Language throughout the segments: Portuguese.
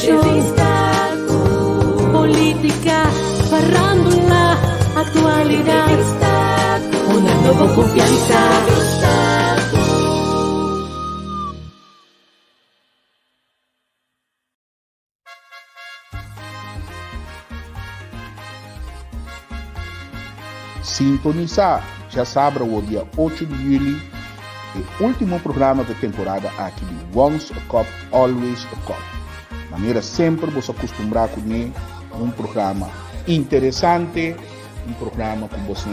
show. Política, farándula, actualidad. Una nueva confianza. Sintonizar, já sabe, o dia 8 de julho, o último programa da temporada aqui de Once a Cop, Always a Cop. De maneira sempre você acostumará com um programa interessante, um programa que você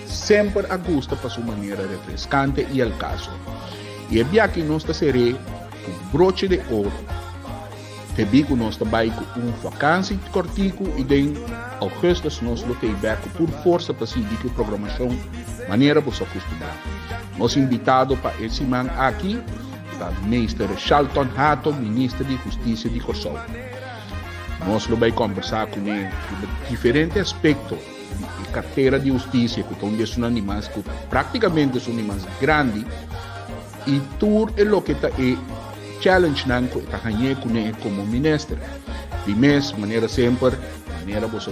sempre ajusta para sua maneira refrescante e ao caso. E é bem que nós seremos com broche de ouro. Também nós também com vacância curtico e em agosto nós lotamos por força para seguir a programação maneira você acostumar. Nós invitado para esse man aqui, o ministro Charlton Hato, ministro de Justiça de Kosovo. Nós vamos conversar com ele sobre diferentes aspectos da carteira de justiça, que são animais que praticamente são animais grandes e tudo é o que está challenge nan ko itahanyi ko ne como ministro. De maneira sempre, maneira você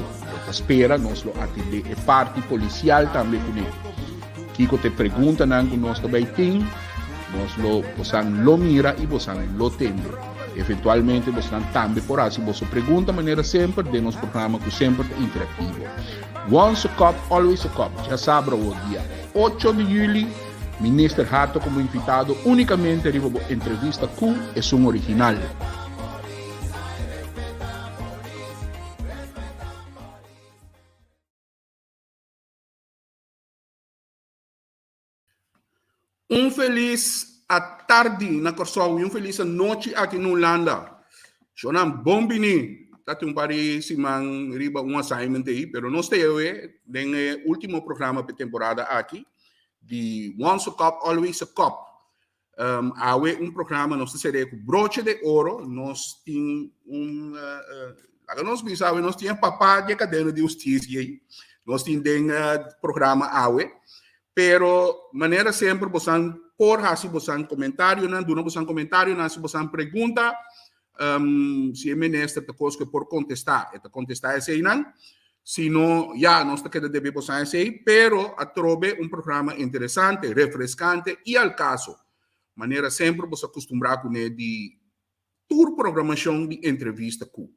espera, nós lo atende e parte policial também com ele. Kiko te pergunta nan ko nós também tem, nós lo mira e você lo tende. Eventualmente você também por assim você pergunta maneira sempre de nosso programa que sempre é interativo. Once a cop, always a cop. Já sabe o dia 8 de julho. Ministro Hato como invitado unicamente arriba a entrevista Q e son original. Feliz a tarde na Kosovo e feliz a noite aqui no Holanda. Shonam bombini, tati pari si mang riba assignment aí, pero não stay away, den último programa da temporada aqui. De Once a Cop, Always a Cop. Há programa, nós temos com broche de ouro, nós temos nós pensamos, nós temos papá de cadeia de justiça aí, nós temos programa AWE, pero maneira sempre, você por assim, você comentário, não duna você comentário, não se você pergunta, se é ministro, tá coisa por contestar esse aí não. Se não, já nós queremos dever passar aí, pero a trobe programa interessante, refrescante e ao caso. Maneira sempre você acostumbrar com ele de tour programação de entrevista com.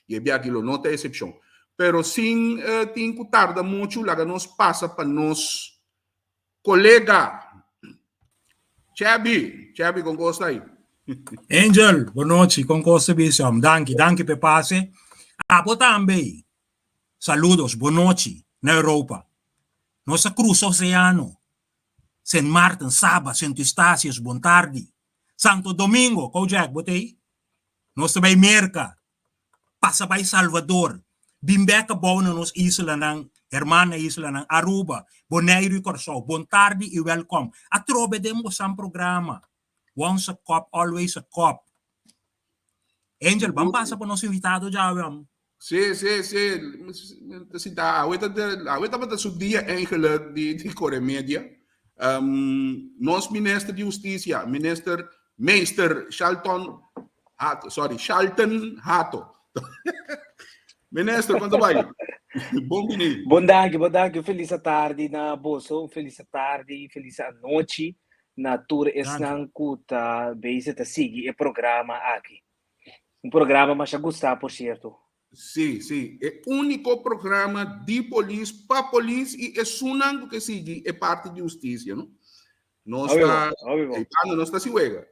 E é bem aquilo, não tem exceção. Pero sim, tem que tardar muito, lá nós passa para nós colega. Chabi, com gosto aí. Angel, boa noite, com gosto bisom. Danke pe passe. Apo também. Saludos, boa noite, na Europa. Nossa cruz oceano. Saint Martin, Saba, Santo Estácios, boa tarde. Santo Domingo, Kojak, botei. Nossa vai Merca. Passa vai Salvador. Bimbeca bom na nossa isla ng hermana isla ng Aruba. Bonaire e Corso. Boa tarde e welcome. A trobe demos ang programa. Once a cop, always a cop. Angel, vamos passar para o nosso invitado já, vamos. Sim. Aweta ba su dia eigenlijk die Koremedia. Nos ministro de Justiça, meester Charlton Hato. Ministro, quanto vai? Bom dia. Bom dia. Feliz tarde na Boso, feliz tarde, feliz noite na tour esnan kuta base ta sigi e programa aqui. Programa mas gostar, por certo. Sim. É o único programa de polícia, para polícia, e é sunang que sigue, é parte de justiça, não? Nós está se uega.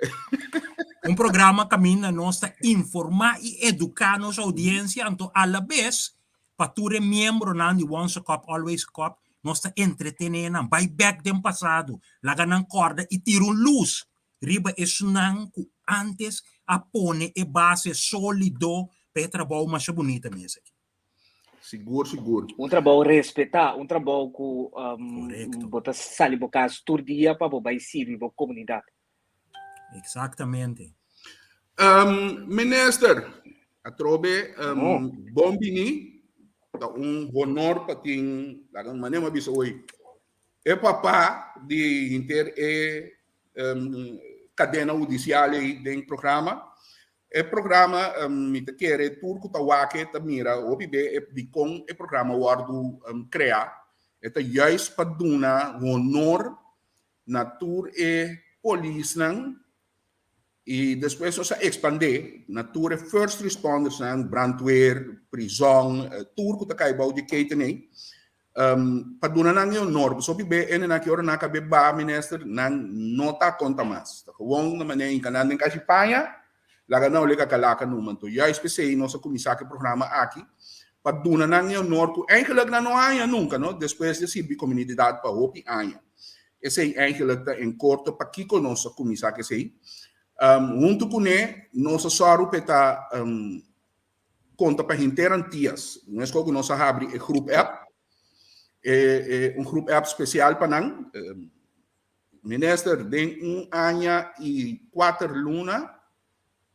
Programa caminha, nós está informar e educar nossa audiência, então, à la vez, para tu ser membro de Once a Cop, Always a Cop, nós está entretendo, vai back do passado, laga ng corda e tira luz. Riba é sunang que antes a pone e base sólido para trabalho mais bonito mesmo. Seguro. Trabalho respeitar, trabalho que bota sali boca dia para vai servir para comunidade. Exatamente. Minister, a trobe bombini, honor para quem, lagang manem abiso hoy. É papá de cadeia judicial do programa. O programa me te quer turco tawake tamira opibe di com o programa wardu crea eta juist paduna honor natur e police nang e depois nós expandir natur e first responders nang brandweer prisão turco ta kai bau de ketenei paduna nang yo nor so bibe ene na ki ora na kabe ba minister nang nota conta mas gewoon na maneira em canal nem Espanha laga não leka kalaka numan to juist PC nossa comissário programa aqui paduna nang yo nor ku eigenlijk na no aya nunca no depois de sirvi comunidade pa hopi aya esse é eigenlijk em corto pa kiko nossa comissário sei junto com ele nossa soru peta conta para interantias nós como nossa abre o grupo app grupo app especial para nang minister tem ano e 4 luna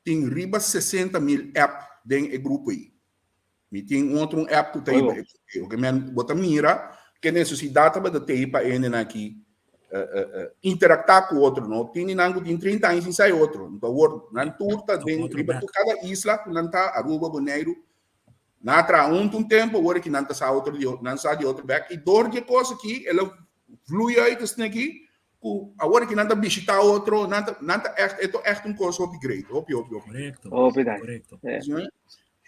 tem riba 60.000 app dentro do grupo aí me tem outro app que tem o que men bota mira que necessidade para ter para ele aqui interactar com o outro, não tem nango de 30 anos sem sair outro, então não turta dentro de cada isla, não tá Aruba, Bonaire, na tra um tempo agora que não tá sa outro não sai de outro back e dor de coisa que ela flui aí que está aqui, agora que não tá visitar outro, não tá echt coisa upgrade, correto.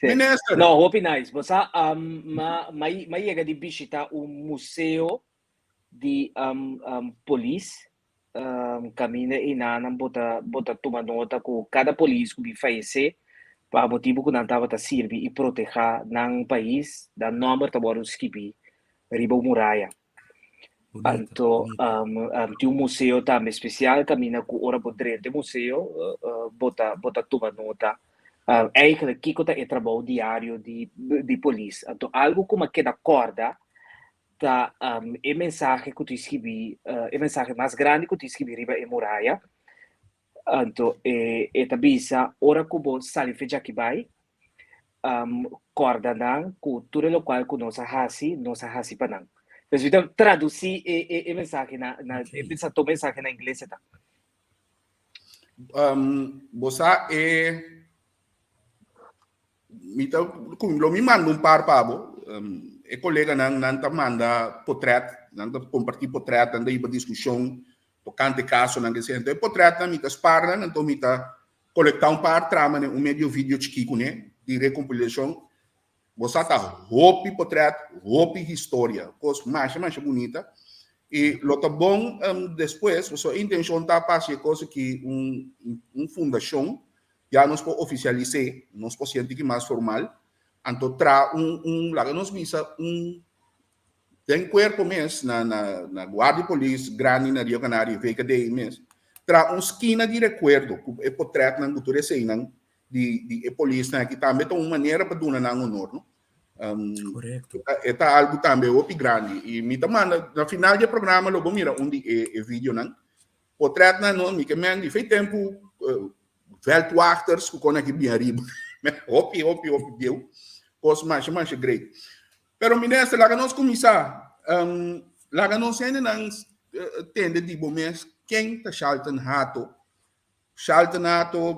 Minister. No, hope nice. Basta mai chega di visitar museo di police cammina e nanam bota toma nota com cada police que faz para motivo que não estava a servir e proteger nang país da número da bora skipi riba muralha. Então tem museu também especial cammina com ora poder de museu bota toma nota eigenlijk kiko ta é trabalho diário de polícia. Então algo como que da corda da a mensagem que tu escrevi, a mensagem mais grande que tu escrevi riba em muralha. Então, tabisa, ora que você sai fecha que vai, corda não, cultura local que nós hasi para não. Então, traduzir a mensagem pensa tua mensagem na inglês tá. Você me manda par pabo. E colega não manda portrait, não compartilha portrait, não iba discussão tocante caso não que se então portrait não me parla, então me coletar par trama meio vídeo chiquito né de recompilação, você tá roupa portrait, roupa história, coisa mais bonita e lo tá bom depois, a intenção tá passar coisa que fundação já nos pode oficializar, nos pode sentir mais formal. Então, tra lá nos visa tem corpo mesmo na guarda de polícia grande na Rio Canário VKD mesmo tra esquina de recuerdo que é portrait na cultura sei de polícia que também tem uma maneira para donar na honor não correto é algo também o grande e me manda no final do programa logo mira onde é vídeo não portrait não me que me fez tempo veldwachters que conhece bem arriba opi deu coisa mais great. Pero ministro, lá nós começar, lá nós ainda não tende de bom mês quem está Schaltenato,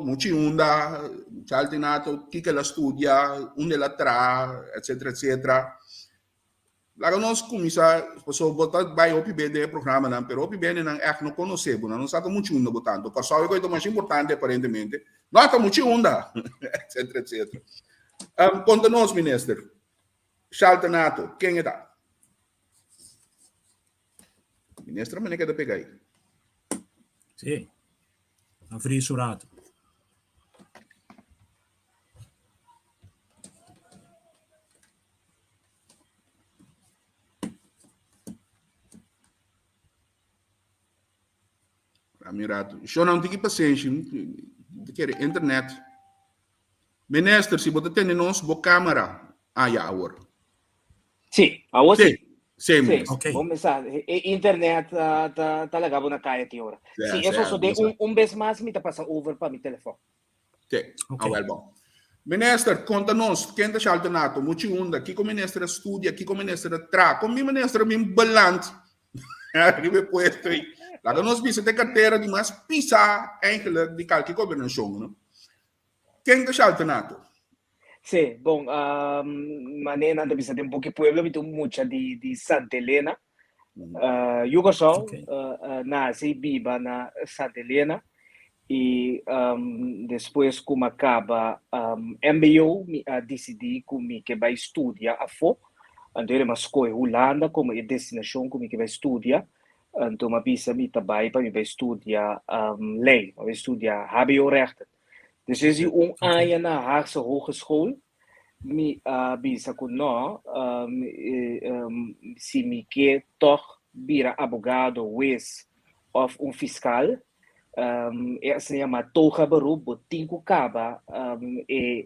Muciunda, Schaltenato, que ela estudia, onde ela traz, etc. Lá nós começar, pessoal botar vai o PBD programa não, pero o PBD não é que não conhecemos, não sabe Muciunda botando, porque só é coisa mais importante aparentemente, não está Muciunda, etc. Conta-nos, ministro. Schaltenato, quem é da? Ministro, mas não quer pegar aí. Sim. Afrisurato. Amirato. Eu não tenho paciência. Quer internet. Ministro, se você tem nossa boa câmera, agora. Sim, agora sim. Sim. Okay. Vamos começar. Internet tá legal na caia de hora. Sim, eu só dei vez mais me tá passando over para meu telefone. Sim, bom. Ministro, conta-nos, quem está Schaltenato, Muciunda, que o ministro estudia, que o ministro traz, como o ministro me balante, que me puesto aí. Lá nós vimos ter carteira de mais pisar, eigenlijk, de qualquer governação, não? Quem do Chaltonato? Sì, bom, manena da bisa tempo che pueblo mi tu mucha di Santa Elena. Yugo so, Ok. na si biba na Santa Elena. E depois como acaba MBO, mi decidi como que vai estudar a fo. Então ele mas escolhe Holanda como é destinação como que vai estudar. Então uma bisa mi tabai para mi vai estudar lei, vai estudar HBO-rechten. Dus is die aan na Haagse Hogeschool. Mi bisa ko no, si mi que toch bira abogado, juez of fiscal. Se chama toga beroep, botinho caba,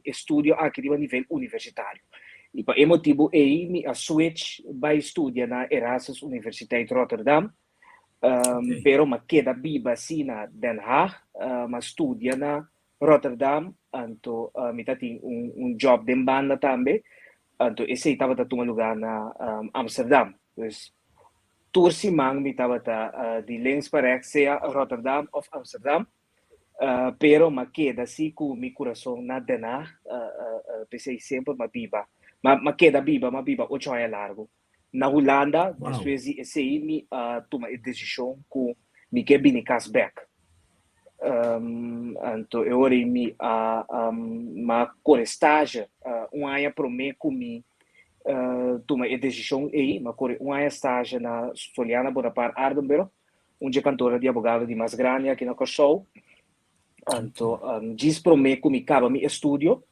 estudio aqui a nível universitário. E para motivo aí, mi a switch vai estudar na Erasmus Universiteit Rotterdam, pero ma queda biba assim na Den Haag, mas estudia na Rotterdam, anto mi tati job de banda também, anto esse estava tatu lugar na Amsterdam. Dus Tursimang mi estava de links para rechts, seja Rotterdam of Amsterdam, pero ma queda assim com mi coração na Den Haag, pensei sempre ma biba, ma queda biba, ma biba 8 anos largo. Na Holanda, depois de esse mi toma a decisão com mi que bini Kasbeck. Então eu ori mi ma corestage ano para mim comi toma a decisão aí, ma core ano estágio na Soliana Bonaparte Ardenbero, onde cantora de advogado de mais grande aqui na Kosovo. Então diz para mim comi acaba mi estudo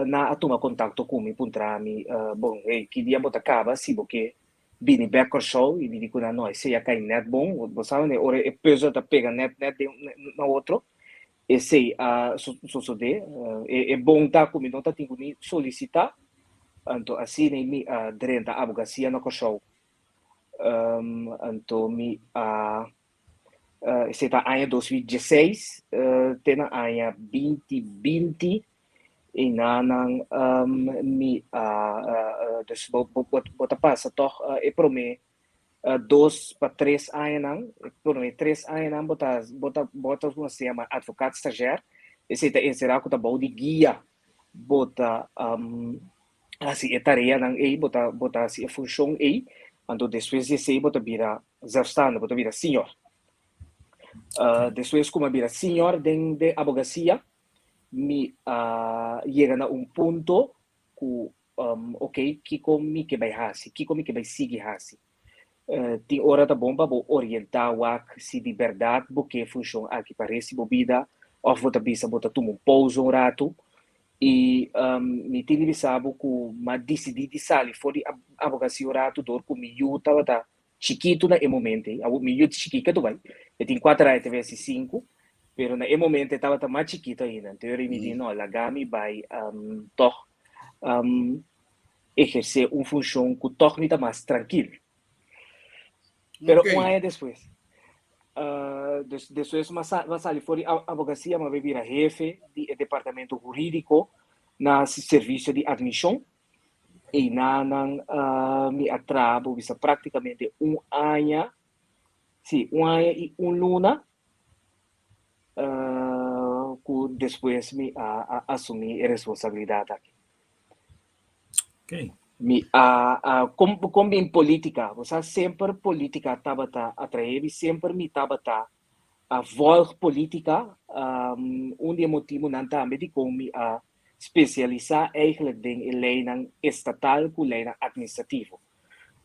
na atuma contato com mi puntra mi bom que dia bota acaba se porque bini back show e digo na nós se cai net bom você sabe né ora é peso da pega net na outro e sei so de é bom tá com mi não tá tinha ni solicitar então assim nem mi drenta advocacia no show então mi se tá ano 2016 tem na ano 2020 e nanang mi dus bota passa toch e para mim 2 para 3 anos nang para mim 3 anos nang bota uma se chama advogado estagiário esse tá será que tá bom de guia bota assim é tarefa nang aí bota assim a função aí então depois de ser bota vira zelfstandig bota vira senhor depois como vira senhor de advocacia mi llega na punto que ok kiko mi que vai hasi kiko mi que vai seguir hasi tem hora da bomba vou orientar wak se de verdade porque funciona aqui parece bobida ou vou bisa bota tomar pausa rato e mi tem sabe que ma decidi de sair fora de advocacia rato dor com mi eu tava chiquito na momento mi eu chiquito tu vai eu tenho 4 anos teve 5 pero na momento estava mais chiquito ainda. Então eu me disse, não, Lagami vai toch exercer uma função que toch me está mais tranquilo. Pero Ok. ano depois, depois mas sair fora a advocacia, mas vai virar jefe de departamento jurídico na serviço de admissão e me atrabo, bisa praticamente ano, sim, ano e luna. Depois me assumi a responsabilidade aqui. Ok. Me como em política, você sempre política estava atrair, sempre me estava a volta política, motivo não também de como me especializar eigenlijk em lei estatal com lei administrativo.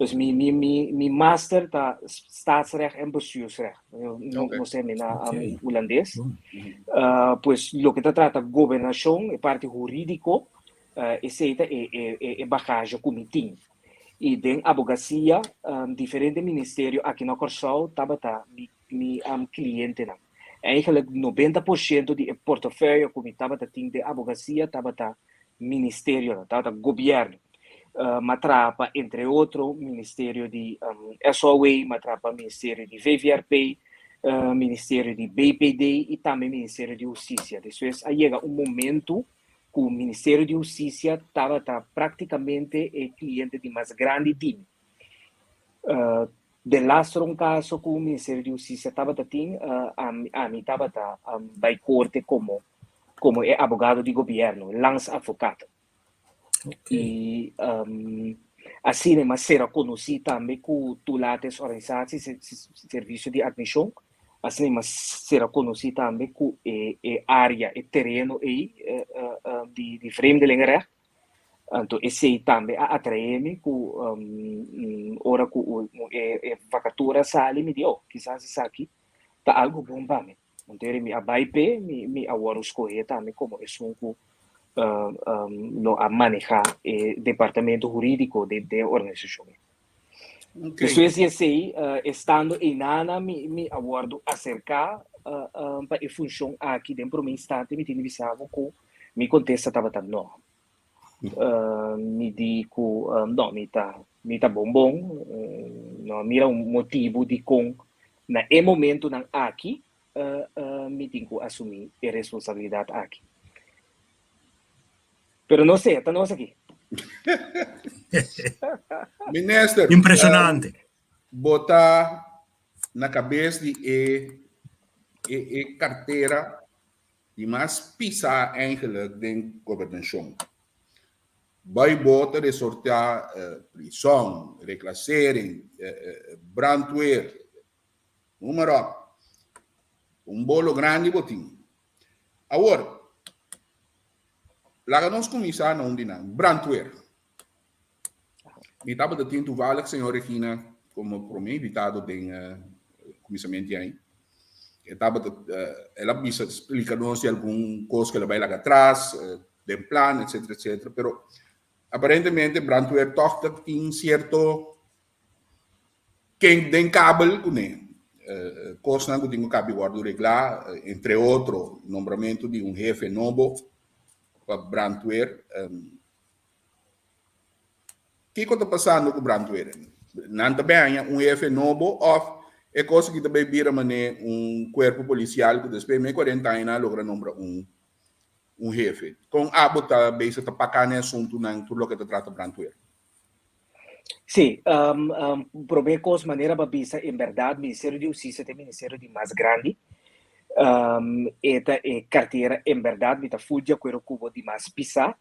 Dus mijn master tá staatsrecht en bestuursrecht. Não sei na holandês. Pues lo que trata governação, é parte jurídico, essa é bagagem comitim. E tem advocacia, diferente ministério aqui na Corsol, mi cliente não. Eigenlijk 90% de portfólio que estava tem de advocacia, estava ministério, estava governo. Matrapa, entre outros, Ministério de SOA, Matrapa, Ministério de VVRP, Ministério de BPD e também Ministério de Justiça. Depois, aí chega momento que o Ministério de Justiça estava praticamente cliente de mais grande time. De lastro um caso que o Ministério de Justiça estava a mim estava by corte como como é advogado de governo, lança advogado. Okay. E assim, mas será conhecido também com tulates organizações serviço de admissão, assim, mas será conhecido também com área e terreno aí de vreemdelingenrecht. Então, esse também atrai-me com ora com vacatura sali me dio, quizás isso aqui tá algo bom para mim. Então, me abaixo me agora escolher também como é um a manejar departamento jurídico de organização. Ok. Isso é assim, estando em Nana, me aguardo acercar para a função aqui dentro do meu instante, me tinha visado que me contesta estava tão não. Me digo, não, me tá bom, não, mira motivo de com na momento não aqui, me tenho que assumir a responsabilidade aqui. Pero não sei, tá nós aqui. Minister, Impressionante. botar na cabeça de carteira de mais pisar eigenlijk de governação. Vai botar de sortear prisão, reclassering, brandweer, número bolo grande botinho. Agora, lá nós começamos a dizer, brandweer. Me estava de tempo toevallig, senhor Regina, como por mim, invitado tem começamento aí. Ela me explica-nos alguma coisa que ela vai lá atrás, de plano, etc, etc. Pero, aparentemente, brandweer toch tem certo quem tem cabo com ele. Coisa que tem que guardar reglar, entre outros, nombramento de jefe novo para brandweer. O que está passando com o brandweer? Não também jefe novo ou é coisa que também vira corpo policial que depois de 40 anos logra nombrar jefe. Com a bota base está pacana assunto não tudo que te trata brandweer. Sim, problema com maneira babisa, em verdade, Ministério de Justiça tem Ministério de mais grande. Esta carteira, em verdade, me está full de acordo com o de mais pisa,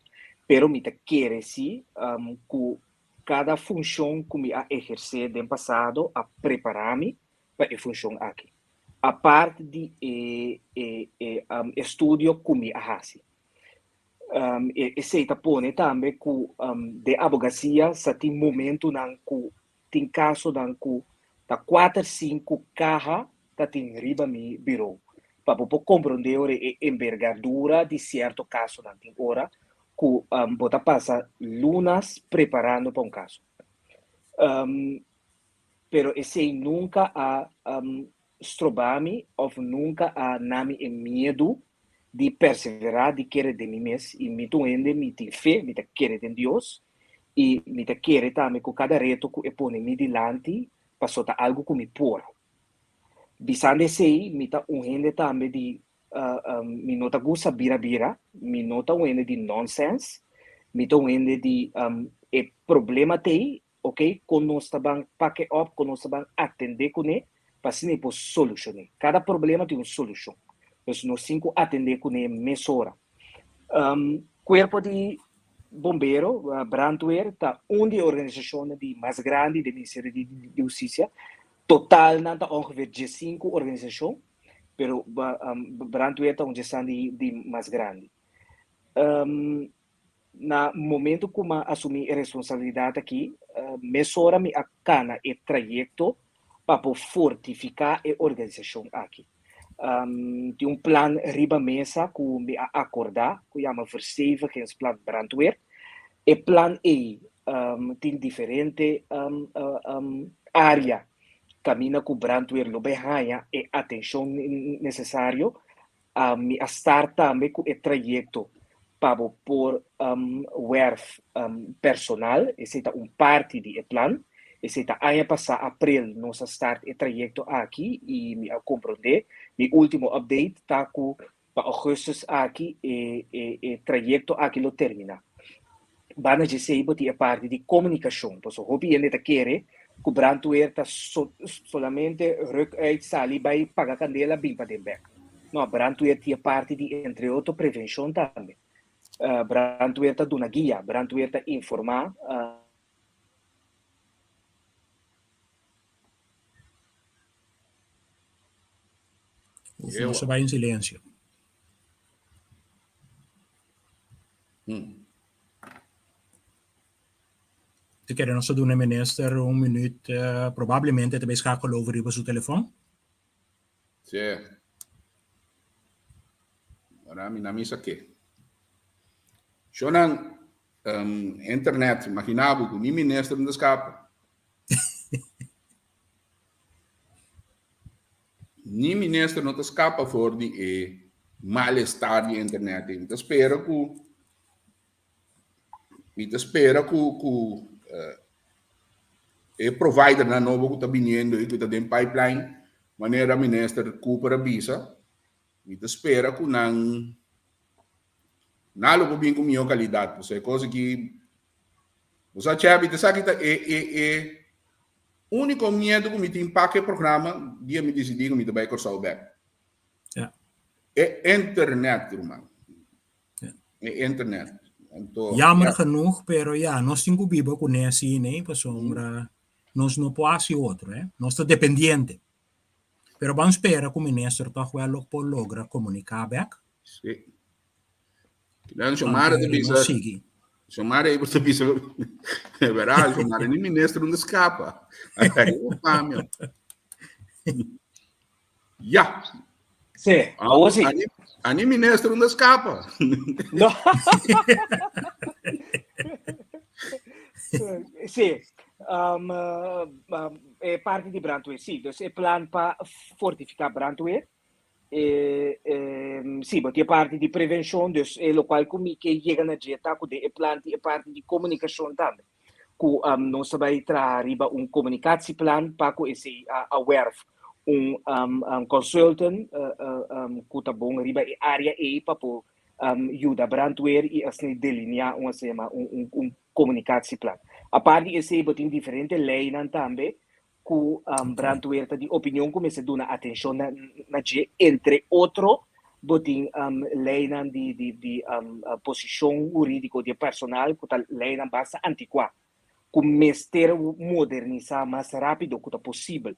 pero me está querer sim, com cada função que me a exercer no passado, a preparar-me para a função aqui. A parte de estudo que me a fazer. Esse tapone também que de advocacia se tem momento não que tem caso não que tá 4 5 carra tá tem riba mi biro para poder compreender a envergadura de certo caso não tem hora que bota passa lunas preparando para caso pero esse nunca a strobami ou nunca a nami em medo de perseverar, de querer de mim mesmo, e me doende, me tem fé, me querer de Deus, e me querer também com cada reto que eu põe me delante, para soltar algo que me pôr. Bisande sei, me tá rende também de, me nota gusta bira, me nota rende de nonsense, me tá rende de, problema tem, ok? Quando nós estamos pack up, quando nós estamos atender com ele, para se não solucionar. Cada problema tem uma solução. Nós cinco atender com ele mesora. Corpo de bombeiro, brandweer, tá uma das organizações mais grandes do Ministério de Justiça. Total, não tá ongeveer 15 organizações, pero brandweer tá uma de mais grande. Na momento que eu assumi a responsabilidade aqui, mesora me acana o trajeto para fortificar a organização aqui. Tem plano riba mesa que me acordar, que chama Verstevigingsplan Brandweer. E plan E tem diferente área caminha com brandweer lo behanha e atenção necessário me estar também com o trajeto para por werf personal, esse é parte do plano. Esse ano passado, abril, nós start o trajeto aqui e me compreender. Mi último update está com para agosto aqui e trajeto aqui lo termina. Bana de sei boti a parte de comunicação. Então, hopi ele tá querer que o brandweer tá solamente ruk uit sali by pagar candela bimpa de back. No, brandweer tinha parte de, entre outros, prevenção também. Brandweer está dando guia, brandweer está informar. Você vai em silêncio. Se quer nós doen, minister, minuto, provavelmente também schakelen over o seu telefone. Sim. Agora, na missa aqui. Shonan, internet, imaginava que nem ministro não escapa. Nem ministro não escapa for de mal-estar de internet. Então, espera que o provider na novo que está vindo e que está em pipeline, maneira minister Cooper visa, me espera que não logo bem com minha qualidade, você coisa que você sabe, você sabe que é único medo que me tem para que programa dia me decidir que me vai cursar o back. É internet, irmão. É internet. Então, jammer genoeg, pero nós temos que viver com esse, né? Para sombra, nós não podemos ser outro, né? Nós estamos dependentes. Pero vamos esperar que o ministro toch wel por logra comunicar back. Sim. Dan chamara de bisa. Chamara aí você bisa. É verdade, chamara nem ministro não escapa. Aí o pamio. Já. Sim. Hoje. Ani ministro não escapa. Não. Sim. É parte de brandweer, sim. Então, é plano para fortificar brandweer. Sim, mas é parte de prevenção, então é local que chega na dieta, é plano, é parte de comunicação também. Que nós vai trazer comunicação plano para que esse aware consultant que tá bom riba área aí para ajudar brandweer e assim delinear comunicação plano. A parte esse tem diferentes leis também que brandweer tá de opinião começa a dar atenção na entre outros botin lei de posição jurídica de personal que tá lei na base antiqua que mestre modernizar mais rápido que tá possível.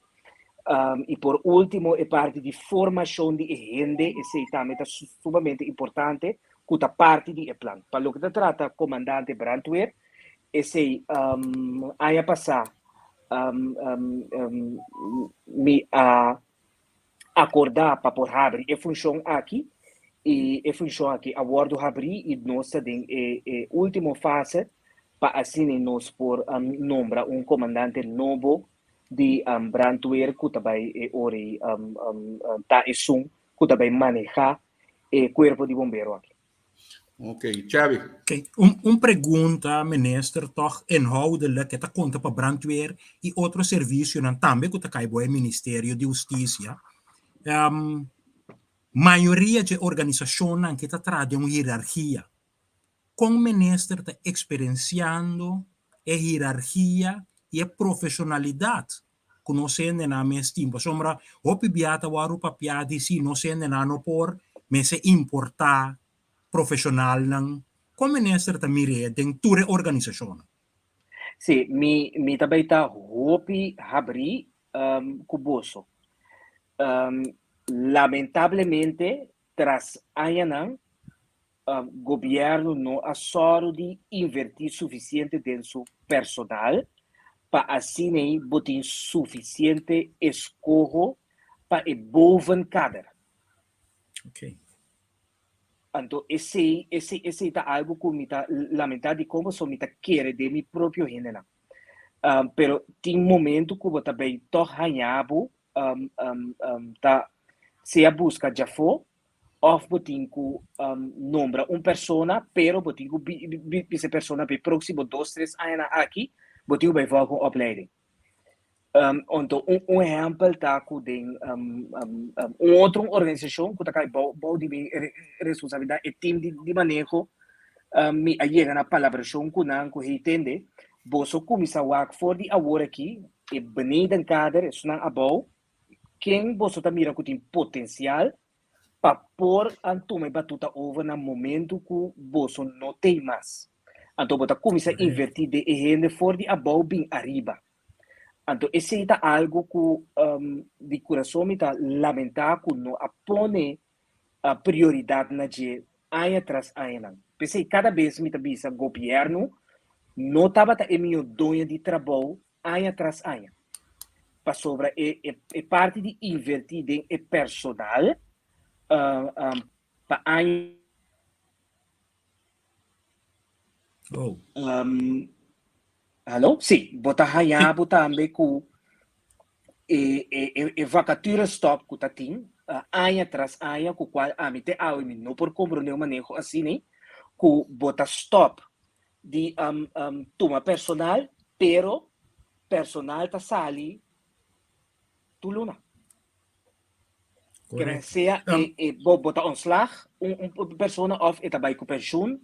E por último, é parte de formação de gente, esse também é sumamente importante, que é parte do plano. Para o que se trata, comandante brandweer, esse ano passado, me acordar para por abrir a função aqui, e a função aqui, a bordo abrir, e nós temos a última fase, para assim nós por nombrar comandante novo, de brandweer que também ori tá isum que também manejar o corpo de bombeiro aqui. Ok, Chavi. Okay. Pergunta, minister, toch inhoudelijk, que está conta para brandweer e outro serviço também que está caibo é Ministério de Justiça. Maioria de organizações que está trazendo uma hierarquia. Como o minister está experienciando a hierarquia e a profissionalidade que nós temos na mesma tempo. Sombra, o pibiata waru papiati si nós temos na no por, mas se importar profissional não. Como minister também dentro da organização. Sim, me também está hopi abrir cuboso. Lamentavelmente, tras anos, governo não assoro de invertir suficiente dentro do personal para assim botar suficiente escorro para o boven cadre. Ok. Então, esse é algo que me está lamentando como só me está querendo de meu próprio gênero. Pero tem momento que eu também estou ganhando, se a busca já for, ou botin que nombra persona, pero botin que essa persona para próximo 2-3 anos aqui, botin vai fazer uma opleiding. Então, exemplo tá que tem outra organização que está bom de responsabilidade e time de manejo me chega na colaboração com não que entende você começa a for de agora aqui e beneden kader isso não abou quem você tá mirando que tem potencial para pôr antoma batuta over no momento que o bolso não tem mais. Então, bota começa a invertir de rende for de above bem arriba. Então, esse é algo que de coração me está lamentar que não apone a prioridade na de ano atrás ano. Pensei, cada vez me está o governo não estava a minha dono de trabalho ano atrás ano. Para sobre é parte de invertir de personal para ano. Oh. Alô? Sim, bota raia, bota também com vacatura stop que tá tem, ano atrás ano, com qual a mim te não por compreender o manejo assim, né? Com bota stop de toma personal, pero personal tá sali tu luna. Que seja bota ontslag, persona of etabay com pensioen.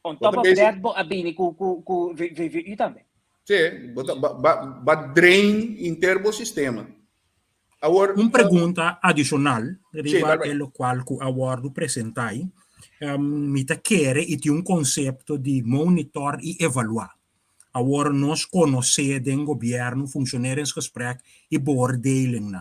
On top of that, bo abini ku VVU também. Sim, but drain interno sistema. Uma pergunta adicional, riba aquilo qual que a Word apresentai, me ta quer e tem conceito de monitor e evaluar. Agora nós conhecemos o governo, funcioneringsgesprek e beoordeling.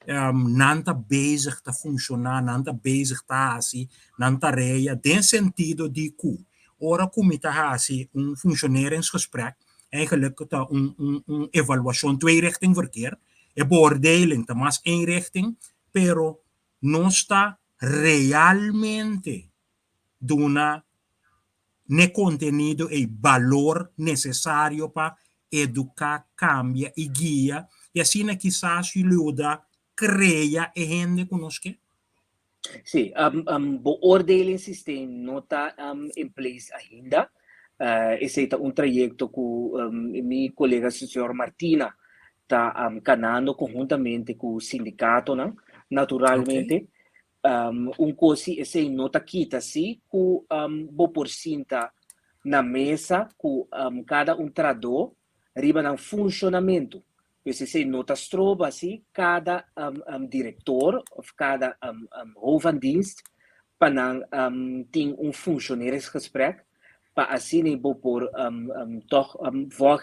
Não está bezig te funcionar, não está bezig te assim, não está reia, den sentido de que, ora como está assim, funcioneringsgesprek, eigenlijk een evaluatie twee-richting verkeer, beoordeling, está mais één richting, pero não está realmente dando ne contenido e valor necessário para educar, cambia e guia, e assim quizás ajuda cria e rende conosco. Sim, beoordeling sistema não está em place ainda. Esse é um trajeto que meu colega, o senhor Martina, está canando conjuntamente com o sindicato, né? Naturalmente. Coisa esse não está quita assim, que por cinta na mesa, com cada trador, riba no funcionamento. Esse não está estroba assim, cada diretor, ou cada hoofddienst, para ter funcioneringsgesprek, para assim nem por toch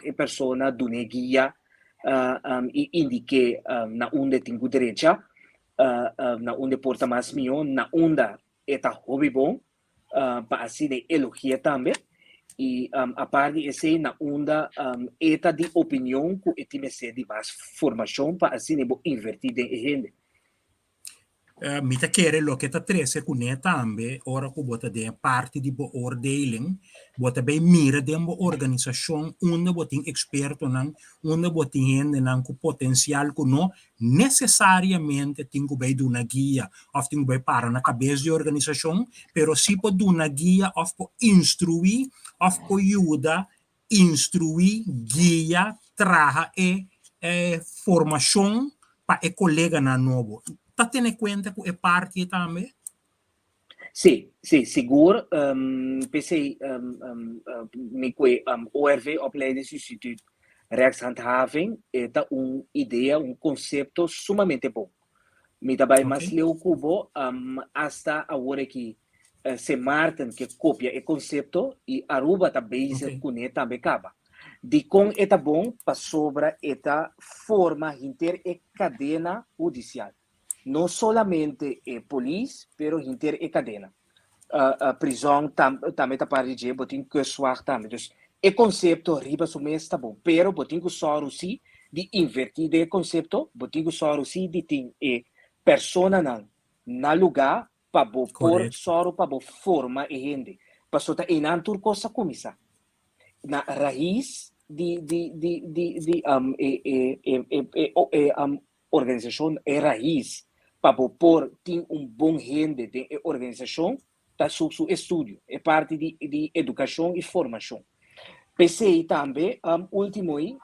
a pessoa do guia e indique na onde tem o direito, na onde porta mais milhão, na onde é hobby bom, para assim de elogia também. E a parte de na onde é de opinião que é time de mais formação para assim de invertir em rende. Mi ta kere lo che ta trese kune tambe ora ku bota de parte di beoordeling bota bij mira de organisação onde botin experto nan onde botin hende nan ku potencial ku no necessariamente tingu bij do na guia of tingu bij para na cabeça de organização pero si po do na guia of po instruir of po ajuda instruir guia traha formação pa colega na novo. Está tendo em conta que é parte também? Sim, seguro. Pensei, ORV, Opleidingsinstituut Rechtshandhaving, é uma ideia, conceito sumamente bom. Me também mais leu cubo, hasta agora que se Martin que copia o conceito e Aruba também com ele também acaba. De com é bom para sobre esta forma inter e cadena judicial. Não somente a polícia, pero inter e cadena. A prisão também está para dizer, botin que suar também. Então, o conceito riba sume está bom, pero botin que só assim de invertir o conceito, botin que só assim de ter persona na lugar para pôr só para forma e rende. Para só tá em antur coisa começar. Na raiz organização é raiz. Para pôr ter bom rende de organização, está sob seu estudo, é parte de educação e formação. Pensei também, último aí,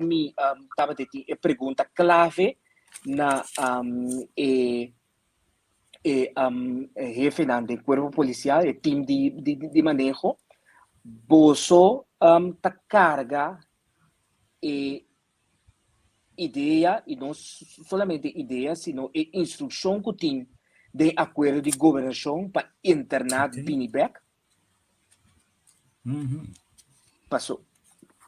me estava a pergunta clave na jefe do corpo policial, o time de manejo, bolso tá carga e ideia, e não solamente ideia, sino instrução que tem de acordo de governação para internar Biniback. Passou.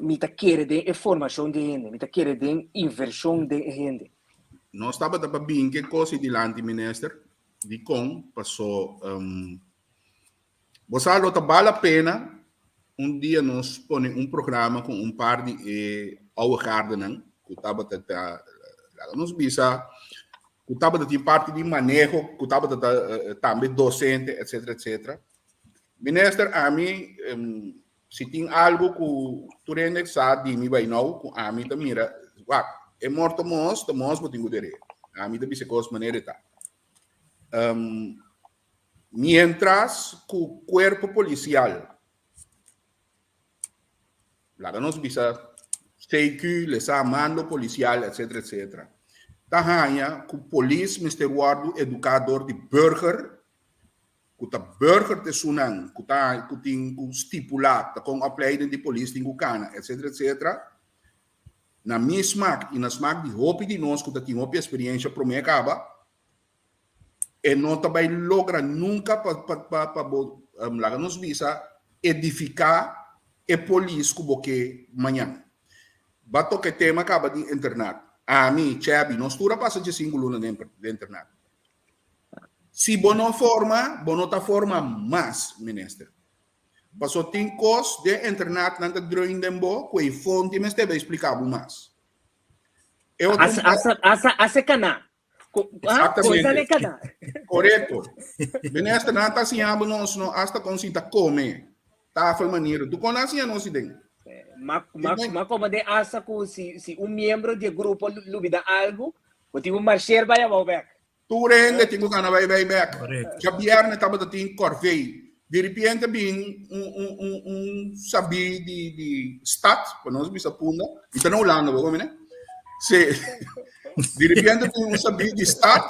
Me tá querendo de informação de gente, me tá querendo de inversão de gente. Nós estava para bem que coisa de land minister de com passou você não vale a pena dia nós põe programa com par de oude que estava nos bisa que estava de parte de manejo que estava também docente etc. Minister a mim se tem algo que tu rende sabe me vai não com a mim também mira é morto mos vou ter que a mim também se coisa maneira tá mientras que o corpo policial lá nos bisa CQ les mando policial etc. Tahanha que o polícia Mr. Wardo educador de burger que o burger te sunan que tem estipulado com opleiding de polícia tem cana etc. Na minha smaak e na smaak de hopi de nós que tem hopi experiência para me acaba e não também logra nunca para lá nos visa edificar e polícia como que manhã bato que tema acaba de internet a mim chabi nós tura passa de 5 lunas de internet se bono ta forma mais minister passou tem cos de internet nanta drawing dembo que fonte me esteve explicado mais asa cana exatamente correto minister nanta assim abo nós não hasta consita come tá foi maneiro tu conhece não se tem mas como de asa que se membro de grupo lubida algo o tipo marcher vai ao back tu rende tenho que vai back já viernes estava de corvei de repente bem sabi de stat para nós bisa punda e tá na Holanda como né se de repente sabi de stat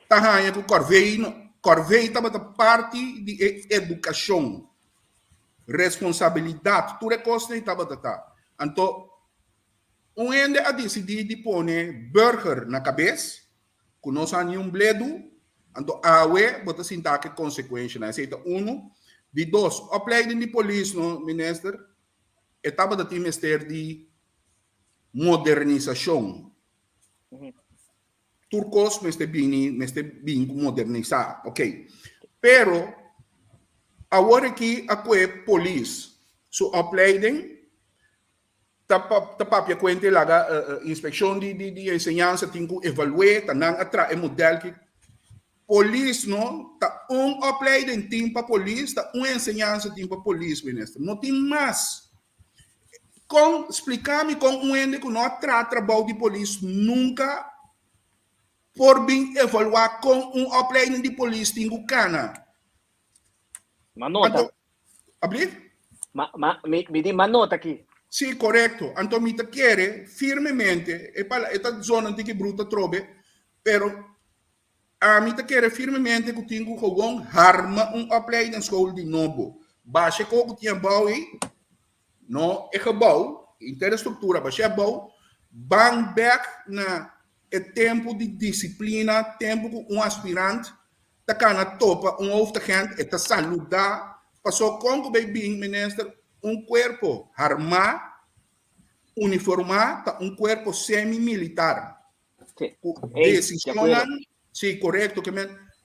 tá ganha com corvei estava da parte de educação responsabilidade tu recosta estava da então ende a decidir de pôr burger na cabeça que nós nenhum bledo então awe bota sinta que consequência na aceita de dois opleiding de polícia no minister etapa da ministério de modernização turcos meste bem modernizar ok pero agora que a polícia so opleiding tapapia kwente laga inspeção de ensinança tem que evaluar tanang atra é modelo que polícia não tá opleiding tem para polícia tá ensinança tem para polícia ministro não tem mais com explicar-me com ende que não trabalho de polícia nunca por bem evaluar com opleiding de polícia tem que cana manota abrir me dê manota aqui. Sì, corretto. Antomita chiede firmemente, e questa zona di che brutta trobe, però a mita chiede firmemente che tengo gewoon harma opleiding school di novo. Base ko que tinha bouw no e gebouw, inteira estrutura, base bouw, bang back na e tempo de disciplina, tempo que aspirante tá cana topa hoofdagent e tá saludar, passou com que bem minister corpo armado, uniformado, corpo semi-militar. Decisionan, sim, correto, que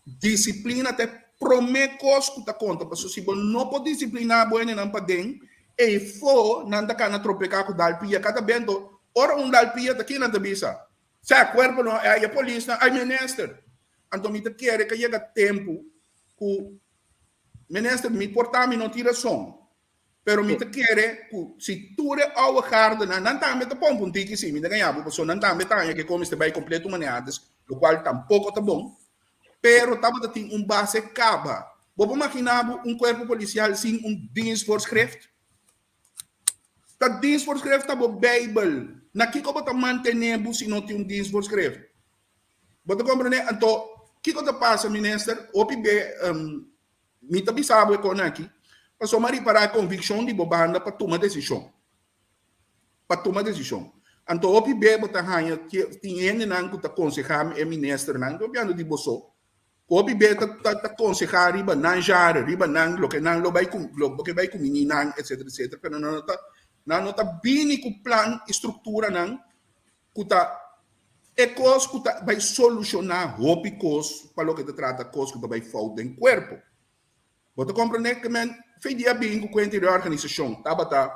disciplina te promete coisa que conta, porque se você não pode disciplinar bueno não pode, e for não dá cana tropecar com dalpia, cada bento, ora dalpia daqui na tabisa. Se a corpo não é a polícia, é minister. Então me quer que chega tempo que minister me portar me não tira som. Pero mi te quiere si tu re au garde na nan tambe te pon punti que sim, me ganhava, porque não tambe tanya que come este vai completo maneadas, o qual tampouco tá bom. Pero tava tem base caba. Vou imaginar corpo policial sem dienstvoorschrift. Dat dienstvoorschrift tá bo Bible. Na que como tá mantener se não tem dienstvoorschrift. Você compreende? Então, que coisa passa, minister? Opi me tá bisabo com aqui. Passou mari para a convicção de bobanda para tomar decisão. Para tomar decisão. Anto opi bebo ta hanya tiene nang kuta konseham e minister nang do piano di boso. Opi be ta konsehar riba nang jare riba nang lo que nang lo que vai com nang etc. Pero não tá bini ku plan estrutura nang kuta cos kuta vai solucionar hopi cos para lo que te trata cos kuta vai falta em corpo. Você compreende que men fei dia bem com a organização, tabata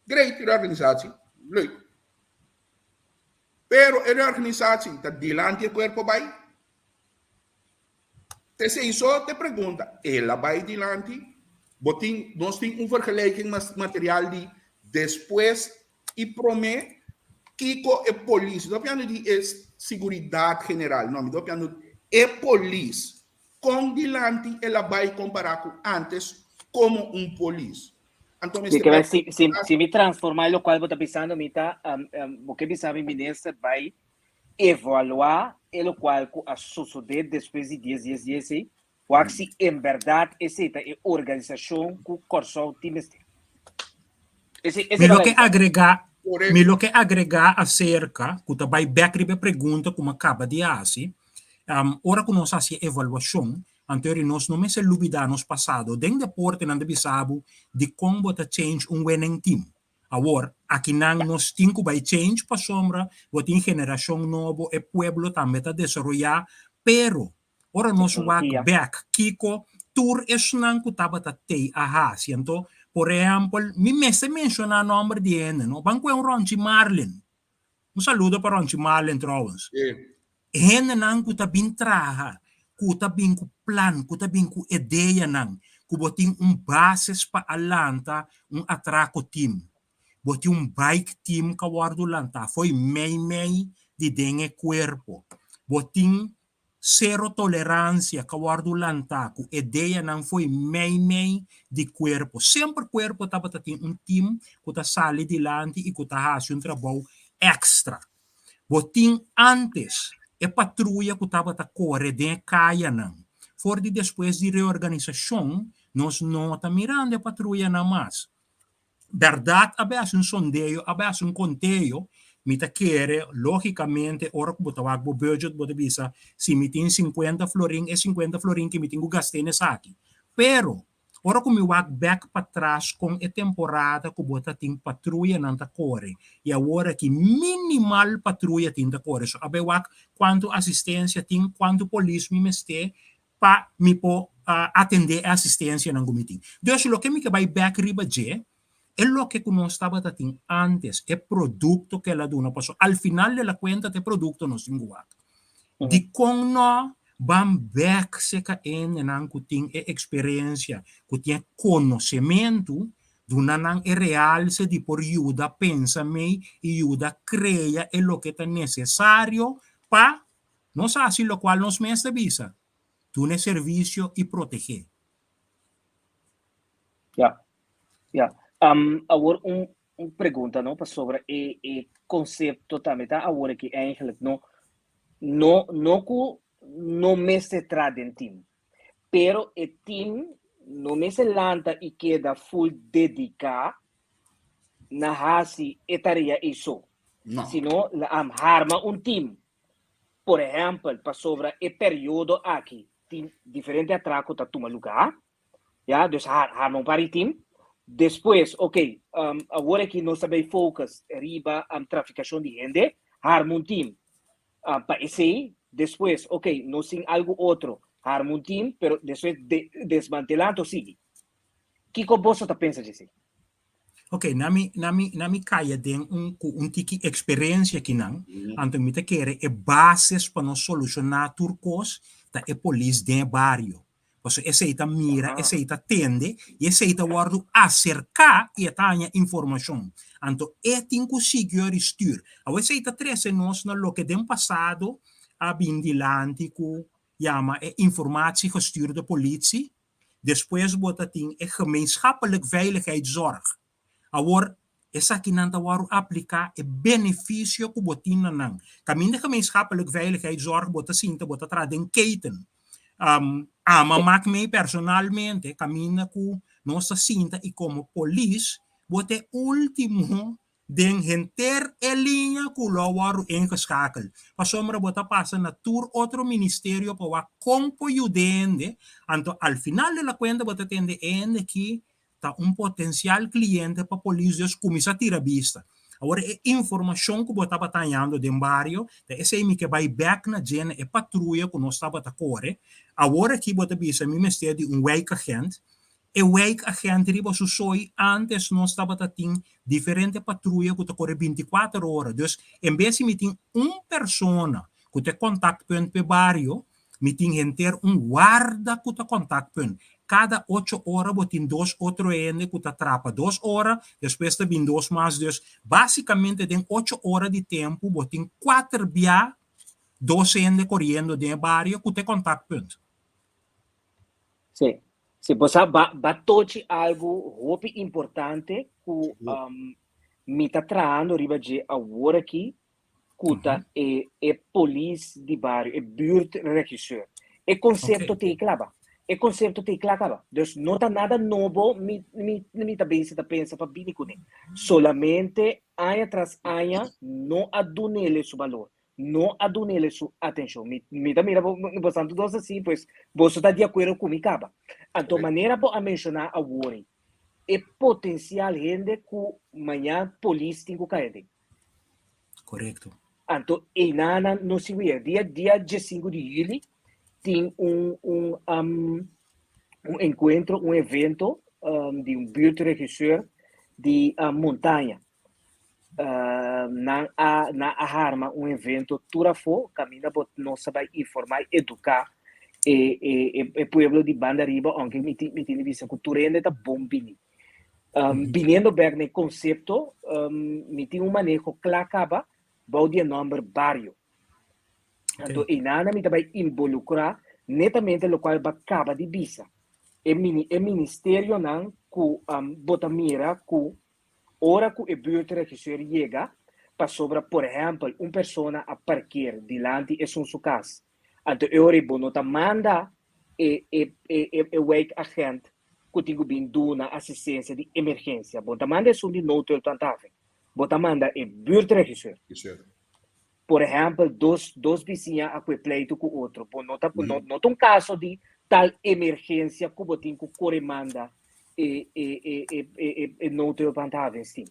great organizatie, leuk. Pero a organizatie está dilante do corpo vai. Te se isso te pergunta, ela vai dilante? Nós temos vergelijking material de depois e promete Kiko é polícia. Não piano de seguridade general, não. Não piano é polícia. Com dilante ela vai comparar com antes como polícia. Então, se me transformar lo qual vou estar pensando, o que pensava ministro vai evaluar o qual a suceder depois de 10 dias, ou se em verdade essa é a organização que o corso time tem. Me lo que agregar acerca, que vai back a pergunta como acaba de fazer, ora que nós fazemos evaluação, anterior nós não me se lubida nos passado, dentro da porta não sabe de como está change winning team. Agora, aqui nós temos que vai change para sombra, tem geração nova, e pueblo também está desenvolver, pero ora nós walk back, Kiko, tour é não que estava tei a então, por exemplo, me menciona o nome de ele, no? Banco é Ronchi Marlin. Saludo para Ronchi Marlin, trouwens. Ele não que está bem traga, que está bem com plan, que está bem com ideia, que botem bases para alanta, atraco team. Botem bike team que guardo lanta, foi mei de dengue corpo. Botem zero tolerância que guardo lanta, que ideia não foi mei de corpo. Sempre corpo estava tendo team que está sali dilante e que está fazendo trabalho extra. Botem antes patrulha que estava correndo de caia não. For de depois de reorganização, nós não estamos mirando a patrulha não mais. Verdade, apenas sondeio, apenas conteio, me quer, logicamente, ora que botar o budget, botar bisa, se me tem 50 florin, é 50 florin que me tenho gastei nessa aqui. Pero, ora que me walk back para trás com a temporada que botar tem patrulha não tá corre, e agora que minimal patrulha tem tá corre, so abe walk quanto assistência tem, quanto polícia me este, para me atender a assistência não comitim. Então, o que me vai back riba je, é o que nós estava tendo antes, é produto que ela dona passou. Al final da conta, é produto nós temos. De como nós vamos back se caem não que tem experiência, que tem conhecimento, não é real se de por ajuda pensa me e ajuda cria é o que é necessário para nós fazer o qual nós mesmos visa, dar serviço e proteger. Agora pergunta não sobre o conceito também tá agora que eigenlijk não me se trata em time, pero o time não me se lanta e queda full dedicado na hasi etaria isso, sino arma time. Por exemplo, para sobre o período aqui tem diferente atraco tá toma lugar, dus arma para time. Depois, agora que nós sabemos focus riba traficação de gente, arma team. Para esse, depois, nós temos algo outro, arma team, pero depois desmantelando sigue. Que você está pensando disso? Nami kaya den tiki experiência que não, então me quer é bases para nós solucionar turcos da polícia de barrio. Porque essa mira, essa tende, e essa guarda acercar e tanya informação. Então, tem que seguir e styr. A essa trece nós na lo que dem passado a bindilante que chama informatie gestuurde de politie. Depois bota tem gemeenschappelijk veiligheidszorg. Agora, essa que não waru aplicar é benefício que botina não. Caminho de gemeenschappelijk veiligheidszorg bota sinta bota traden keten. Mas me personalmente caminha com nossa cinta e como polícia, bote último den henter e linha ku lo waru ingeschakeld. Pa sombra bota passa na tour outro ministerio pa wa compo yudende, anto al final de la cuenta bota tende ende ki ta un potencial cliente pa polícias começa a tirar vista. Agora, é informação que você estava tanhando de barrio, esse aí que vai back na gente, é patrulha que nós estava a correr. Agora que você bisa, me mestre de um wake agent, e wake agent riba susoi, antes nós estava a ter diferente patrulha que corre 24 horas. Então, em vez de ter uma pessoa que te contato para barrio, me tem ter um guarda que te contato. Cada 8 horas botin 2 outro ende que te atrapa 2 horas, depois te vem 2 mais. Dus, basicamente, tem 8 horas de tempo, botin 4 via 2 ende correndo de barrio que te contacto. Sim. Se você batote algo muito importante que me está trazendo riba de agora aqui, que é polícia de bairro, é buurtregisseur. É conceito te clava. É conceito te clava. Então, não está nada novo, me também se pensa para vir com ele. Solamente, ano tras ano, não adunele seu valor. Não adunele sua atenção. Me também, você está assim, pois, você está de acordo com me caba. Então, maneira para mencionar a Warren, é potencial gente que amanhã polícia tem que cair. Correto. Então, e nada não se vê. Dia 5 de julho, tem um encontro, um evento de um buurtregisseur de montanha. Na Harma, um evento turafo, caminha para nós vai informar, educar o povo de Bandariba, onde me tem visto que o turende está bom bini. Vinendo bem no conceito, me tem manejo claro, vai de nome barrio. Então, e nada me vai involucrar netamente o qual vai acabar de visa. É ministério não que bota mira que hora que o buurtregisseur chega para sobre, por exemplo, uma pessoa a parquear delante de sua casa. Então, eu nota manda o wake agent que tem vindo na assistência de emergência. Bota manda é de noto tantável. Bota manda é buurtregisseur. Por exemplo, dois vizinhos a pleito com o outro. Nota um caso de tal emergência que você tem que corremanda não te levantável, sim.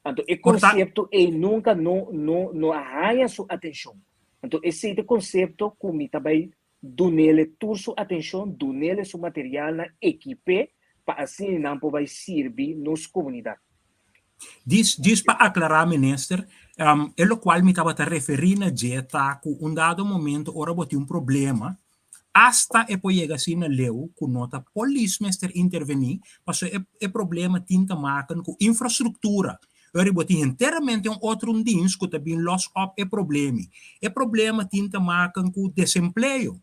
Então, o conceito nunca não arranha sua atenção. Então, esse é o conceito que me também do nele toda sua atenção, do nele seu material na equipe, para assim não vai servir nos comunidades. Diz para aclarar, minister, é o qual me estava referindo a jeta que um dado momento, ora bote um problema, hasta e poi chega assim na leu, que nota policemester intervenir, mas é problema tinta maken com infraestrutura. Eu bote inteiramente outro dienst que também los op é problema. É problema tinta maken com desemprego.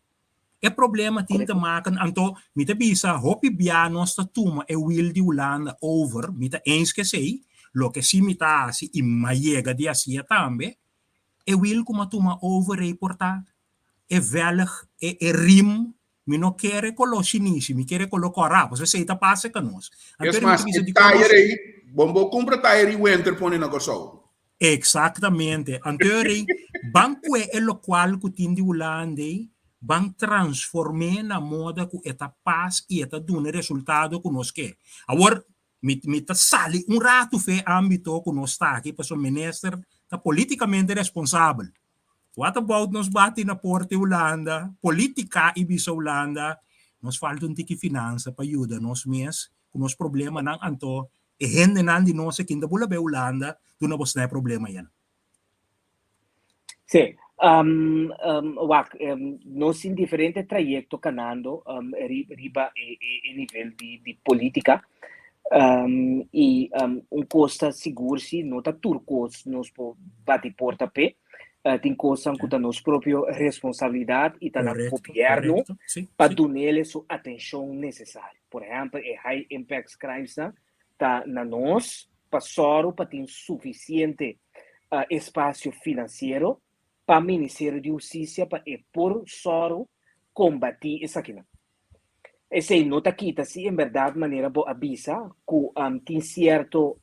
É problema tinta maken, então, me te bisa, hopi bia nossa turma é will de Holanda over, me te eens que sei, lo que si me ta assim, e maiega de assim também, é will como a turma over reportar, é veilig, é rim, me não quer com os chineses, me quer com os corabos, você está passa com nós. É mais, é tire aí, bombo compra tire e winter põe na coisa. Exatamente. Então, banco é o qual que tem de Holanda, van transformar na moda que eta paz e eta dune resultado que nós quer. Agora, me sale rato fe âmbito que nós está aqui, para o ministro está politicamente responsável. What about nós bate na porta Holanda, política e bisa Holanda, nós falta um tique finança para ajudar nós mesmos, com os problemas não anto, e gente não de nós que ainda bula be Holanda, do não você não problema yan. Sim. Nós em diferentes trajetos canando riba e nível de política e costa seguro-se nota turcos nos bate porta pé tem coisa que tá nos próprio responsabilidade e tá no governo para dar neles sua atenção necessária. Por exemplo, high impact crimes tá na nós para ter suficiente espaço financeiro para o Ministério de Justiça para por soro combater essa aqui. E se nota quita, se em verdade maneira bo avisa que tem certo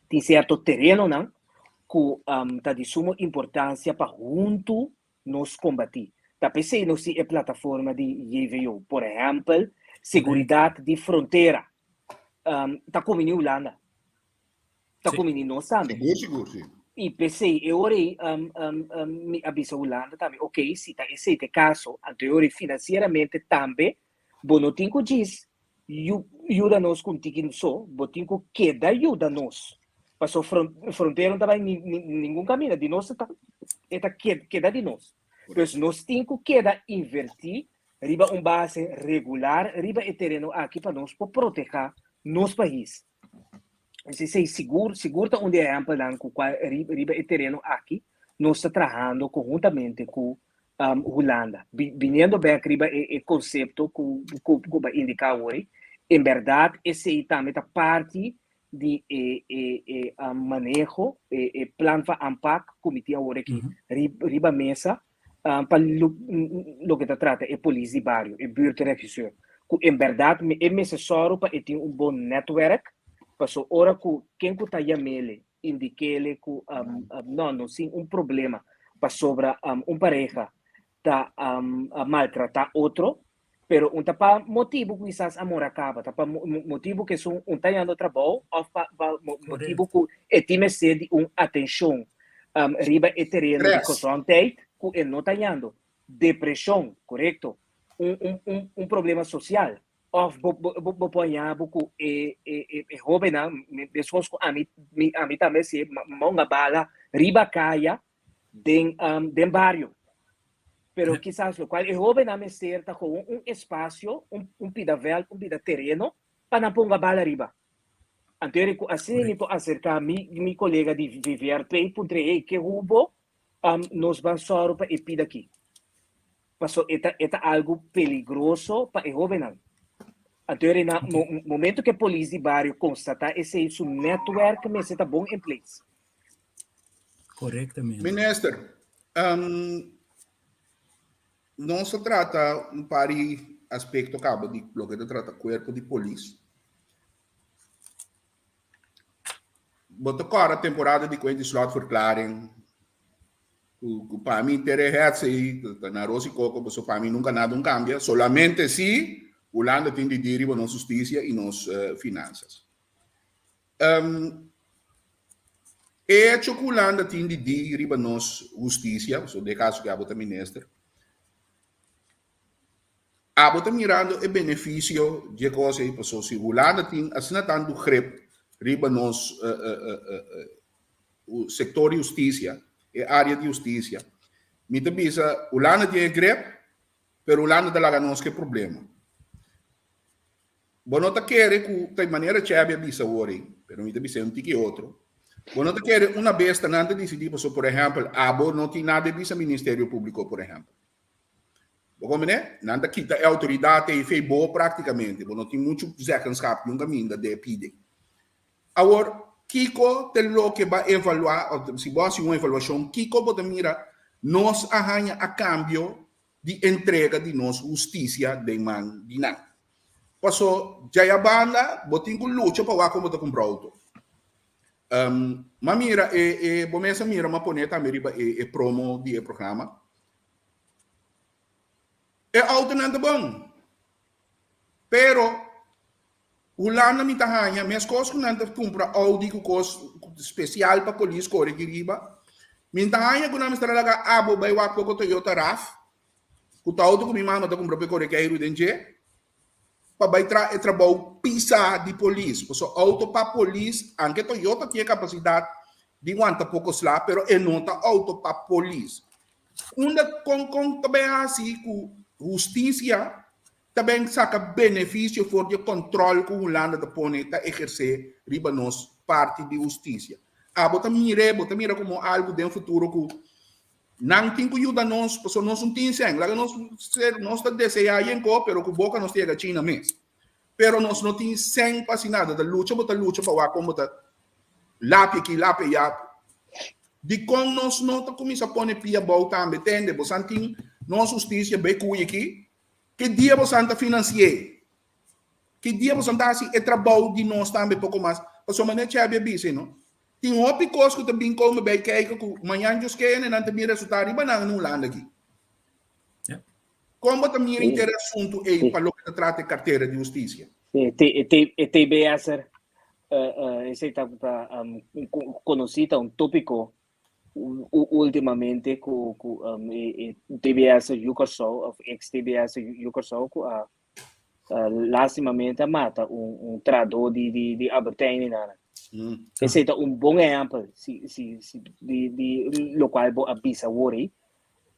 tem certo terreno não que tá de suma importância para junto nos combater. Tá pensei no se é plataforma de JVO, por exemplo, segurança de fronteira. Tá como em Holanda. Tá como em nós também. Seguro, sim. E pensei, eu orei me avisa Holanda também. Ok, se tá esse caso, anterior financeiramente também, bom, não tem que dizer, ajuda-nos com tiquinho só, bom, tem que queda ajuda-nos. Passou fronteira não estava em nenhum caminho, de nós está queda de nós. Então, nós temos que queda invertir, riba base regular, riba o terreno aqui para nós, para proteger nosso país. Se seguro onde é amplo riba o terreno aqui, nós estamos trabalhando conjuntamente com Holanda. Vindo bem riba o conceito que indica hoje, em verdade, esse também é parte de manejo, plan para ANPAC, comitê agora aqui, riba mesa, para lo que trata, é polícia de bairro, é buurtregisseur. Em verdade, é necessário para ter bom network, passou hora que quem está ele indique-lhe que não sim problema para sobre pareja tá maltratar outro, pero tapa motivo que quizás amor acaba, tapa motivo que são tá indo trabalho ou motivo que time sede atenção riba e terreno de constante que não tá indo depressão, correto? Problema social. Of boponya buku jovem na pessoas a mim também se mão bala riba caia den barrio, pero quizás lo qual jovem na certa com espaço pidavel pida terreno para não ponga bala riba. Anterior assim me acercar mi colega de VVRP puntrei que rubo nos bansoro para pida aqui. Passou eta algo peligroso para jovem na. Anterior, no momento que a polícia de bairro constatar esse network, mas está bom em place. Corretamente. Minister, não se trata um pari aspecto cabo de lo que se trata corpo de polícia. Bota agora a temporada de coisa de slotverklaring. Para mim, ter aí, na Rosa e Coco, para mim nunca nada cambia, solamente se Holanda tem de deriva na justiça e nas finanças. E que Holanda tem de deriva na justiça, so de caso que a bota minister, a bota mirando o benefício de coisa aí, pessoal, se Holanda tem assinatando grip riba nos o setor de justiça e área de justiça. Me bisa Holanda tem grip, pero Holanda dá nos que problema. Bueno, te quiere que de maneira chévere bisa ori, pero me bisa tiki outro. Bueno, te quiere uma vez tanante decidir, por exemplo, abo não tem nada bisa Ministério Público, por exemplo. Como né? Nada quita a autoridade e fez boa praticamente, não tem muito zekenskap nunca minda de pide. Agora, Kiko tem lo que vai evaluar, se você uma avaliação, Kiko pode mirar nós arranha a cambio de entrega de nossa justiça de man de nan. Passou já a banda, botin com luta para como tá comprar auto. Mamira bomesa mira uma poneta meriba promo de programa. É auto não é bom. Pero Holanda me tahanha, minhas coisas não é comprar Audi com coisa especial para colis corre de riba. Me tahanha quando me estará lá abo vai wa pouco Toyota RAV. Com auto com minha mãe tá comprar para corre que é dentro. Para trabalho pisa de polícia. Porque auto para polícia, anche Toyota tem capacidade de aguentar poucos lá, pero é nota auto para polícia. Com também assim, com justiça, também saca benefício for de controle que o Holanda da planeta exercer riba nos parte de justiça. Bota mira como algo de um futuro que não tem que ajudar nós, porque nós não temos sangue. Nós estamos desejando em copo, pero que boca nós temos a China mesmo. Pero nós não temos sangue para nada. Da luta para como tá lápis aqui, lápis lá. De como nós não começamos a pôr pia boa também, entende? Você tem nossa justiça bem cuida aqui, Que dia você anda financiar? Que dia você anda assim, é trabalho de nós também pouco mais. Para sua maneira de abrir, não? Tem um picos que também come bem, que é que amanhã just que é, não tem resultado, e banana não landa aqui. Como também é interessante é para o que trata de carteira de justiça. TBS, esse está conhecido um tópico ultimamente com TBS Ucrso, ex-TBS Ucrso, lastimamente mata tradutor de Albertine. Esse é bom exemplo de lo qual vou avisa worry.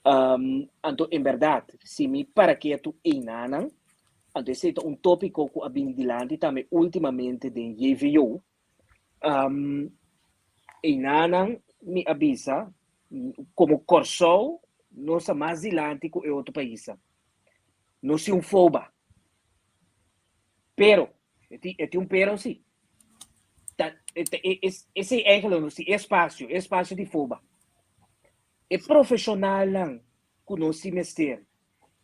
Então, em verdade, se me para que tu inanan, então esse é tópico que abin dilante também ultimamente de YVO. Inanan me avisa como Corsol nós mais dilante que outro país. Não se foba. Pero, é pero sim. Esse é espaço de foba. É profissional lang conhecimento.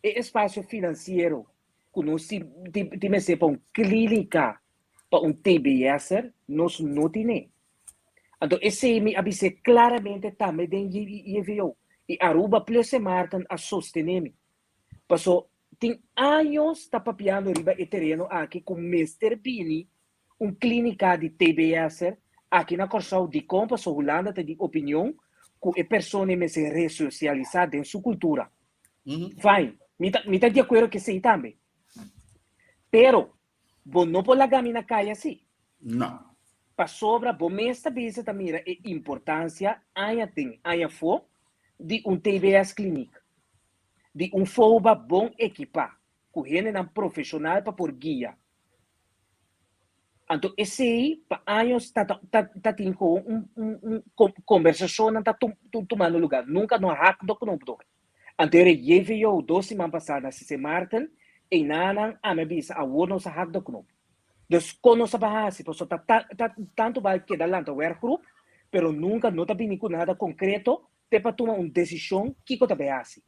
É espaço financeiro conhecimento para clínica, para TBS, nós não temos. Então, esse me avisa claramente também de EVO. E Aruba plus Martin a sostener. Passou, tem anos está papiando riba e terreno aqui com Mr. Bini, clínica de TBS, aqui na Corsol de compra, so Holanda tem de opinião, que a pessoa me se ressocializar em sua cultura. Fine. Me tá de acordo que sim também. Pero, bom não pode largar na caia assim. Não. Para sobra, bom esta vez também a importância ainda for de TBS clínica, de FOBA bom equipar, correndo um profissional para por guia. Então, esse aí, para anos, está tendo conversação, está tomando lugar. Nunca não há do que não pode. Então, eu vi 2 semanas passadas, se Martin, e Nanan, a minha bisa, a não se há do que não. Então, quando se bahasi, porque tanto vai quedar lá no workgroup, pero nunca não está vindo nada concreto, para tomar uma decisão que está bahasi.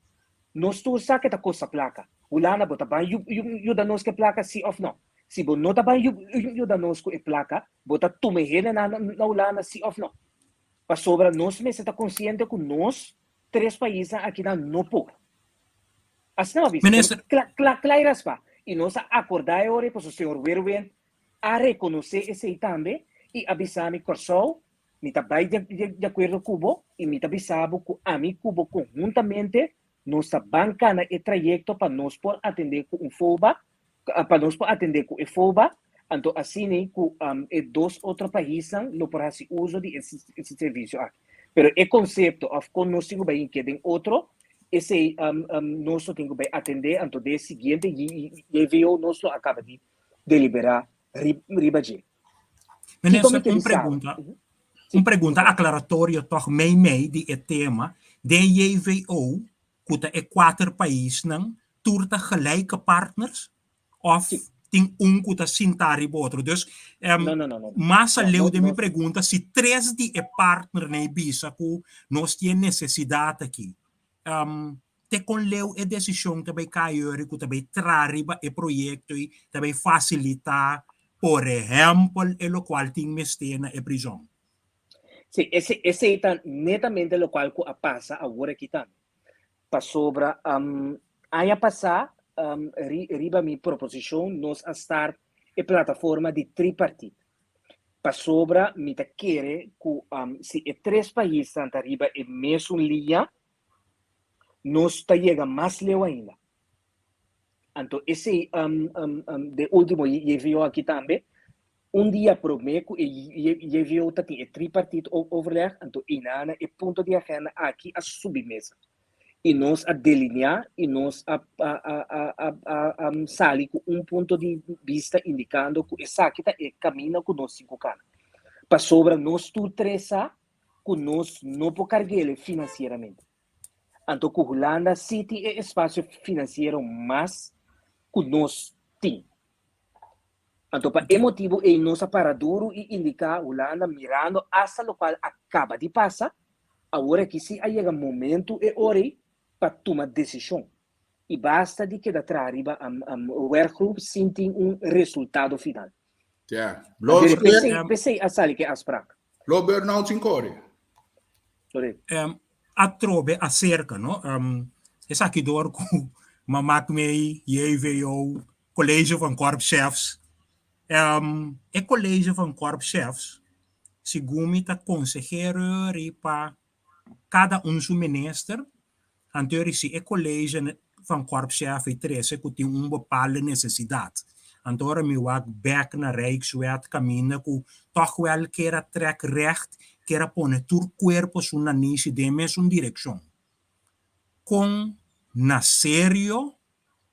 Nós todos sabemos que está coisa placa. O lana bota bem, ajuda nós que placa sim ou não. Se você não está bem, ajuda nós que placa, bota toma rena na Holanda sim ou não. Para sobra, nós mesmos está consciente que nós, 3 países aqui não podemos. Assim não é claro, pá. E nós acordar agora para o senhor Werwen a reconhecer esse também e avisar-me que sou, me está bem de acordo com o Cubo e me está avisando que a mim Cubo conjuntamente nós está bancando o trajeto para nós poder atender com FOBA, para nós poder atender com FOBA, então assim que 2 outros países não podem fazer uso desse serviço. Mas o conceito, quando nós temos bem que tem outro, esse nós temos bem atender, então de seguinte, e nós acaba de deliberar ribaje. Ministro, uma pergunta aclaratória toch meio de tema de JVO que é 4 países não turta gelijke partners of tem que sintari outro. Dus não. Mas além de me pergunta se 3 de partner na bisa que nós temos necessidade aqui. Te com leu a decisão também caiu que também trariba e projeto e também facilitar, por exemplo, o qual tem mestena e prisão. Sim, esse é netamente o qual passa agora aqui também. Para sobra, aí passar, riba minha proposição, nós a estar em plataforma de tripartite. Para sobra, me ta querer que se 3 países estão riba e mesmo linha, nós está chegando mais leu ainda. Então, esse de último, eu vi aqui também, dia prometo, eu vi que tripartite overleg, então, inana, e ponto de agenda aqui a submesa. E nós a delinear, e nós a sair com ponto de vista indicando que essa aqui é caminho que nós 5 canas. Para sobra, nós tu tresa, que nós não podemos carregar financeiramente. Então, que Holanda sim tem espaço financeiro mais que nós temos. Então, para esse motivo, é nossa paradura e indicar Holanda mirando hasta o qual acaba de passar, agora que se chega o momento e hora para tomar decisão. e basta de que da arriba o workgroup sentir resultado final. Ja. Pensei a sali que asprak. Lo burn-out in Korea. A trobe acerca, no? Is aqui door com mamak mee, JVO, college van korpschefs. É college van korpschefs. Segundo a consejero ripa cada seu minister, anterior se é college van korpschef e trece que tem bepaalde necessidade. Antora mi wak back na Rijkswet camina ku toch wel kera trek recht, kera pone tur cuerpo su na nisi deme su dirección. Com na serio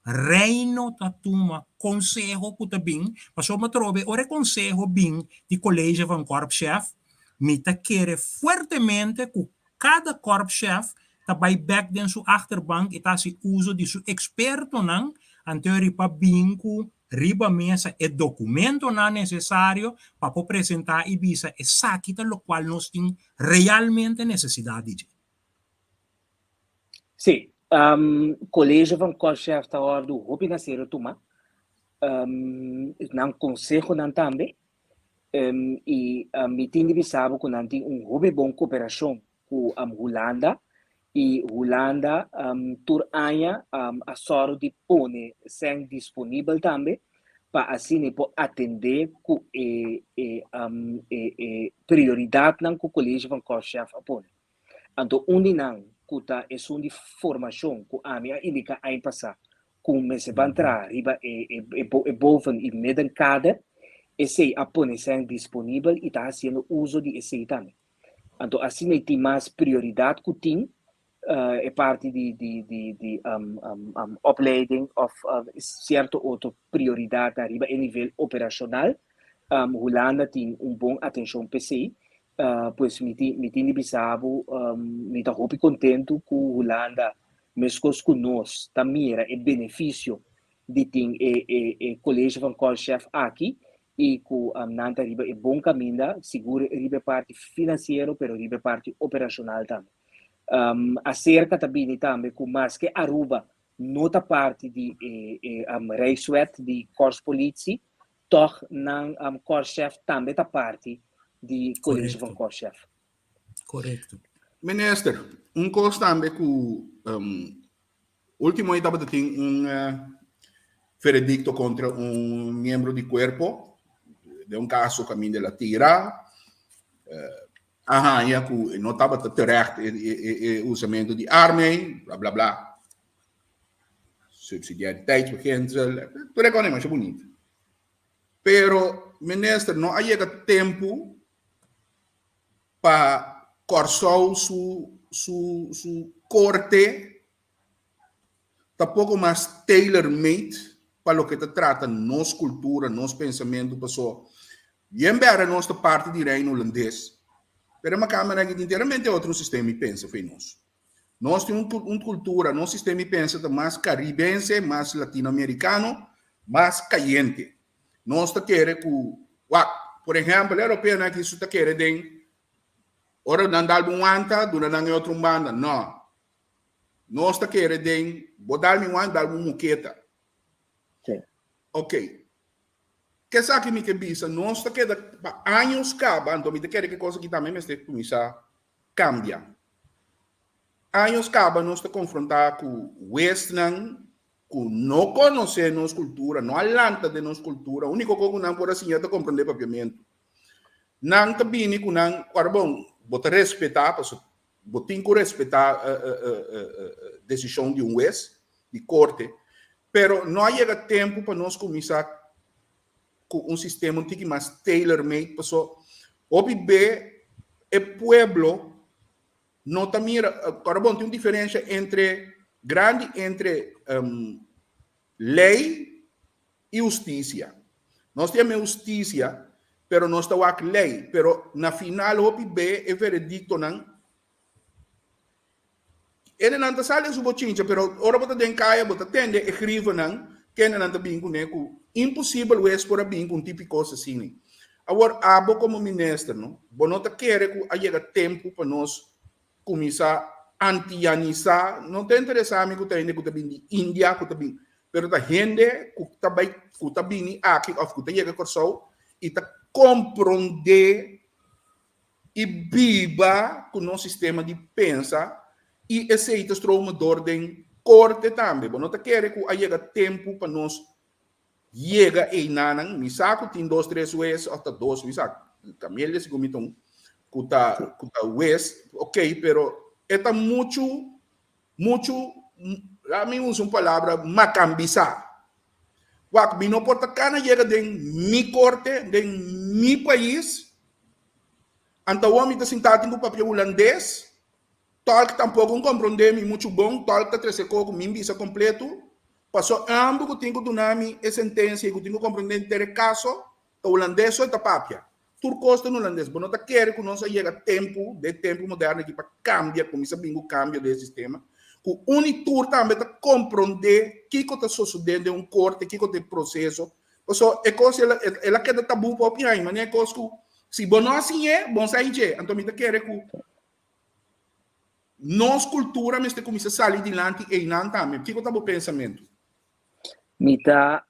reino tatuma consejo kuta bing, paso matrobe ore consejo bing di college van korpschef, mita kere fuertemente ku cada korpschef tabai back den su achterbank ita si uso di su experto nang anterior pa bing ku riba mesa e documento na necessário para apresentar e visa e saquita lo qual nós tem realmente necessidade de. Sim, colégio van korpschef ta hora do hopi na sério tuma, nan consejo nan também, e me tindi bisabo que nan tem hopi bom cooperação com Holanda, e Holanda tur anya a soro de pone sem disponível também para assim pode atender com prioridade não com o colégio van korpschef a pone. Então onde não kuta é de formação com a minha indica a passar com mese bantra riba e boven e medenkade e sei a pone sem disponível e está fazendo uso de esse também. Então assim tem mais prioridade que tem é parte de opleiding of certa outra prioridade arriba a nível operacional. Holanda tem bom atenção PCI, pois me tem bisabo, me tá muito contento com Holanda, mesmo com nós, também era benefício de ter colégio van korpschef aqui e com nanta arriba é bom caminho, seguro arriba parte financeiro, pero arriba parte operacional também. Acerca também com mais que Aruba nota parte de Rijkswet de Korpspolitie, toch não korpschef também tá parte de colégio van korpschef. Correto. Minister, coisa também que último etapa tem veredicto contra membro de corpo de caso caminho de la tira. Ja, que não estava terecht o usamento de arma, blá blá blá. Subsidiariteitsbeginsel, tudo é coisa mais bonito. Pero, minister, não há tempo para cortar su corte, tampouco mais tailor-made para o que te trata nossa cultura, nosso pensamento, pessoal. Bien bem, nossa parte de reino holandês. Pero uma câmera que inteiramente é outro sistema e pensa, foi nós. Nós temos uma cultura, nosso sistema e pensa mais caribense, mais latino-americano, mais caliente. Nós queremos que, por exemplo, europeu que isso quer de ora andar um anta, durante outro banda, não. Nós queremos de botar um anta, dar uma muqueta. Ok. Que sabe que me que bisa, nós tá queda anos caba, então me quer que coisa que também me está começar cambia. Anos caba nós tá confrontar com o Western, com não conhecer nossa cultura, não alanta de nossa cultura, o único que não por assim é compreender papiamento. Não tá bem com não, bom, botar respeitar, porque botin que respeitar a decisão de West, de corte, pero não chega tempo para nós começar com sistema que mais tailor-made, pessoal. OBB é pueblo, não também, agora bom, tem uma diferença grande entre lei e justiça. Nós temos justiça, pero nós temos lei, pero na final OBB é veredicto não. Ele não está saindo sobre chincha, pero ora bota den caia, bota tende, escreve não. Que não está bem com ele, impossível é por bem com tipo de coisa assim. Agora, abo como ministro, não? Bonota quer que há tempo para nós começar anti-yanisa, não te interessa me que tem que de Índia, que tem, pero da gente que tá bem aqui, of que chega com e tá compreender e viva com o nosso sistema de pensa e aceita uma ordem corte também. Não te quer que chega tempo para nós chega e nanang, mi saco tem 2-3 vezes, até 2 mi saco. Camelhas como então kuta west, ok, pero está muito, a mim usa uma palavra macambisa. Wak mi no porta cana chega de mi corte, de mi país, anta o homem está sentado em papel holandês, tal que tampouco não compreende muito bom, tal que está com mi visa completo, passou ambos que tenho do nome e sentença que tenho compreender ter caso, o holandês ou está papia. Turcosta no holandês, mas não quer que nós chega tempo, de tempo moderno aqui para cambiar, como isso bem o cambio do sistema. O Unitur também está compreender o que está sucedendo em um corte, o que é o processo. Então, é coisa ela quer tabu para o pior, mas é coisa que se bom assim é, bom sair de. Então, me quer que nossa cultura, mas começa a sair de lá e não também. O que é o pensamento? Mita,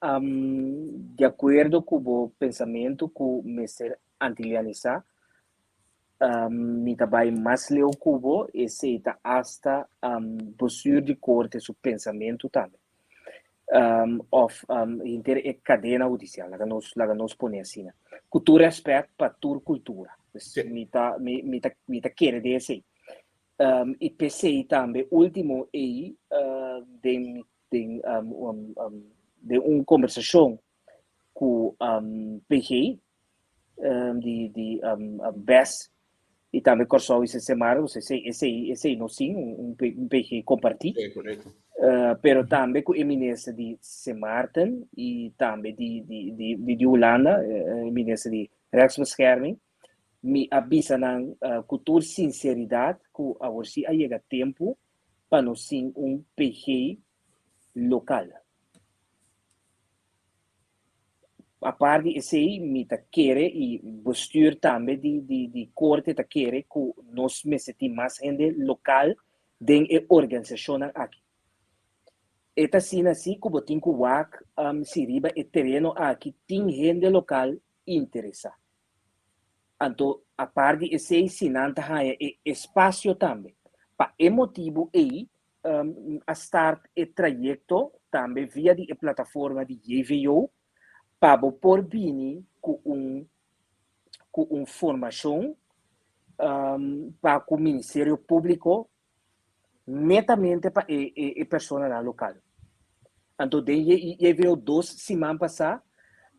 de acordo com o pensamento que o mestre antilianista, mita vai mais leu cubo e seita hasta postura de corte su pensamento também. Inter é cadena judicial, laga nos põe assim, né? Cultura respeito para tua cultura. Mita quer dizer. E pensei também, último aí, de uma conversação com PG de BES e também com esse semana, esse não sim, PG compartilhado, É correto. pero também com a eminência de Sint Maarten e também de Holanda, eminência de Rechtsbescherming, me avisa na cultura sinceridade que agora se chega tempo para nós sim PG local. A parte de sei me ta quere e bestuur também de corte ta quere que nós me senti mais gente local dentro da organização aqui. Eta assim que botin que wak se riba e terreno aqui tem gente local interessa. Então a parte de sei sinanta haya e espaço também. Pa emotivo aí a start e trajeto também via de plataforma de JVO para por bini com formação para o Ministério Público netamente para a pessoa local. Então, eu vi 2 semanas passadas,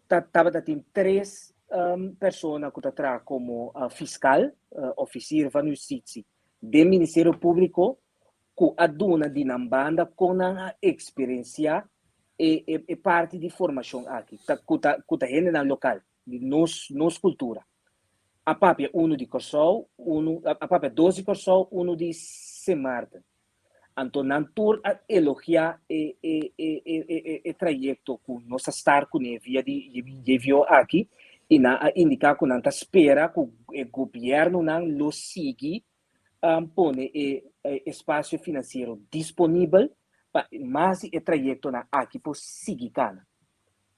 estava tendo 3 pessoas que estavam como fiscal, oficial da justiça, do Ministério Público, que aduna de banda com a experiência e parte de formação aqui, que está gente no local, de nos cultura. A papia de Corsol, a papia 12 de Corsol, de Sint Maarten. Então, não tur a elogiar o trajeto que nós estar com a via de viu aqui e na indicar que não espera que o governo não lo siga, põe espaço financeiro disponível mas o trajeto na aqui por seguir cana.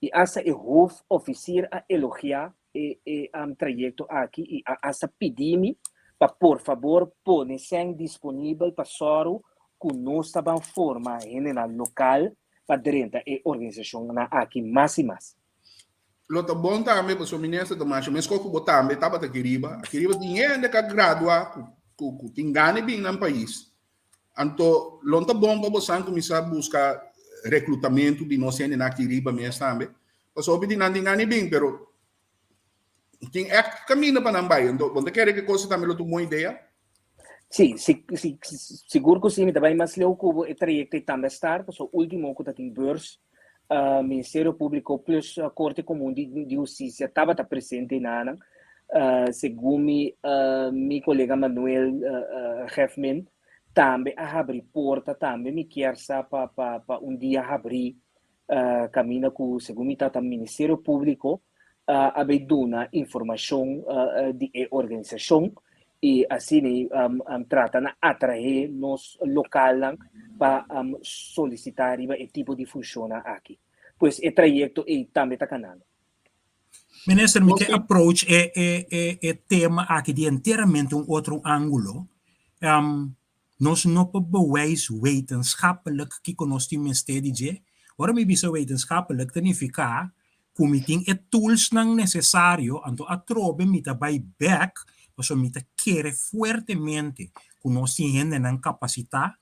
E essa é o oficial a elogiar o trajeto aqui e essa pedir-me para por favor pôr sem disponível para soro que nós estamos formar na local para dentro da organização na aqui mais e mais. Lota bom também para o ministro do Macho, mas como botar também estava da Quiriba dinheiro que gradua que tem ganho bem no país. Então, lonta bom para você começar a buscar recrutamento de nós na Quiriba mesmo também. Mas obviamente não tem ganho bem, pero tem caminho para não vai. Então, você quer que coisa também lo tomou ideia? Sim, seguro que sim, também mas leu que o trajeto também estar, porque o último que tem beurs, Ministério Público plus Corte Comum de Justiça estava presente na segundo meu colega Manuel Hefman, também a abrir porta, também me quer para dia abrir caminho com segundo o Ministério Público, a dar informação de organização e assim trata na atrair nos local lang para solicitar e tipo de funciona aqui. Pois é trajecto e também está canal. Minister, Não mi que sei. approach é tema aqui de inteiramente um outro ângulo. Nós não podemos wetenschappelijk que nós temos de ora me bisa wetenschappelijk significa kumiting e tools nang necessário anto a trobe mita by back o mita querer fuertemente que nós temos capacidade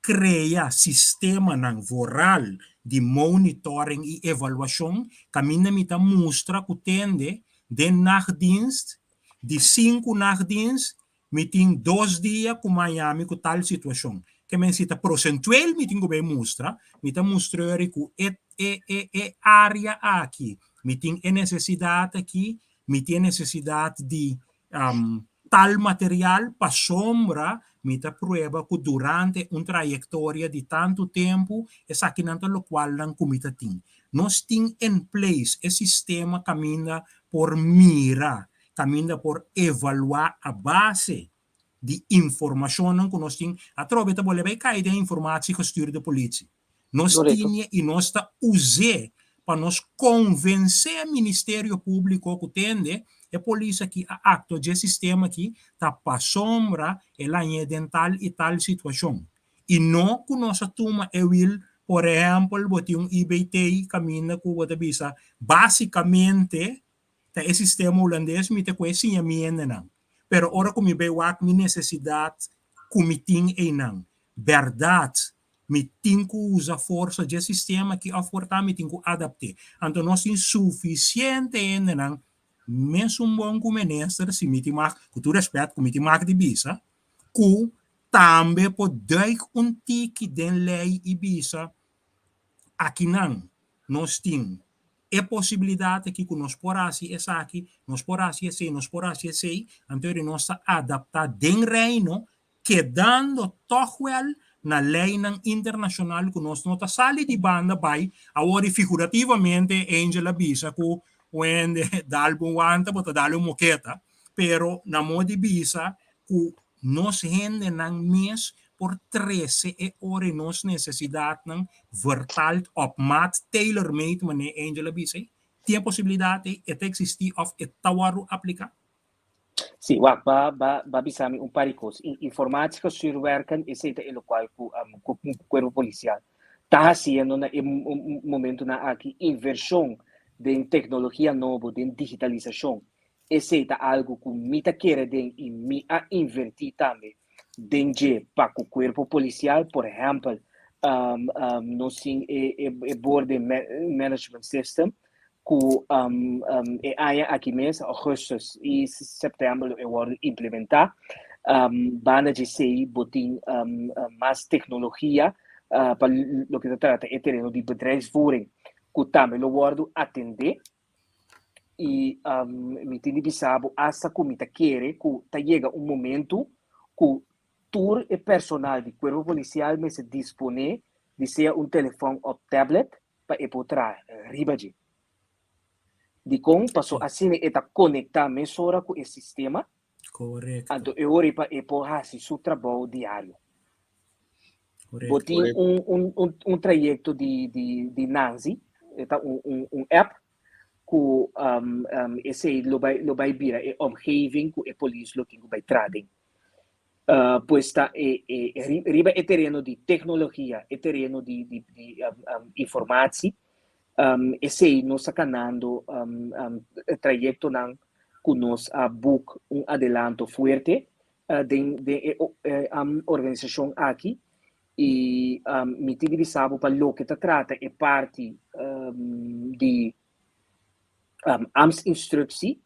cria sistema ng voral de monitoring e evaluação caminha mita mostra que tende de nachtdienst de 5 nachtdienst meeting 2 dias com Miami com tal situação que men cita procentual meeting bem mostra mita mostra que é área aqui meeting é necessidade aqui meeting necessidade de tal material para sombra mita prueba que durante uma trajetória de tanto tempo essa aqui não lo qual não comita tem nós tem em place esse sistema caminha por mira caminha por evaluar a base de informação que nós temos a trobe tá boleh cair de informação que estuda da polícia nós tinha e nós está usando para nos convencer o Ministério Público que tende a polícia que a acto de sistema que está para sombra ela em tal e tal situação e não que nós toma por exemplo botar IBT caminha com outra bisa basicamente tá esse sistema holandês me te conhecia minha não pero ora como me wak mi necessidade comiting e não verdade me tenho que usar força de sistema que a força me tenho que adaptar então nós insuficiente ainda não mesmo um bom ministro se me tem com todo respeito com me tem de bisa que também pode dar tique de lei e bisa aqui não nós temos é possibilidade que nós porasi essa aqui nós porasi esse então nós adaptar den reino quedando tohuel na lei internacional que nós não está sali de banda vai agora figurativamente Angela Bisa que quando dá algum wanta bota dá uma moqueta pero na moda bisa que nós rende não mês por 13 horas nós necessidade não vertaald op maat tailor-made meneer Angela Bisa tem possibilidade de existir of tawaru aplicar. Sim, ba bisami paricos. Informática surwerken é seita elo qual com corpo policial. Tá haciendo na momento na aqui inversão de tecnologia nova, de digitalização. É seita algo que mita querer de e mi a invertir também. Dengue para o corpo policial, por exemplo, nós temos o board management system que aqui mês, agosto e setembro eu vou implementar banda de sei botin mais tecnologia para o que se trata é terreno de bedrijfsvoering que também eu vou atender e me tem bisabo essa comida quer que chega momento que tur e personal de corpo policial me se dispone de ser telefone ou tablet para encontrar ribaji de como passou assim é conectar mesura com esse sistema correto então eu ori para empurrar seu trabalho diário botei trajeto de Nancy está app que esse lo vai virar é omgeving que a polícia lo que vai trading pois está riba é terreno de tecnologia é terreno de informação esse nós sacanando trajeto não que nós book adelanto forte de organização aqui e me tive sabe para lo que trata é parte de instructie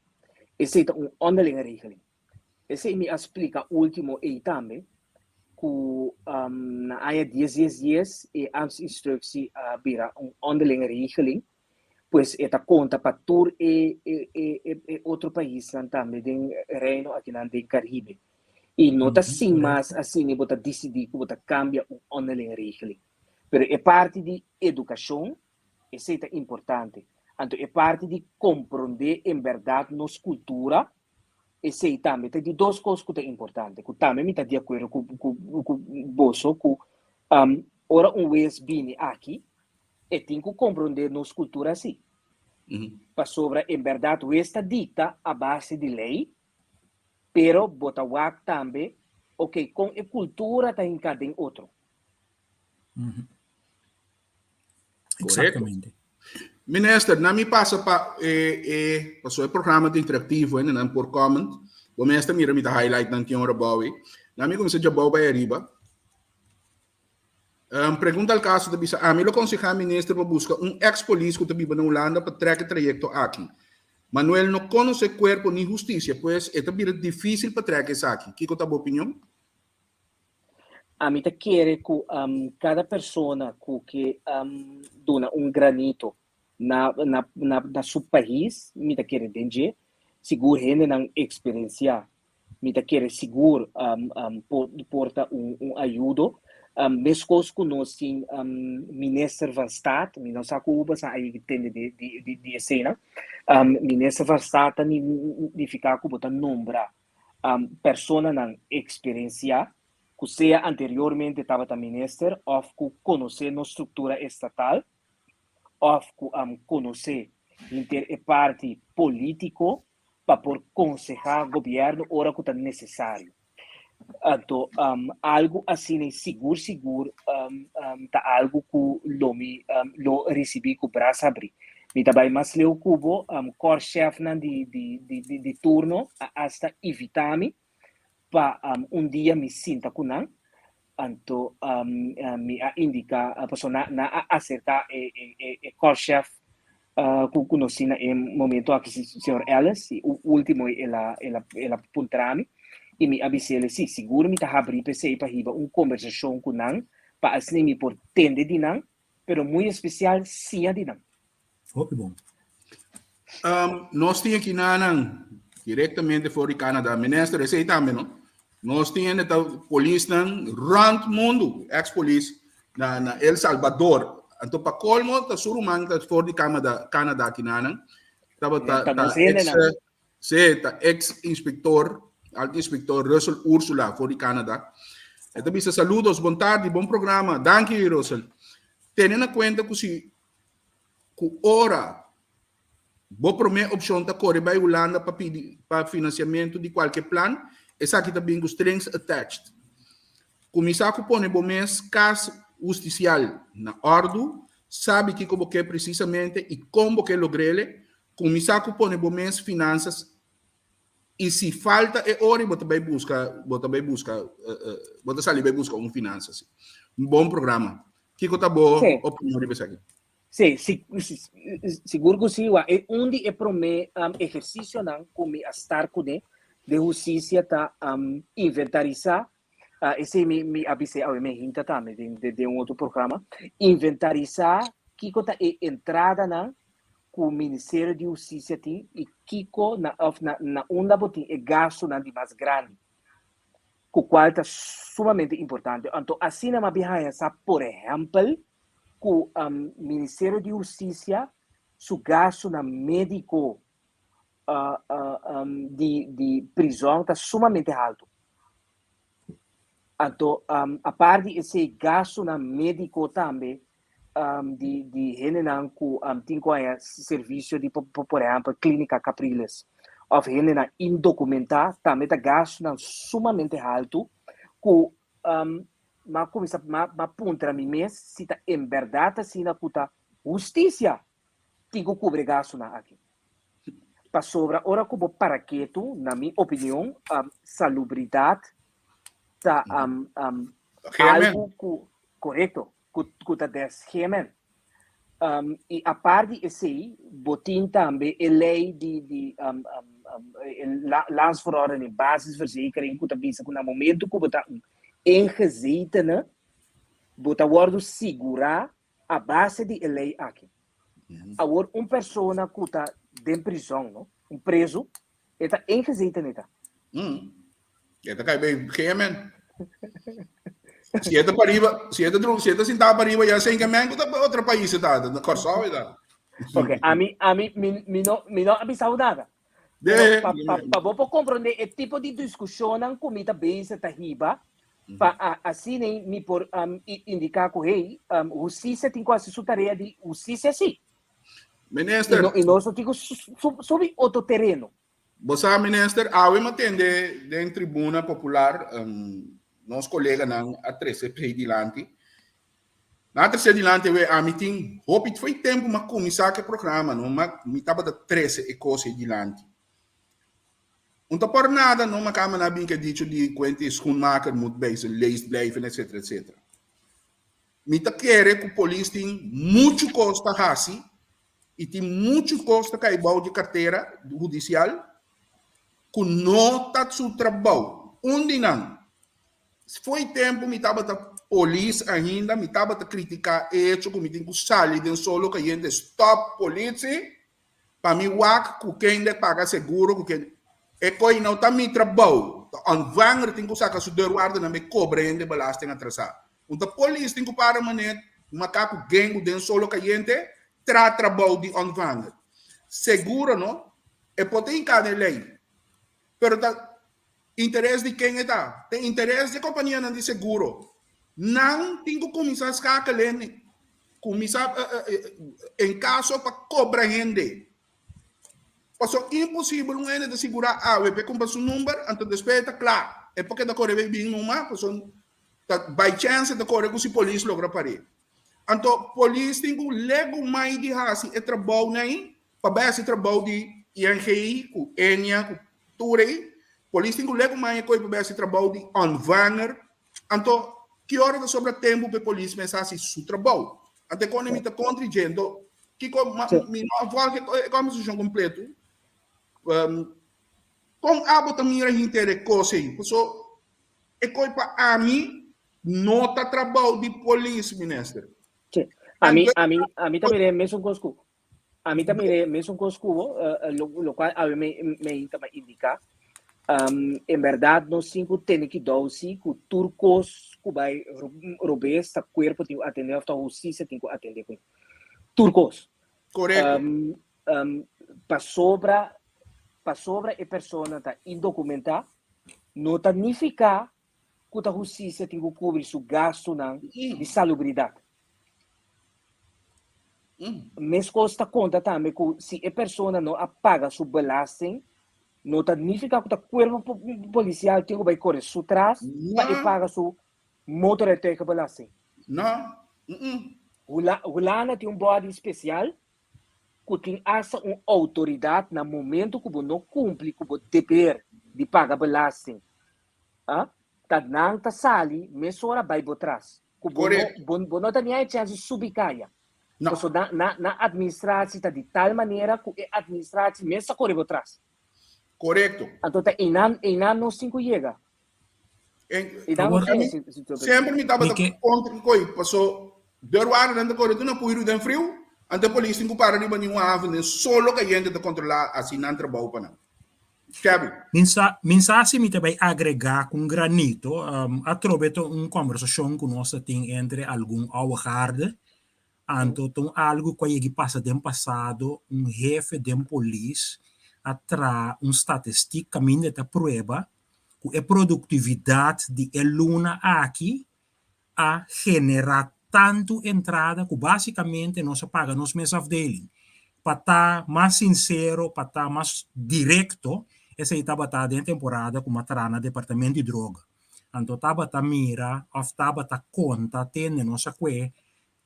esse é onderlinge regeling esse me explica último e também que na área 10 e instructie vira onderlinge regeling pois esta conta para tur e outro país também de reino aqui na de Caribe e não está sim mas assim nem bota decidir que bota cambia onderlinge regeling pero é parte de educação esse é importante então é parte de compreender em verdade nossa cultura e sei também tem duas coisas que é importante, que também me está de acordo com bolso, que ora vez bine aqui, e tem que compreender nos cultura assim. Para sobre, em verdade, esta dita a base de lei, pero bota wak também, ok, com a cultura está em cada outro. Exatamente. Minister, na mi passa para o programa de interativo, né, não por comment. O ministro mira me dá highlight não tinha hora boa. Na mi começa já boa para arriba. Pergunta ao caso de bisa, me lo aconselha ministro para buscar ex-polícia que está na Holanda para trazer trayecto aqui. Manuel não conhece corpo nem justiça, pois é também difícil para trazer isso aqui. Que é a tua opinião? A mim quer que cada pessoa que dona granito na seu país, me quer entender, seguro ele não experiência, me quer seguro porta ajuda, mesmo que nós tem ministro van Staat, me não sabe como você aí tem de cena, ministro van Staat nem ficar com botar nombra pessoa não experiência que seja anteriormente estava também ministro, ou que conhecer a estrutura estatal, ou que conhecer a parte político para por aconselhar o governo hora que está necessário. Então, algo assim seguro, tá algo que lo recebi com o braço abrir. Me também mais leu cubo, cor-chefe de turno, hasta evitar-me, para dia me sinta com não, então me indica a pessoa na acertar o cor-chefe que conheci no momento aqui o senhor Ellis, o último ela apontar-me e me avisei sim, seguro me tá abrir PC para riba conversação com não, para assim me por tender de não, pero muito especial sim de não. Oh, que bom. Nós temos aqui na diretamente fora do Canadá, ministro, esse também, não? Nós temos a polícia around o mundo, ex-polícia, na El Salvador. Então, para colmo, está surumang fora do Canadá aqui na ex-inspector, alto inspector Russell Ursula fora do Canadá. Então, bisa saludos, bom tarde, bom programa. Thank you, Russell. Tendo em conta que se ora boa primeira opção da correr para a Holanda para financiamento de qualquer plano, essa aqui também com strings attached. Começar a pôr bom mês caso justicial na ordem, sabe que como que precisamente e como que logrele, começar a pôr bom mês finanças e se falta é hora você vai buscar finanças. Bom programa. Que tá boa opinião de você aqui. Sim, seguro que sim. É onde é para mim exercício não como estar com de justiça tá inventarizar. Esse me avisei ao me hinta também de outro programa. Inventarizar que tá entrada não com o Ministério de Justiça tem e que na onda botin é gasto na de mais grande. O qual está sumamente importante. Então assim na bihaia por exemplo o Ministério de Justiça su gasto na médico de prisão está sumamente alto. Então, a parte desse gasto na médico também de generar tem serviço de, por exemplo, clínica Capriles, ou generar indocumentar também está gasto na sumamente alto que mas começa a apontar a mim mesmo se está em verdade assim na puta justiça tem que cobrir gasto na aqui. Para sobra, ora como para que tu, na minha opinião, salubridade está algo correto, que está desremen. E a parte desse, botin também a lei de landsverordening, basisverzekering, que está vista que no momento que está engezeita, né? Bota guardo segurar a base de lei aqui. Agora, uma pessoa que está em prisão, não? Um preso, ele está engezeita, né? Está cai bem, man. Se é para riba, se é sentado para riba, já sei que man, que outro país está, na Corsol, está. Ok, a mim não avisou nada. Para você compreender o tipo de discussão que comita bem se tá riba, para assim me por indicar que hey, justiça tem quase sua tarefa de justiça sim. Minister. E nós temos sobre outro terreno. Você, minister, eu me atende em tribuna popular, nosso colega não a 13 dilante. Na terceira dilante, a meeting, hope foi tempo para começar o programa, não, me estava da 13 e coisa dilante. Não tá por nada, não, mas na bem que dito de quanto schoenmaker moet bij zijn leest blijven, etc, etc. Me tá querer que o polícia tem muito custa hasi, e tem muito custa que é de carteira judicial, que não está seu trabalho. Onde não? Se foi tempo, me estava da polícia ainda, me estava da criticar hecho, que me tem que sair de solo, que a gente stop polícia, para me wak, que quem lhe paga seguro, que quem... E coi não está me trabalho. Aan vanger tem que sacar sua deurwaarde na me cobra de belasting atrasado. Então, a polícia tem que parar manet, macaco gengo den solo que a gente trabalho de aan vanger. Seguro, não? É potencial de lei. Pero tá interesse de quem está? Tem interesse de companhia de seguro. Não tem que começar a escacar começar em caso para cobrar gente. Passou impossível um ene de segurar a AWP com seu número, então despeita, claro. É porque da corre bem numa, passou by chance da corre com se polícia logra parir. Então, polícia tem que lego mais de hasi e trabalho nem, para esse trabalho de INGI, com ENIA, com Turei, polícia tem que lego mais para esse trabalho de anvanger. Então, que hora da sobra tempo para a polícia pensar assim, seu trabalho. Até quando me está contribuindo, que como a solução completa, com a bota mira inteira coisa aí, pessoal, é coisa para a mim nota trabalho de polícia, ministro. A mim também é mesmo cosco. A mim também é mesmo cosco, o qual a mim também indica. Em verdade, nós cinco temos que dar se que turcos que vai roubar esta corpo tem atender a justiça tem que atender com turcos. Correto. Para sobra a pessoa está indocumentada, não está nem ficar que a justiça tem que cobrir seu gasto de salubridade. Mas custa conta também que se a pessoa não paga sua belasting, não está nem ficar que o corpo policial tem que correr seu trás para pagar sua motor de belasting. Não. O Lana tem bode especial que tem essa uma autoridade no momento que não cumpre com o dever de pagar belasting. Tá não tá sali, mas ora vai por trás. Que não tem a chance de subir caia. Porque na administração está de tal maneira que a administração mesmo corre por trás. Correto. Então em não cinco chega. Sempre me estava contra coisa, passou deurwaarde dentro correto na puiru den frio, ante polícia tem que parar de banir uma ave, solo que a gente de controlar assim não trabalho para não. Mensagem me também agregar com granito, a troveto conversação que nós tem entre algum augarde, então algo que passa do passado, jefe de polícia atra estatística caminho da prova que a produtividade de Luna aqui a generar tanto entrada que basicamente nós paga nos mês afdeling. Para estar mais sincero, para estar mais direto, essa estava em temporada com matará no departamento de droga. Então estava a mira, ou estava a conta, tendo nossa que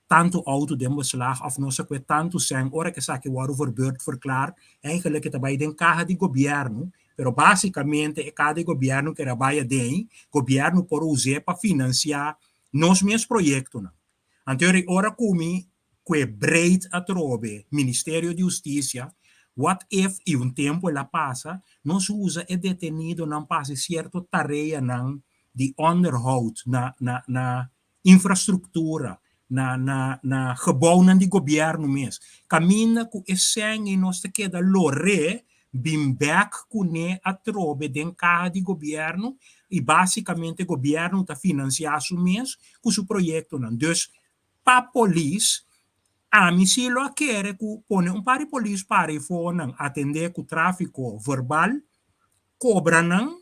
tanto auto de beslag of nossa que tanto sangue, ora que sabe que o overbeurt verklaar, eigenlijk que trabalha em carro de governo, pero basicamente é cada governo que trabalha em governo por usar para financiar nos meus projetos. Então, ora como que breed a trove, Ministério de Justiça, what if e tempo ela passa, nós usa é detenido não passa certa tarefa de onderhoud na infraestrutura, na gebouwen de governo mesmo. Camina com esse sangue nós te queda lore, bimbek com a trove de carro de governo e basicamente o governo está financiando mesmo com seu projeto. Então, para a polícia, mi si lo quer que pone um par de polícia para e for atender com tráfico verbal, cobra não,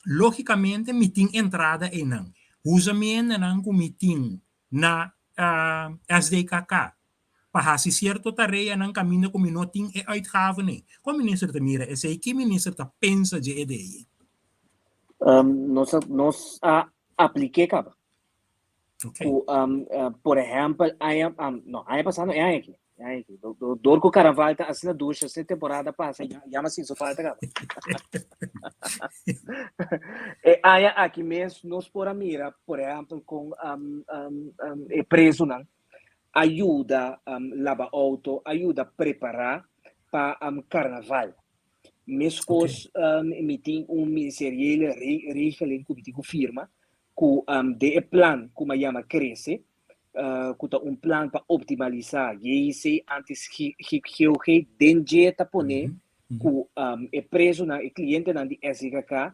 logicamente meeting entrada e não. Usa mena não com meeting na SDKK. Para se certo tarefa não caminho com não tem e uitgave nem. Como minister te mira, esse que minister te pensa de ideia. Nós apliquei caba. Okay. Por exemplo, não, aí passando é aqui. Dor com o carnaval tá assim na ducha, essa temporada passa, já mas isso falta caba. Aí aqui mesmo nós por a mira, por exemplo, com preso não, ajuda lava auto, ajuda preparar para carnaval. Mesmo emitem ministerial regeling que firma com de plan como chama cresce com plan para optimizar e se antes que dengue tá poner com preso na cliente na de SGK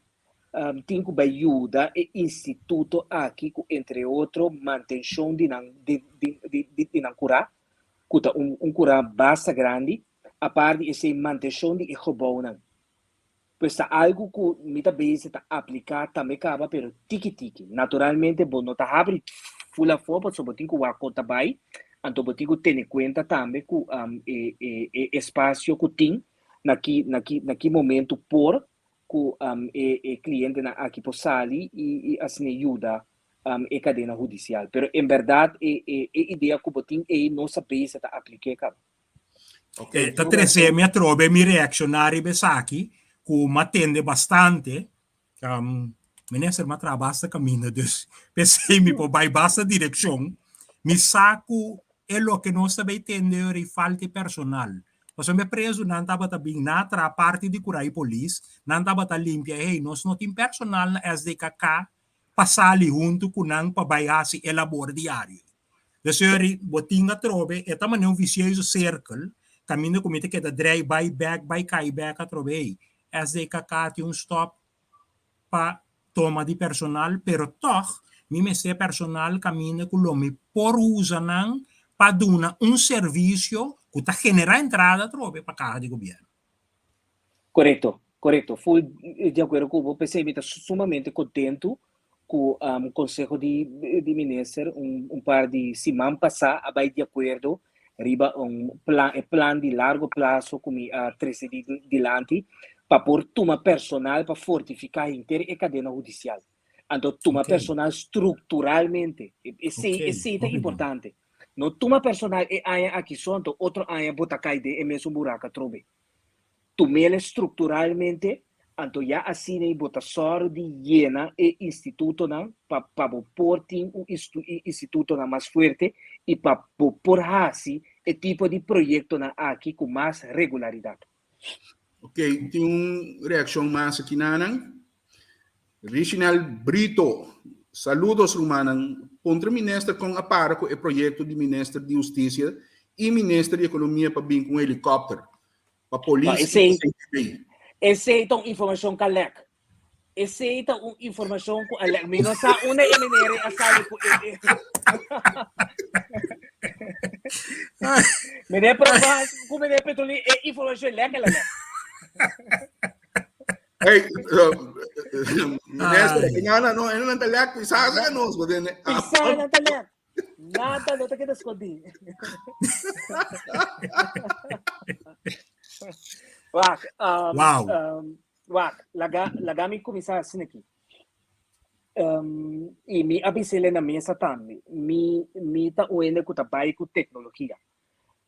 tem que ajuda e instituto aqui com entre outros manutenção de cura com cura basta grande a parte de manutenção de gebouwen. Pues algo que muitas vezes está aplicado também acaba, pero tiki-tiki. Naturalmente, bom, não está abrindo full a foto, só botinho o acota vai, então botinho tem em conta também que espaço que tem naquele momento por que cliente na aqui por sali e assim ajuda a cadeia judicial. Pero em verdade, ideia que botinho não sabe se está aplicado. Okay. Tá trece minha trobe mi reaccionário besaki que me atende bastante. Minister me trabalha caminho, dus pensei me por vai basta direção. Me saco é lo que não sabe entender e falta personal. Você me preso não estava também na parte de curar polícia, não estava tá limpia. Hey, nós não tem personal na SDKK passar ali junto com não para vai se elabora diário. Dus botinga trobe é também um vicioso círculo. Caminho como que da drive by back cai back a trove SDKK tem stop para toma de personal, pero toch me se personal caminho com lo me por usa não para dar serviço que está generar entrada trove para casa de governo. Correto. Full de acordo com o PC, está sumamente contento com o Conselho de Ministros, par de semana passada, vai de acordo riba plan de largo prazo como a 13 dilante para pôr toma personal para fortificar inteira a cadeia judicial. Então, toma personal estruturalmente. Esse é importante. Não toma personal é aqui só, então outro é botar caide é mesmo buraco trobe. Toma ele estruturalmente, então já assim é botar só de hiena e instituto não para pôr um instituto mais forte e para pôr assim o tipo de projeto aqui com mais regularidade. Ok, tem uma reação mais aqui, Nanang. Reginald Brito, saludos, Rumanang. Contra o ministro com a par com o projeto do ministro de Justiça e ministro de Economia para vir com um helicóptero. Para a polícia. Essa é uma informação que é essa é uma informação que é menos uma eminere a sair com ele. Me dê prova, como me dê petróleo, informação legal. Hey, ministro, não é talhar, pisar na nós, né? Pisar na talhar. Nada não tem que esconder. Lagami começar assim aqui. E me avisei na mesa também. Me tá uendo com trabalho com tecnologia.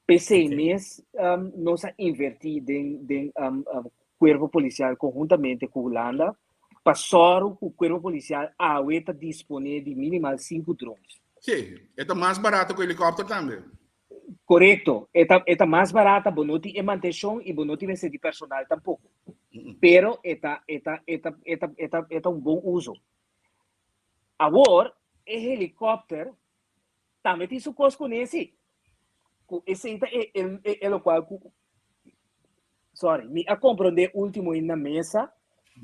PC mês nós invertir em corpo policial conjuntamente com a Holanda, passar o corpo policial a está disponível de minimal 5 drones. Sim, é mais barato que o helicóptero também. Correto, é mais barata, não tem manutenção e não tem de personal tampouco. Pero é um bom uso. Agora, o helicóptero também tem seu custo nesse. Esse é o qual me a compreender último na mesa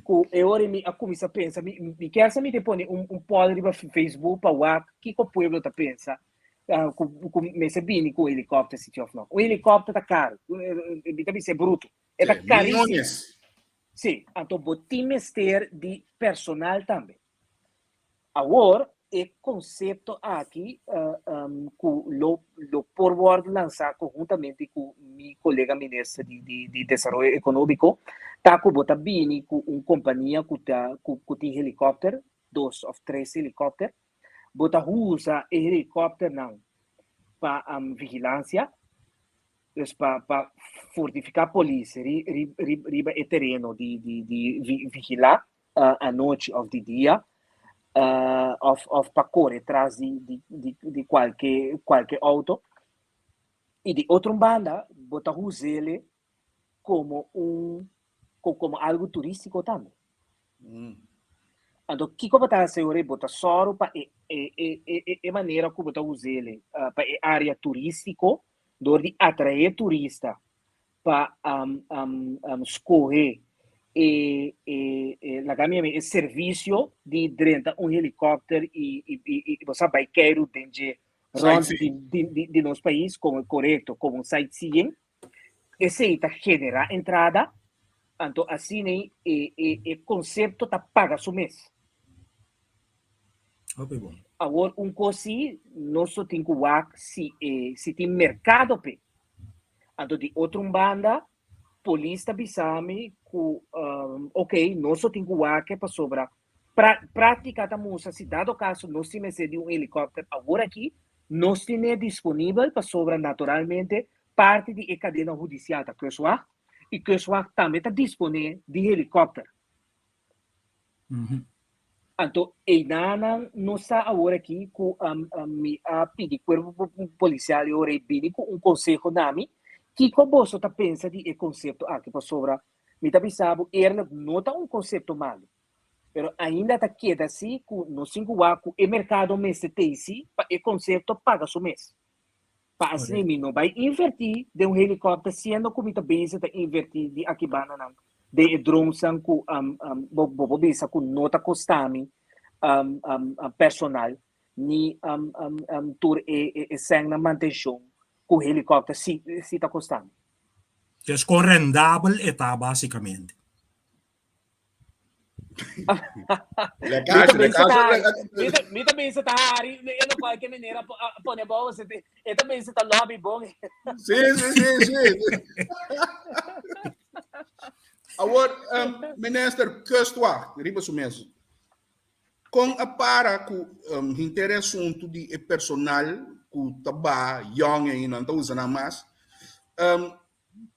que eu me a começar a pensar me quer me te pôr um post no Facebook para o que o povo está pensa começa bem com o helicóptero, se of não. O helicóptero tá caro, também é bruto, é tá caríssimo. Milhões. Sim, então botem mestre de personal também. Agora, o conceito aqui, que lo forward lançar conjuntamente com meu colega ministro de Desenvolvimento Econômico, tá com bota bem com uma companhia que tem helicóptero, 2 ou 3 helicópteros, bota usa o helicóptero não para vigilância, para fortificar a polícia, riba o terreno de vigilar a noite ou de dia, of para correr atrás de qualquer auto. E de outra banda, botar ele como algo turístico também. Então, o que eu está seguro botar só para a maneira que botar ele para a área turística, de atrair turista para escolher o serviço de dentro helicóptero e você vai querer dentro de nosso país como correto, como sightseeing. Esse está genera entrada, então assim o conceito está paga o mês. Ok, bom. Agora coisa nós temos que se tem mercado pe, então de outra banda polícia bisame que ok, nós temos que para sobrar prática da moça, se dado caso nós temos de helicóptero agora aqui, nós temos disponível para sobrar naturalmente parte de cadeia judicial da Kerswag e Kerswag também está disponível de helicóptero. Então, nós está agora aqui com a pedir corpo policial e ora com conselho nami que como você está pensando de conceito aqui para sobrar, me está pensando ele não está conceito malo, mas ainda está queda assim com no 5 anos o mercado mês tem esse o conceito paga o mês. Para assim não vai invertir de helicóptero sendo como está bem está invertir de aqui banana de drone com bisa com nota costami personal ni tour e sem na manutenção com o helicóptero se está custando. Que es con rendável está básicamente. Le caixa. Me também está eu não qualquer maneira pôr bola você também está lobby bom. Sim. Agora, minister Kerswag, riba su mesmo. Com a para com interesse assunto de personal que tá young e não tá usando mais,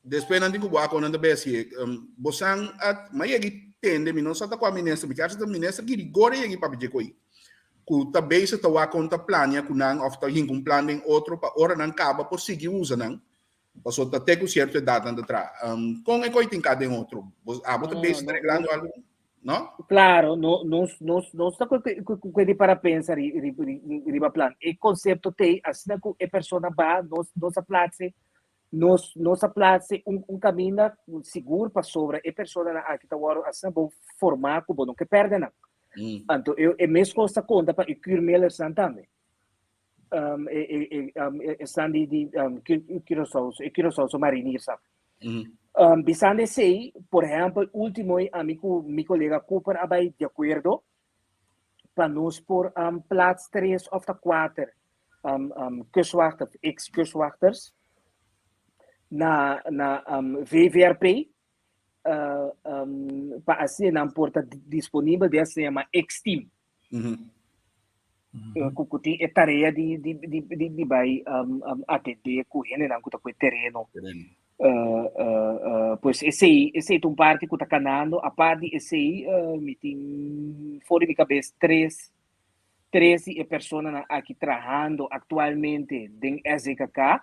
depois não digo que não tá bem assim, bosan at mas ele tende me não só tá com a ministra, porque acho que a ministra que rigor ele para pedir coi, que tá bem se tá o conta plania que não of tá com planning outro para hora não acaba por seguir usa não, passou tá ter com certa idade anda atrás, com é coi tem cada outro, bota bem se reglando algo. No? Claro, não está com para pensar riba plan. O conceito tem assim que a pessoa vai nos aplace caminho seguro para sobre a pessoa aqui está agora assim bom formar como não que perde não. Então eu mesmo costa conta para o Kurmeler também. Estão de Curaçao Marinir sabe. Bisande sei, por exemplo, último mi colega Cooper abai de acordo para nós por plaats 3 of 4 kustwachters, ex-kustwachters na VVRP para assim não porta disponível dessa chama ex-team. Que tem a tarefa de vai atender com ele não com o terreno. Pois esse é um parte que está canando a parte esse me tem fora de cabeça 13 pessoas aqui trabalhando atualmente em SKK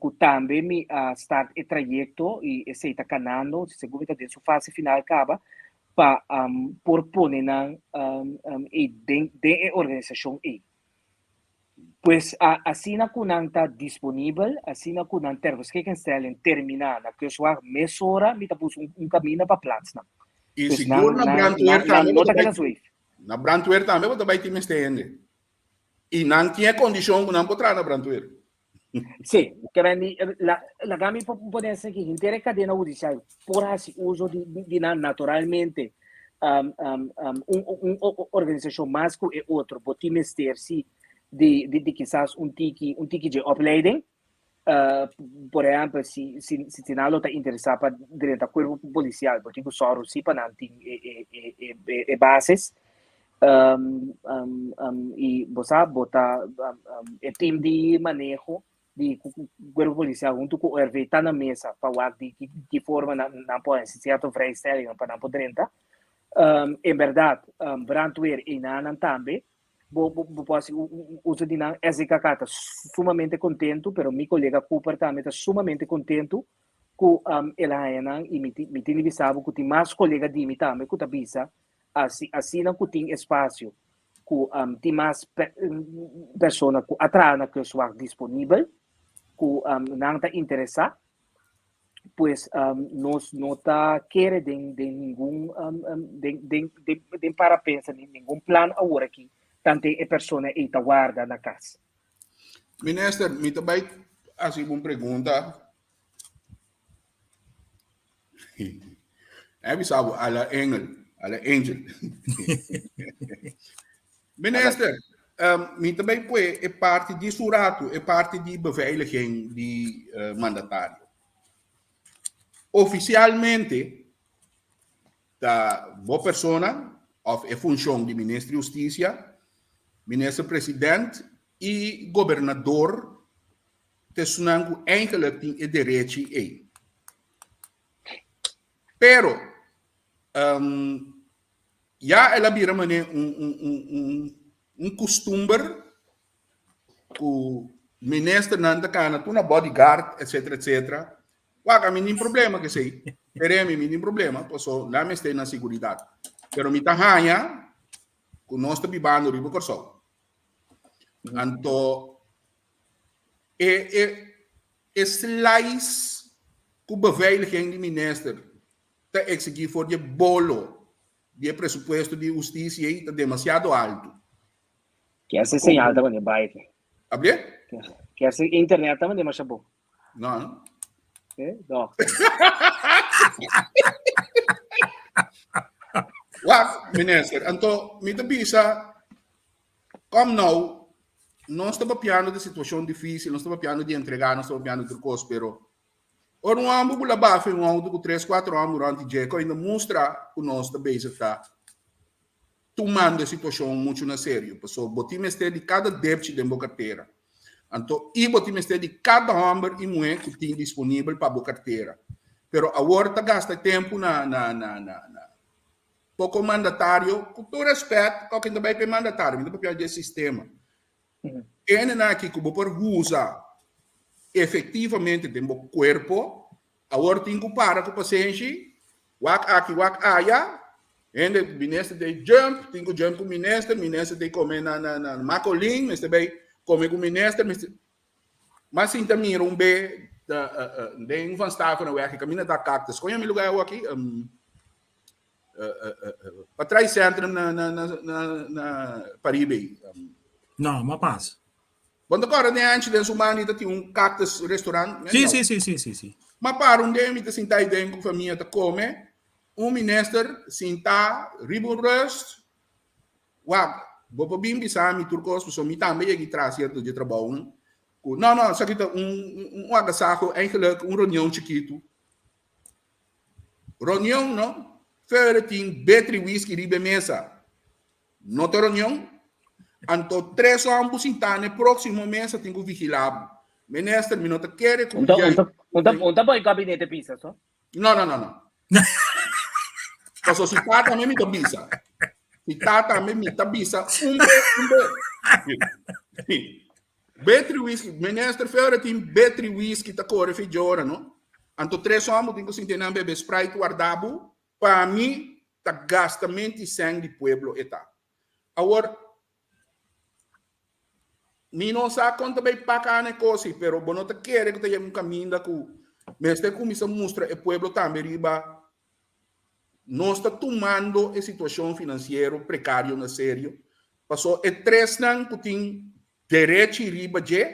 que também me start o trajeto e esse está canando seguro que dessa fase final acaba para propor na de organização e pues assim na kunang está disponível, assim na kunang termos que cancelam terminar na que sua mesora me tá pus caminho para plats na. E seguro na Brandweer também. Nota que na Swift. Na Brandweer também você vai ter mais ainda. E não tinha condição que não potrà na Brantuer. Sì, che vendi la gami può essere che l'intera catena judiciaria può essere uso di naturalmente un'organizzazione maschile e altro può mestersi di chissà un tiki di opleiding. Per esempio, se Tinalo sta interessato a diventare quello policiale, perché sono sì pananti e bases. E bosa bota e team di manejo di quello policiale junto com o RV tá na mesa para ver de forma não pode se certo vrijstelling para não poder entrar em verdade brandweer e na também posso uso de não essa cacata sumamente contento pero meu colega Cooper também está sumamente contento com ela e me tem visado que tem mais colega de mim também que tá bisa assim não tem espaço que tem mais pessoas que atrás que são disponível que não está interessado pues nós não está querendo de nenhum de para pensar em nenhum plano agora aqui tanto a pessoa está guarda na casa. Minister, me também assim uma pergunta. É bisabo, ala angel. Minister, me também é parte de surato, é parte de beveiliging de mandatário. Oficialmente, da boa pessoa, of a função de ministro de Justiça, ministro-presidente e governador, tessunango eigenlijk tem o direito aí. Pero, já ela vira costume que o ministro não cana tu na bodyguard, etc. Waka mi nem problema que sei. Peremi mi nem problema, posso lá me estar na segurança. Pero mi tahanha que nós está bibando ribo corso. Anto slice que beveiliging de minister te exigir voor je bolo de presupuesto de justiça está demasiado alto. Que essa señal também vai. Abre? Que essa internet também é mais bom. Não. Não. Wak, minister, então, me bisa, como não, nós estamos piano de situação difícil, nós estamos piano de entregar, nós estamos piano de coisa, pero ora um ano bula bafe, um ano de 3, 4 anos durante jeco, ainda mostra que nós também está tomando a situação muito na sério, pessoal, botim este de cada débito de carteira. Então, e botim este de cada homem e mulher que tem disponível para a carteira. Pero agora está gasta tempo pouco mandatário, com todo respeito, qualquer também é mandatário, não papel de sistema. E não aqui que por usa efetivamente tem o corpo, agora tem que parar com o paciente, wak aya, e o ministro tem jump, tem que jump com o ministro tem que comer na macolim, mas também comer com o ministro, mas sim também B de van staven na werk, caminha da cactus. Conhece meu lugar aqui? Para trás centro na Paribe. Não, mas passa. Quando agora nem antes de sumani tem cactus restaurante. Sim. Mas para dia me te sentar dentro com a família te come, ministro sentar riborust. Wag, bobo bimbi sami turcos, so mi também aqui traz certo de trabalho. Não, só que um agasajo, eigenlijk reunião chiquito. Reunião, não? Fora tem betri whisky ribe mesa. Não tem reunião? Então, 3 anos sentar no próximo mês tem que vigilar. Ministro, me não te quer. Onde vai o gabinete pisa, só? Não. Porque se tá também me tabisa. Se tá também me tabisa. Betri whisky, minister fora tem betri whisky tá corre fiora, não? Anto 3 anos tem que sentir na bebê Sprite guardado, para mim tá gastamento sangue de pueblo eta. Agora mi não sabe quanto bem paga a coisa, pero bono te quer que tenha caminho da cu. Mas tem como isso mostra o pueblo também riba não está tomando a situação financeira precária na sério. Passou 3 anos que tem derechi riba je,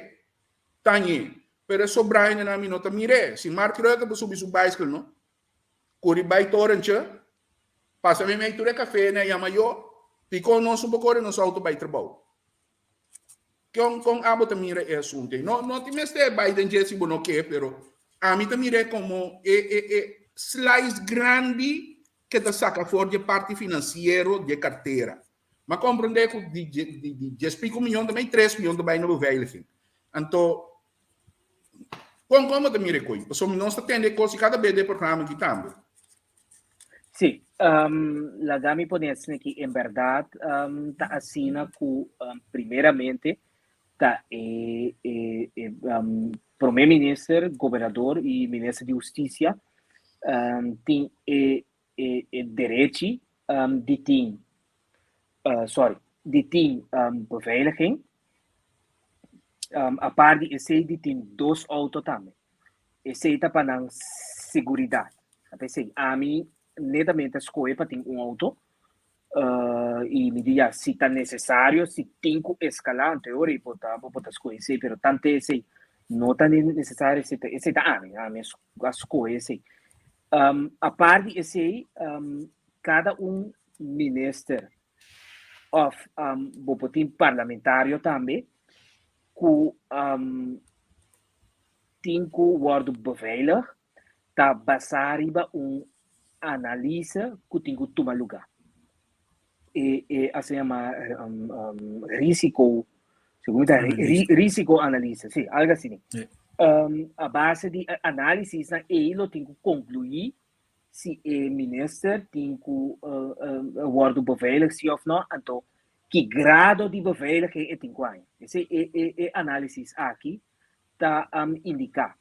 tanye. Pero sobra na namin no tamire. Si Mark Rutte ba subi su bicycle no? Kuri bay torrentje. Passa me mai ture café na yamayo. Pico non subo corre no auto bay trabaho. Con abo tamire é assunto. No ti meste Biden Jesse bono que, pero a mim tamire como slice grande que te saca fora de parte financeiro de carteira. Mas compreender que de 5 milhões também 3 milhões também não beveiliging. Então, como tamire coi? Porque nós temos coisa cada vez de programa que também. Sí, la Gami pone que en verdad ta asina que primeramente ta primer ministro, gobernador y ministro de justicia tem direito de beveiliging. A parte de esse de tem 2 autos também. Esse está para a segurança. A mim netamente escolher para ter auto e me diga se está necessário, se tem que escalar, em teoria, pode escolher, mas tanto esse não está necessário, esse está a mim escolher esse. A parte esse, cada ministro of bopotim parlamentário também, que tem que word beveilig, está baseado em analise que tem que tomar lugar. Se chama risco, risco analise, sim, algo assim. A base de análise ele tem que concluir se o ministro tem que word beveilig, sim ou não, então que grado de beveiliging é tem que esse análise aqui está indicar,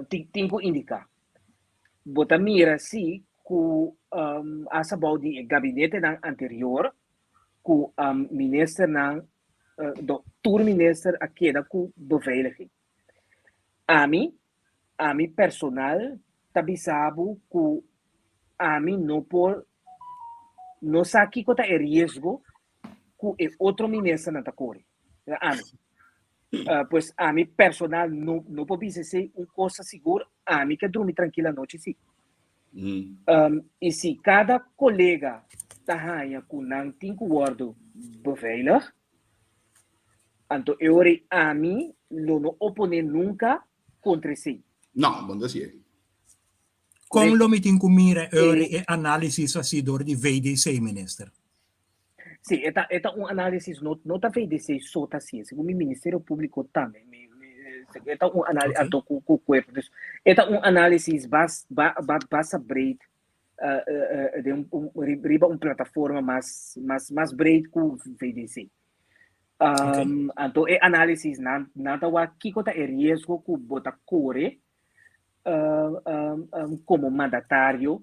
tem que indicar. Bota mira se que asa de gabinete anterior que ministro do ministro aqui da que beveiliging. A mim personal tabisabo que a mim não sabe que está em risco que outro ministro não está correndo. A mim. Pois a mim personal não pode ser uma coisa segura. A mim que dormir tranquila a noite, sim. E se cada colega está com não tem que guardar beveilig, então eu a mim não opone nunca contra si. Não, bom dizer. Como lo meeting kumira e analysis assim door de VDC minister. Sim, é um análise não tá VDC só tá assim, segundo o Ministério Público também. É um análise com o corpo. É um análise basta break de uma plataforma mais break que o VDC. Então é análise nada o que está em risco que bota corre como mandatário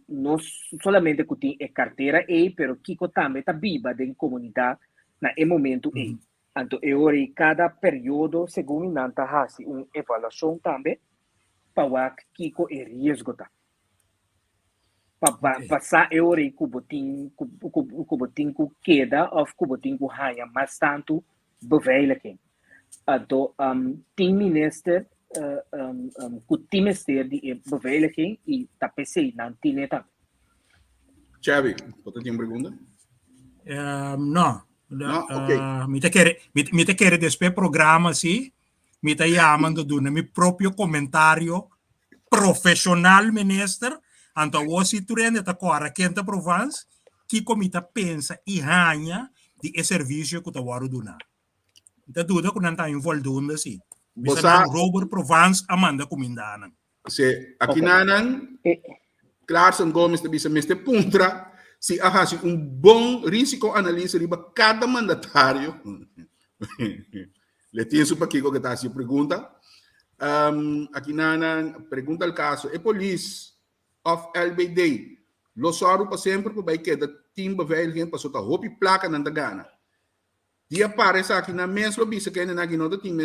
não somente que tem carteira pero que também está viva da comunidade na momento então cada período segundo nanta hasi uma avaliação também para que é risco tá para passar que botin que queda ou que botin que haja mas tanto beveiliging então tem minister que tem ministério de beveiliging e tá PC não tem também. Chavi, você tem uma pergunta? Não. Ok. Mi te quere después programa sì, mi te chiamando do mi proprio commentario professional minister, anto si tu rende ta cora quenta Provence, chi comita pensa i hanya di servizio che ta waru duna. Ta duda con anta involvendo sì. Bisa Robert Provence Amanda Comindana. Se aqui nanang Clarkson Gomes te bisa meste puntra se há um bom risco analisa riba cada mandatário. Le tinha super Kiko que está se pergunta. Aqui nanang pergunta o caso é police of LBD. Lo saru para sempre para vai que da team beveiliging para sota hopi placa nanda gana. Dia parece aqui na mesma bisa que na ginoda team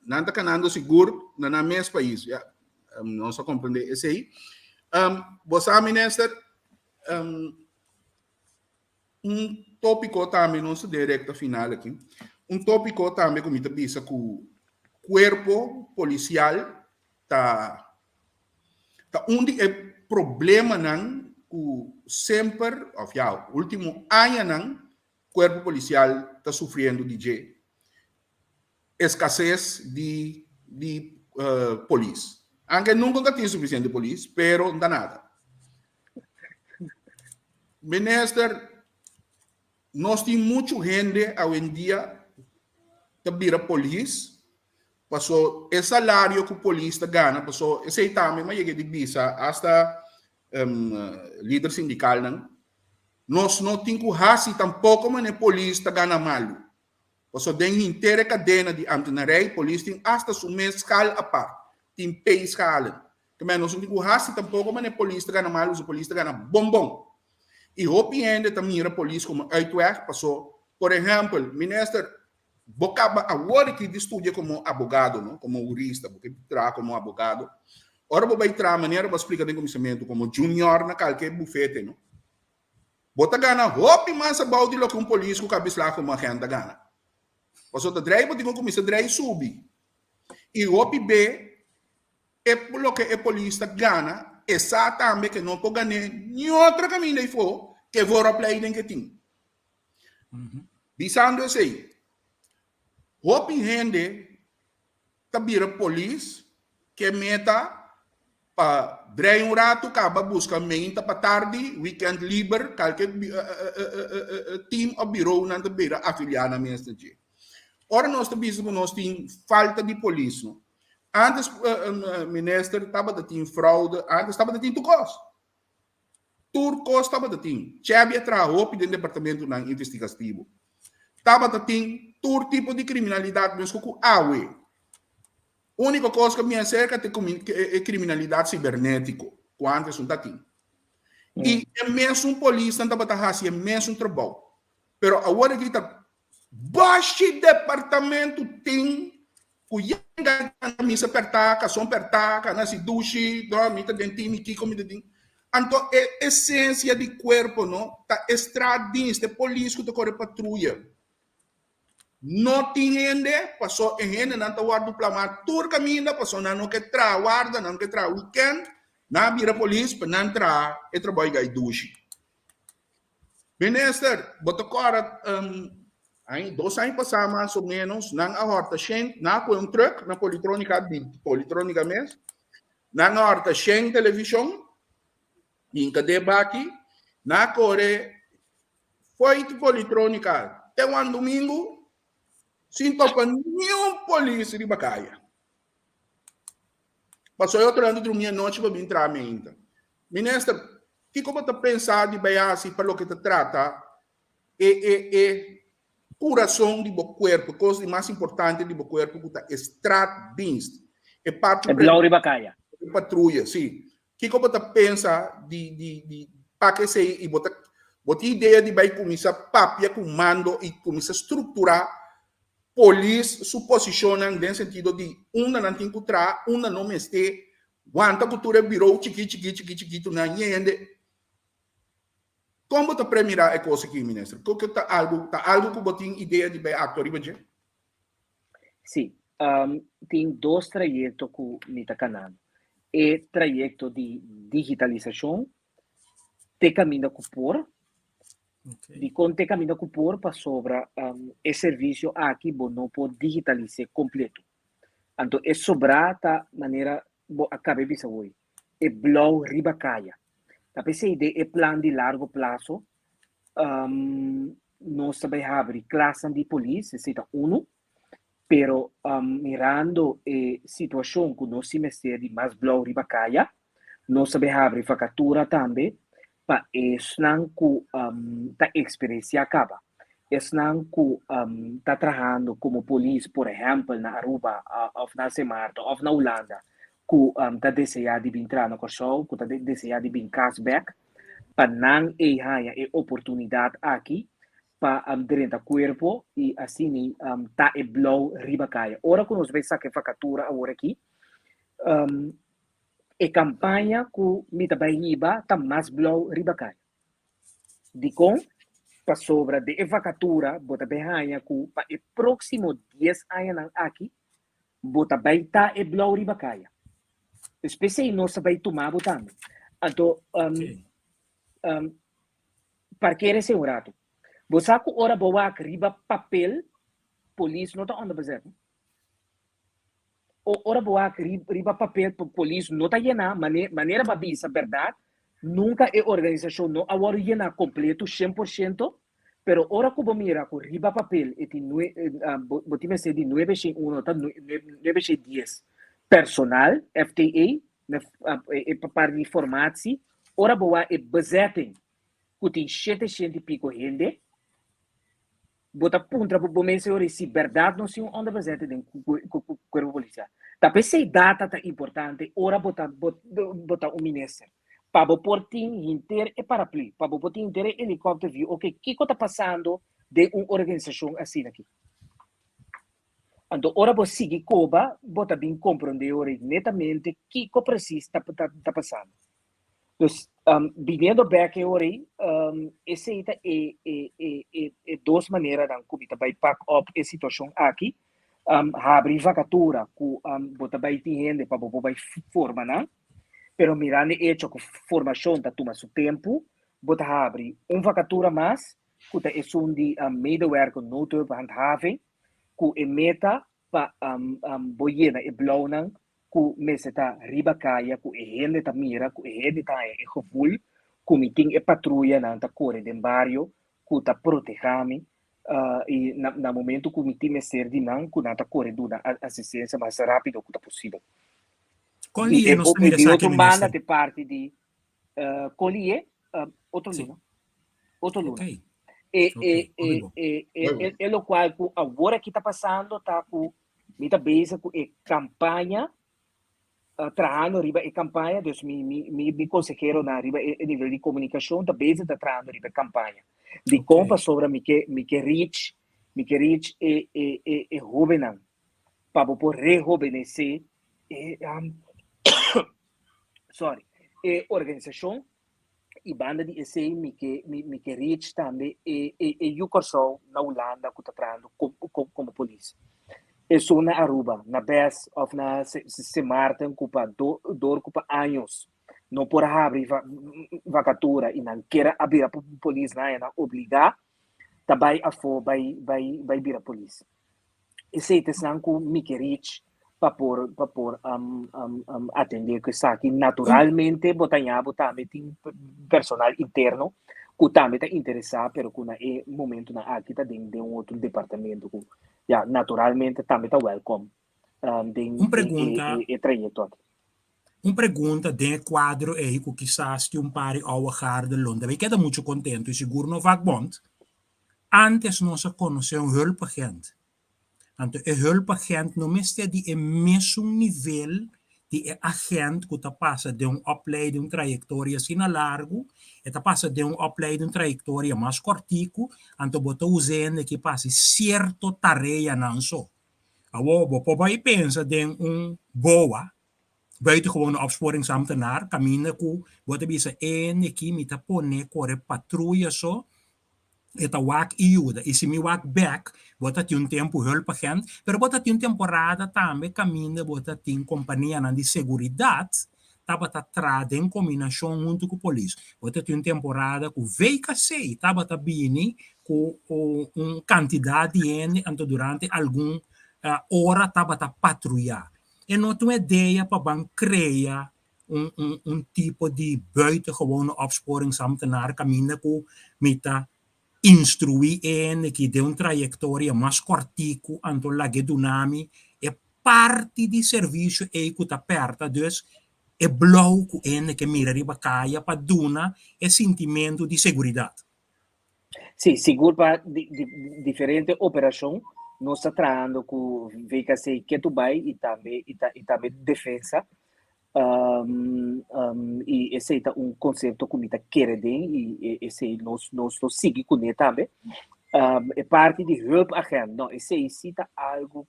nanta canando seguro na mesmo país. Não só compreender esse aí. Você minister tópico também, nossa directa final aqui, tópico também como te disse que o corpo policial tá onde é problema não que sempre, ou já, último ano não, corpo policial está sofrendo de escassez de polícia. Aunque nunca tem suficiente polícia, pero não dá nada. Minister, nós temos muita gente hoje em dia que vira polícia, passou o salário que o polícia ganha, passou esse também, mas chega de visa, hasta líder sindical, não? Nós não temos que raci tampouco, mas a polícia ganha mal. Passou dentro inteira cadena de antenaria, polícia tem hasta sua escala a parte, tem pay escala. Também nós não temos que raci tampouco, mas a polícia ganha mal, a polícia ganha bombom. E o PND também era polícia como uitweg, passou, por exemplo, minister, bocaba agora que estuda como advogado, não? Como jurista, porque trabalha como advogado. Ora, vai trabalhar maneira para explicar de conhecimento como junior na qualquer bufete, não? Bota gana, hopi mas about de lo que polícia com cabeça lá como agenda gana. Passou da drive, botinho começa a drive subir. E hopi B é lo que a polícia gana. Exatamente que não pode ganhar nem outro caminho daí for que vou apply den que tem. Dizendo assim, hope gente tabira polícia que meta para drei rato acaba buscar menta para tarde, weekend livre, qualquer team ou bureau não tabira afiliar na minha cidade. Ora nós temos falta de polícia. Antes, minister, estava de ter fraude, antes estava de ter tucos. Turcos estava de ter. Chebe trabalhou no departamento investigativo. Estava de ter todo tipo de criminalidade, mesmo com a AUE. A única coisa que me acerca é criminalidade cibernética, quando isso não está aqui. E é mesmo polícia, não estava a fazer, é mesmo trabalho. Mas agora que está, baixo departamento tem Kuyanga misa pertaka, som pertaka, nasi dushi, dormita dentini, kiko midin. Então, a essência do corpo, não? Tá estradins, de polícia que corre patrulha. Não tem ainda, passou em ainda, não tá guarda duplamar, tur caminho, passou não que tra guarda, não que tra weekend, na vira polícia, para não tra, e trabalho gai dushi. Minister, bota agora, aí, 2 anos passados, mais ou menos, na horta, na com truck, na politrônica mesmo, na horta, televisão, em cadeia aqui, na core, foi de politrônica, até um domingo, sem topa nenhum polícia de Bacaia. Passou outro ano de dormir à noite para vir entrar a mente. Ministro, o que como você pensa de Baiasi para o que te trata? Coração de bo corpo, coisa mais importante de bo corpo que está estradinst. É parte Blauri Bacaia. Patrulha, sim. Que como você pensa de para que sei e botar ideia de vai começar papia comando e começar a estruturar polícia suposicionam no sentido de uma não tem que tra, uma não este, quanta cultura virou chiquito na yende. Como você premirar a coisa aqui, ministro? Tá algo que você tem ideia de actuar, Ibaje? Sim, tem 2 trajetos que me está canal. É trajeto de digitalização, te caminho com por, de quando te caminho com por para sobre o serviço aqui, não pode digitalizar completo. Então, é sobrar da maneira, acabei de dizer hoje, é blau ribacaia. Tapi essa ideia é plano de largo prazo. Nós também abrir classe de polícia, seja pero mirando a situação que nós semestre de mais blau ribacaia, nós também abrir vacatura também, para não que a experiência acaba. Não que está trabalhando como polícia, por exemplo, na Aruba, ou na Semarto, ou na Holanda, que está desejado de entrar no show, que está desejado de cashback, para não errar a oportunidade aqui, para dentro do corpo e assim está e blow ribacaia. Ora que nós vemos que facatura agora aqui, a campanha que me está bem está mais blow ribacaia. De com para sobra de vacatura, bota behanha ku para o próximo 10 anos aqui, bota baita e blau ribacaia. Especialmente nós vai tomar botando. Então, Ok. para que esse um rato. Você com hora boa riba papel, polícia não está onde fazer. Ora boa riba papel, polícia não está llenar, maneira babisa, verdade? Nunca é organização, não agora llenar completo, 100%, pero ora como mira, com riba papel, e tem botime se de 901, tá 910 personal, FTA, e para de informação, ora boa é bezetting, que tem 700 e pico gente, bota punta para o senhor se verdade não se onde você tem corpo policial. Tapi se data tá importante, ora bota o ministro. Para o portinho inteiro é paraplu, para o portinho inteiro é helicóptero viu, ok, o que está passando de uma organização assim aqui. Então, ora você sigue coba, bota bem compreender netamente o que precisa está passando. Então, vindo back aí, essa é duas maneiras de como vai pack up a situação aqui. Abrir vacatura, que bota vai ter gente para vai formar, não? Pero mirando hecho que formação está tomando seu tempo, bota abrir vacatura mais, que é um de medewerker nodig para handhaving, que é meta para boiena e blaunan, que mesa tá riba caia, que é gente tá mira, que é gente tá é gevoel, que me tem patrulha na tá corre de barrio, que tá protegendo, e na momento que me tem ser de não, que na tá corre duna assistência mais rápido que tá possível. Collie non sta E outro manda ministro. de parte de colher outro Sì. luna, outro luna. Ok. E o qual agora que está passando tá com muita base com campanha trabalhando riba e campanha, dus me consejero na riba e nível de comunicação da base da trabalhando riba campanha. De compra sobre me que reach e jovenan para por rejuvenescer sorry, e organização e banda de ECI me que reach também e o corso na Holanda que está trabalhando como polícia. É só na Aruba, na BES, ou na se Martin, cupa anos. Não por abrir vacatura e não quer abrir a polícia, não obrigar, também vai vir a polícia. Esse é o que me quer reach para atender que está aqui naturalmente botar tem personal interno que também está interessado pero que é momento na aqui está dentro de outro departamento que naturalmente também está welcome Pergunta trajetória. Pergunta de quadro aí que quizás um pare ao agar de Londres. Eu quedo muito contente e seguro no vagbond. Antes nós conhecemos hulpagent. Então, o hulpagent não está de mesmo nível de agente que passa de opleiding trajetória assim largo, e passa de opleiding trajetória mais cortico, então bota usando que passa certo tarefa não só. Agora, você pensa de boa, buitengewoon opsporingsambtenaar, camina ku, bota bisa que me tá pone corre patrulha só, eta wak iuda, e se me wak back, bota ti tempo hulpa gente, pero bota ti temporada também camina, bota ti companhia de seguridade, tava tá trada em combinação junto com a polícia. Bota ti temporada com veica sei, tava tá bini com quantidade de gente, então durante algum hora tava tá patrulhar. E não tem ideia para criar tipo de buitengewone opsporingsambtenaar camina com mita instruir que de trajetória mais cortico anto lage dunami é parte de serviço que está perto, dus é bloco que mira riba caia para duna é sentimento de segurança. Sim, seguro para diferente operação, nós estamos trabalhando com VKC que tu vai e também defesa. E esse é conceito que me quer e esse nós seguimos com ele também. É parte de hulpagent, não, esse é algo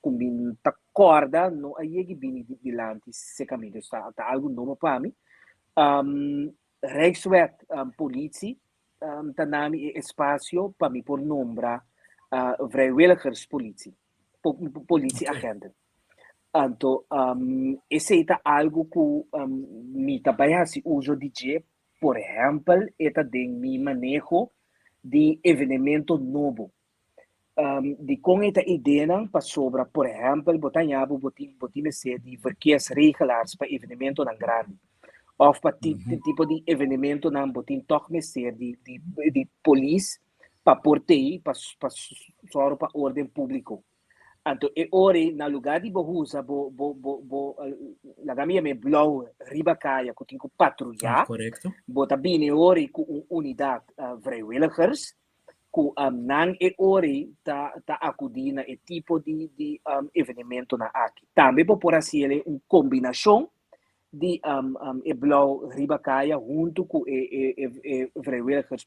que me acorda, não é que vem de lante, esse caminho, está algo novo para mim. Rijkswet, politie, tanami e espaço para me por nombrar vrijwilligerspolitie, politieagenten. Então, esse é algo que me trabalha se uso de dia, por exemplo, é de mi manejo de evenemento novo. De com esta ideia para sobre, por exemplo, botanhabo, botim ser de verkeersregelaars para evenemento na grande. Of para tipo de evenemento na botim toque ser de polícia para portei para só para ordem público. Então, e ora na lugar de bohusa la gamia me blow ribacaia que tem que patrulhar. Correcto. Bota bem ora com unidade vrijwilligers que não é hora tá acudir na tipo de evenemento na aqui. Também por assim ele combinação de blow ribacaia junto com vrijwilligers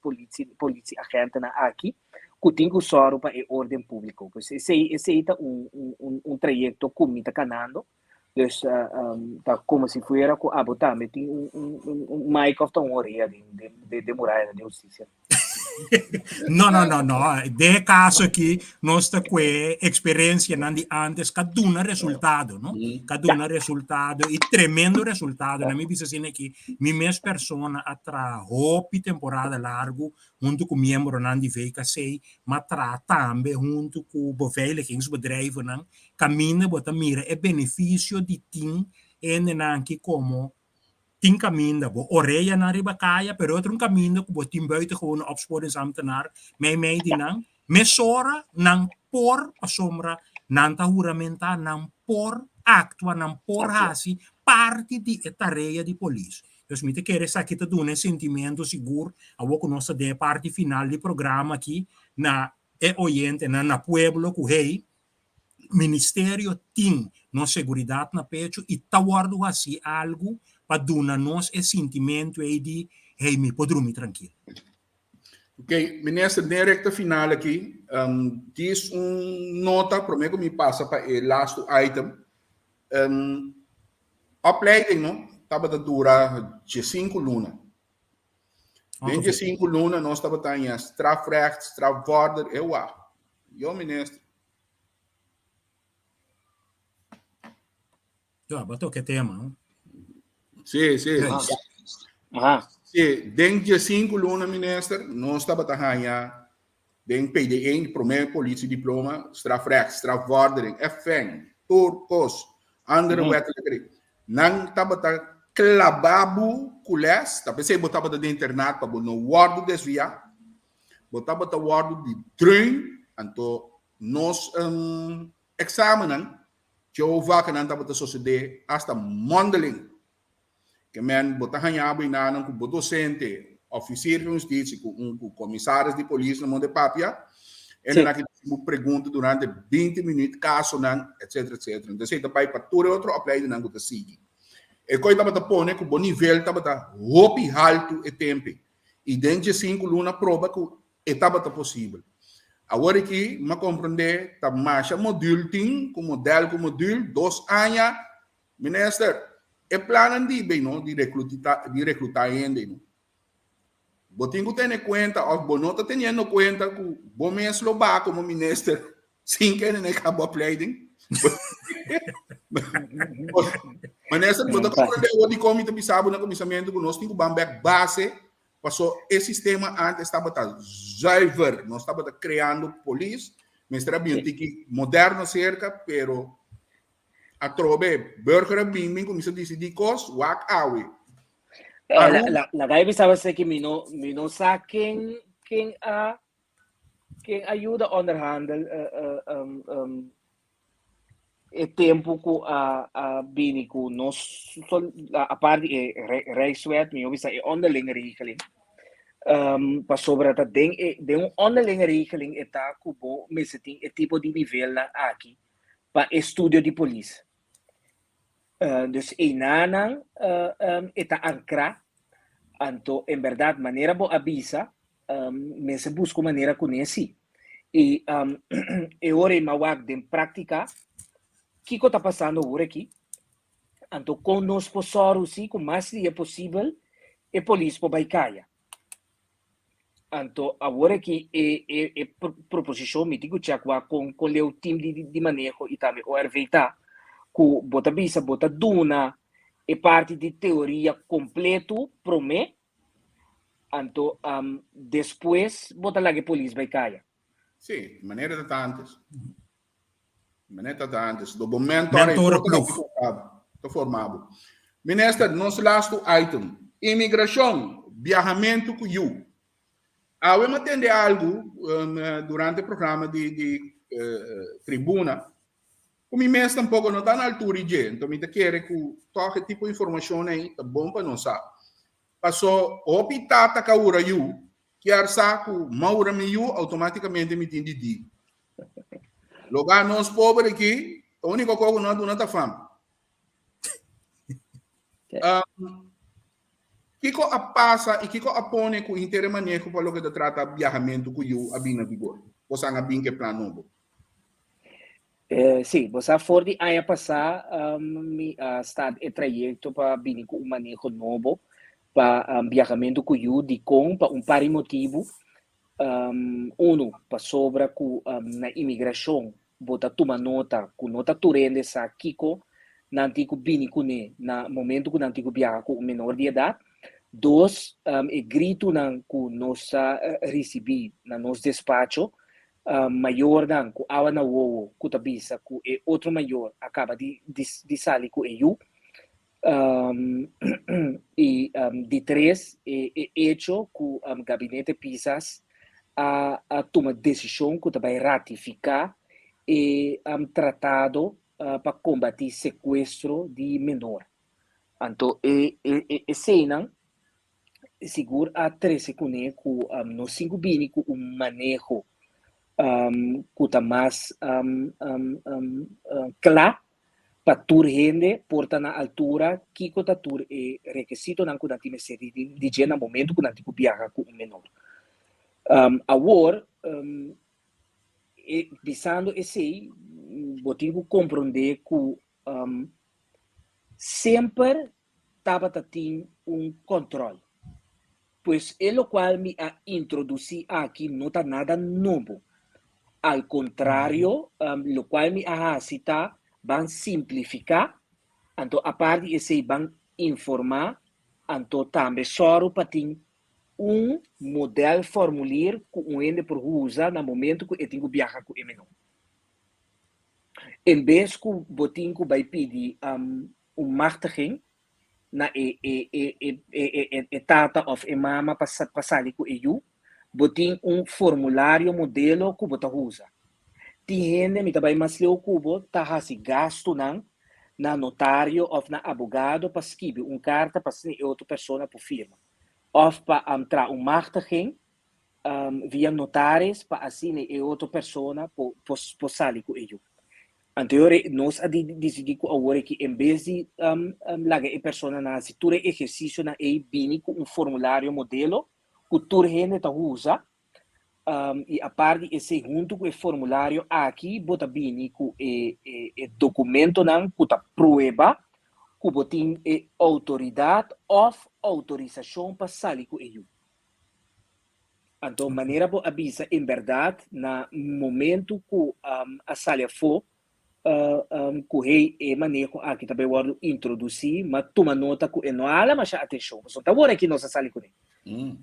politie agente na aqui que tem que usar para a ordem pública. Esse é um trajeto que me está canando. Dus tá como se fuera com botar me tem mic of tão hora de muralha de justiça. No. De caso aqui, nós temos com experiência de antes, cada um resultado, não? Cada um resultado e tremendo resultado. Na minha visão aqui, minha mesma pessoa atraiu temporada largo junto com membro de VKC, mas também junto com o beveiligingsbedrijf, caminha bota mira é benefício de tim en que como tem caminho, orelha na ribacaia, pero outro caminho que botim buiten gewoon opsporingsambtenaar, mij die nang, mesora nang por pasombra, nang tahuramenta, nang por actua, nang por hasi, parte di tarefa di police. Dus me te querer aqui te doen sentimento seguro, a vou conosco de parte final do programa aqui na oyente na pueblo que hey, ministério tem no seguridade na pecho e tá guardo assim algo para dar nós esse sentimento aí de hey, me pode dormir tranquilo. Ok, ministro, na recta final aqui, diz nota, prometo que me passa para o last item. Opleiding, não? Estava a durar de 5 lunas. Dentro de 5 lunas, nós estamos tendo strafrecht, strafwaarder, eu, ministro. Já, botou que tema, não? Sim. Sim. Dentro de 5 lunas, ministro, nós estamos tendo dentro PD1, primeiro polícia diploma, strafrecht, strafwaardering, FN, turcos, andere wettelijke. Nang estava clavado cules, tapi saya botava da internat para no guardo desvia, botava da guardo de trein, anto nos examenan, que o vaca não estava da sociedade hasta mondeling, que men botahanha abre na não com docente, oficial de justiça, com comissários de polícia no mundo de papia, ele naquele pergunta durante 20 minutos, caso não, etc. Então você vai para tudo outro aplicar não que sigue. E coisa estava pone que o bom nível estava roupi alto e tempo. E dentro de 5 lunas prova que estava possível. Agora aqui, me compreender, tá marcha modelo tem, com modelo, 2 anos, ministro, é plano de bem, não, de recrutar ainda, não. Botinho tem em conta, ou bom não está tendo em conta que o bom mês lo ba como ministro, sem que ele acabou pleading. Mas você pode compreender o de como está pisado no comissamento que nós temos que base passou esse sistema antes estava zuiver, nós estava criando polícia, mas era bem moderno cerca, pero a trobe burger bem como se diz de cos wak awe. La guy pensaba que me no saquen quien ayuda a underhandle el tiempo que a bini ku nos a parte reiswet me obisa e onderlinge regeling pa sobra ta de un onderlinge regeling eta kubo meseting e tipo di nível na aqui pa estudio di police. Dus inanang eta ancra anto en verdad manera bo avisa me se busco manera conheci e ora mawag den prática que está passando agora aqui anto com nos posoro sim com mais dia possível e polícia para Baicaia Então, agora que proposição me digo com o time de manejo e também o RVTA, que bota bisa, bota duna, é parte de teoria completo, promete, então, depois, bota lá que a polícia vai cair. Sim, de maneira de antes. De maneira de antes. Do momento Mentor que estou formado. Ministro, nosso last item. Imigração, viajamento com you. Eu me atender algo durante o programa de tribuna. O ministro tampouco não está na altura de então me quer que toque tipo de informação aí, é bom para não saber. Passou o pitata caura you, que é saco, maura me you, automaticamente me tem de lugar nós pobres aqui, a única coisa que nós não está fama. Kiko a passa e Kiko apone com inteiro manejo para o que trata viajamento com you a bem na vigor. Você não bem que plano novo. Sim, você for de aí passar está em trajeto para vir com manejo novo para viajamento com you de com para par motivo. Para sobra com na imigração, bota toma nota, com nota turende sa Kiko na antigo bini com na momento que na antigo viaja com menor de idade. Dois, grito com nossa recebi na nosso despacho maior dan com awa na wo com tabisa com outro maior acaba de sair com eu e de três hecho com gabinete pisas a tomar decisão que vai ratificar e tratado para combater sequestro de menor. Então, cena seguro a 13 com no 5 bini com manejo que está mais claro para tur gente porta na altura que está tur é requisito não que não tem ser de no momento que não tem que viajar com menor. Agora, visando esse, eu tenho que compreender que sempre estava tendo controle. Pois é o qual me a introduzir aqui não está nada novo. Ao contrário, o qual me a citar van simplificar, então a parte de esse van informar, então também só para ter modelo formulário que o ende por usar no momento que eu tenho que viajar com o menor. Em vez que o botinho vai pedir marketing na tata of mama passar com eu, botinho formulário modelo que bota usa. Tem gente me também mais leu cubo tá assim gasto na notário ou na abogado para escrever carta para outra pessoa por firma. Ou para entrar marketing via notários para assinar outra pessoa por sair com ele. Anterior, nós decidimos agora que em vez de lagar a pessoa na situação exercício na bini com formulário modelo que toda gente está usa e a parte esse junto com o formulário aqui bota bini com o documento não que está prova que botin autoridade ou autorização para sair com ele. Então, maneira para avisar em verdade na momento que a saia for correio e manejo aqui também vou introduzir, mas toma nota que não há mais atenção. Só tá agora aqui nossa sala com ele.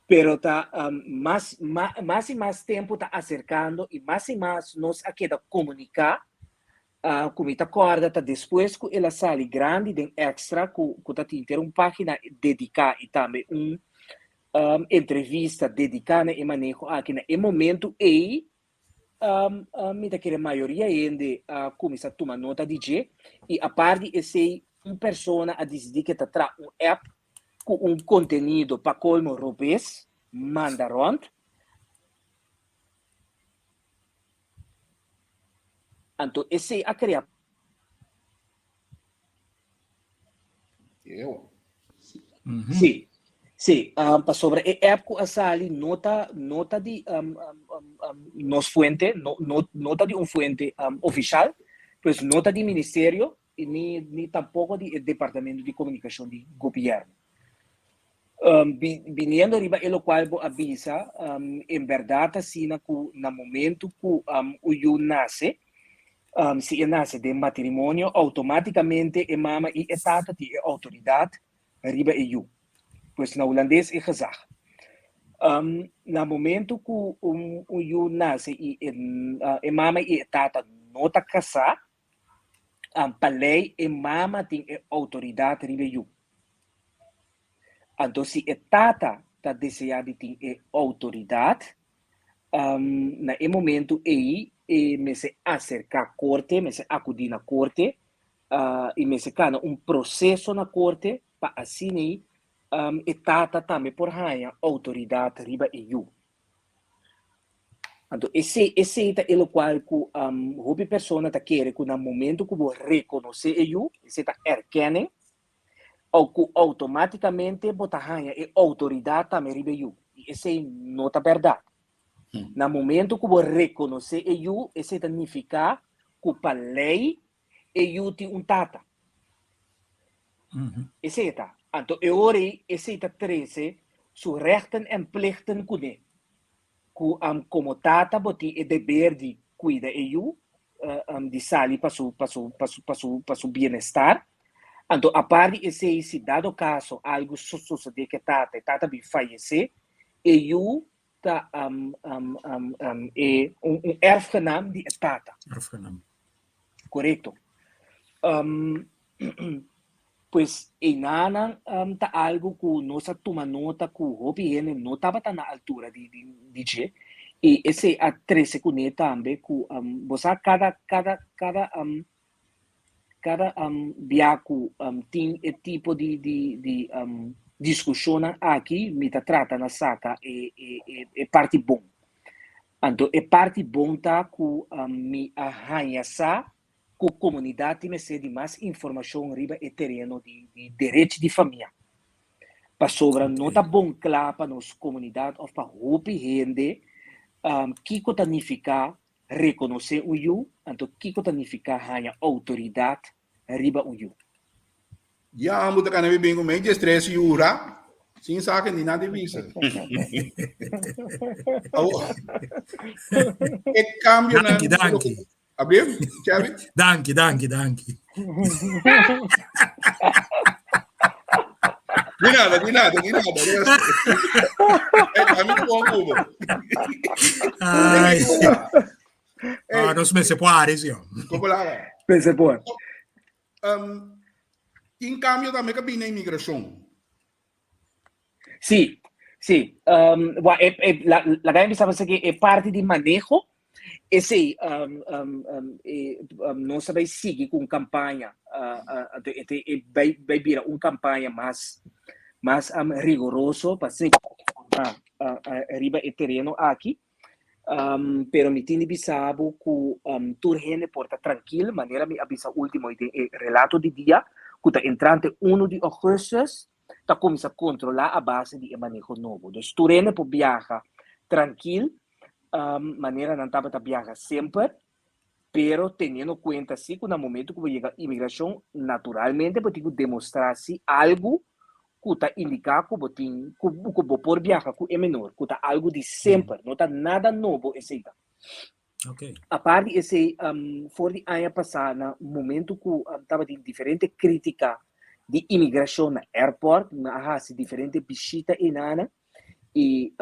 Pero tá mais e mais tempo tá acercando e mais nós aqui da comunicar como está corda tá depois que ela sale grande tem extra que tá ter página dedicada e também entrevista dedicada e manejo aqui no momento e me que a maioria ainda começa a tomar nota de G e a parte de ser uma pessoa a decidir que está app com conteúdo para colmo robês manda rond. Então esse a criar. Sim. Sim, para sobre a época a sali nota de nos fuente nota de fuente oficial, pois nota de ministério e nem tampouco de departamento de comunicação de governo. Viniendo riba e lo qual bo avisa, in verdade assim na momento que o yu nasce, se nasce de matrimônio, automaticamente a mama e a tata tem autoridade riba e yu. Pois na holandês é gezag. Na momento que o yu nasce e a mama e a tata não tá casar, para lei a mama tem autoridade riba e yu. Então, se a tata está desejando ter autoridade, na momento aí, me se acercar à corte, me se acudir na corte, e me se cana processo na corte, para assim, a tata também por ganhar autoridade riba e eu. Então, esse é o qual que a pessoa está querendo que no momento que você reconhecer eu, você está erkenen, ou que automaticamente você ganha a autoridade também riba eu. E esse não é verdade. No momento que você reconhecer eu, isso significa que para a lei, eu tem tata. Isso é. Então, eu esse é 13, seus rechten en plichten que como tata, você é dever de cuidar eu, de salir para seu bem-estar. Então, a parte de se dado caso algo suceder que tata vai falecer, eu tá é erfgenaam de tata. Erfgenaam. Correto. Pues inana tá algo que nossa toma nota que o hobby não estava na altura de dizer. E esse a 13 que também que você cada biaco tem tipo de discussão aqui, me trata na saca é parte bom. Então, é parte bom tá que me arranha que a comunidade me cede mais informação riba e terreno de direito de família. Para sobre não tá bom claro para nossa comunidade ou para roupa gente que significa reconhecer o eu, então que significa ganhar autoridade riba o eu. Ja, moet ik aan even bingo mee, je stress jura. Zien zaken die naar de visa. Ik cambio naar... Danke. Abbiamo? Chiave? Danke. Di nada. Kami ko ang kubo. Ai. Non se può resio. Como lá? Pensa por. In cambio também que na imigração. Sí. La gran pensaba que es parte de manejo. Esse não sabe seguir com campanha, vai virar campanha mais rigoroso para ser riba e terreno aqui. Pero me tiene bisabo que tu gente porta tranquilo, maneira me avisa último relato de dia, que está entrante 1 de agosto, está começando a controlar a base de manejo novo. Então, tu gente pode viajar tranquilo, maneira não estava a viajar sempre, pero tendo em conta assim que no momento que chega a imigração, naturalmente pode demonstrar se algo que está indicado que por viajar que é menor, que está algo de sempre, não está nada novo esse. Okay. A parte esse for de ano passado, no momento que estava de diferente crítica de imigração na airport, na diferente visita e nada, e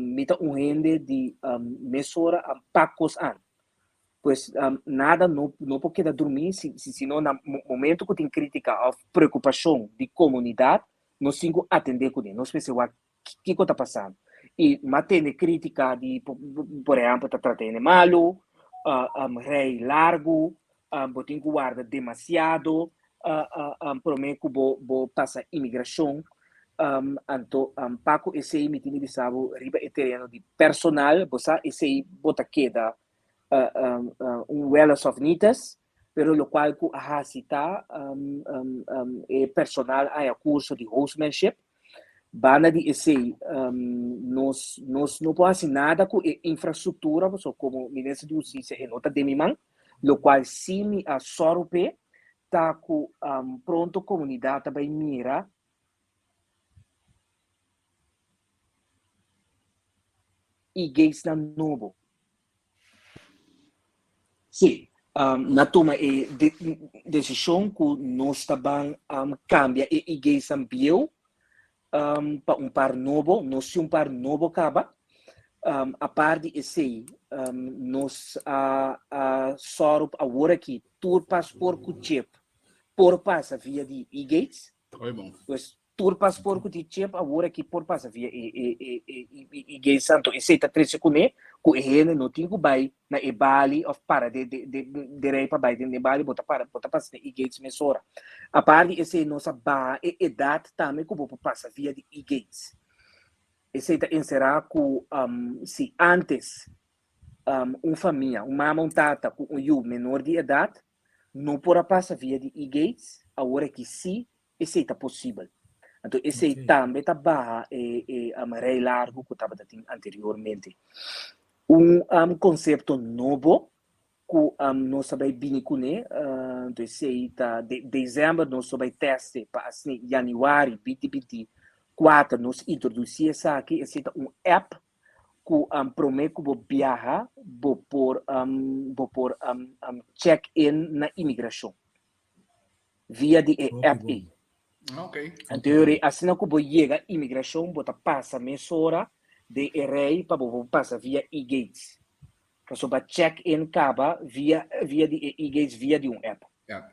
meta gente de mesura pacos an. Pois nada não pode dormir se não no momento que tem crítica ou preocupação de comunidade, não se atender com ele, não se o que está passando. E mantém crítica de, por exemplo, está tratando malo, rei largo, botem guarda demasiado, promete que vou passar imigração. Então, Paco, esse aí me tinha bisabo riba e terreno de personal, você esse aí bota queda Wells of Nitas, pero lo qual que a cita é personal a curso de hostmanship, bana de esse nós não podemos nada com infraestrutura, como Ministério da Justiça e nota de mim, lo qual se me absorve, tá com pronto comunidade vai mirar e-gates na novo. Sim, na toma decisão que nós também cambia e-gates ambieu para par novo, nós par novo acaba. A parte de esse, nós só agora aqui, tour passport com chip, por passa via de e-gates. Foi bom. Pues, tour passport com chip, agora aqui por passa via e-gates. Santo, esse está 3 segundos, com ele não tem que vai na e-bali, of para de rei para vai de e-bali, bota passa de e-gates mesora. A parte de esse, nossa ba idade também que vou passa via de e-gates. Esse está encerrado com, se antes família, mama, tata, com menor de idade, não pode passar via de e-gates, agora que sim, esse está possível. Então, esse também está barra rei largo que estava anteriormente. Conceito novo, que nós sabemos bem com ele, então, esse está, de dezembro, nós sabemos teste para janeiro 2024, nós introduzimos essa aqui, esse é app que promete que vou viajar, vou por check-in na imigração via de app. Ok. Então, assim que vou chegar à imigração, vou passar mesura de rei para vou passar via e-gates. Então, para check-in acaba via de e-gates via de app. Yeah.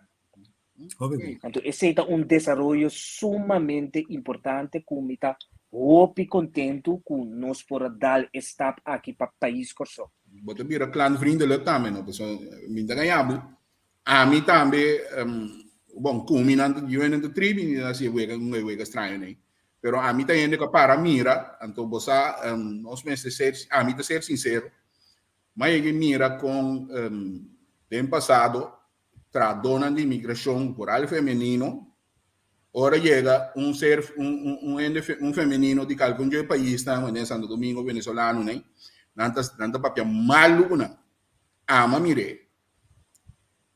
Então, esse é desenvolvimento sumamente importante que me está muito contente com nós por dar step aqui para o país corso. Bota bira clan vriendelijk também, não? Pessoal, minta ganhável. A mim também, bom, combinando de eu não tribo, assim, eu estranho, né? Pero a mim também que para mira, então você, nós mesmos a mim ser sincero, mas eu mira com tempo passado, tra dona de imigração por algo feminino. Ora chega um feminino de qualquer país, né? Santo Domingo, venezuelano, né? Nanta papel maluco, né? Ama mire.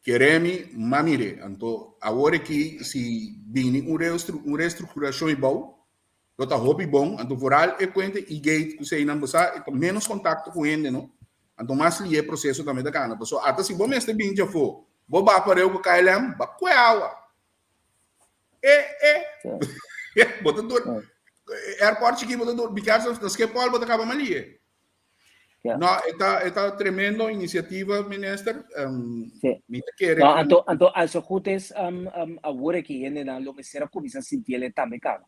Queremi mamire. Então, agora que se vem uma reestruturação igual, tá hobby bom, então voral é conta e gate que você não precisa, menos contato com ele, não? Então, mais li é processo também da cana. Pessoal, até se você está bem já for, vou para eu com KLM, vai com água. Botador airport aqui botador because das que Paulo bota acaba ali. Não, está tremendo iniciativa minister. Me quer. Não, então as coisas agora que ainda não lo será começar a sentir ele também cara.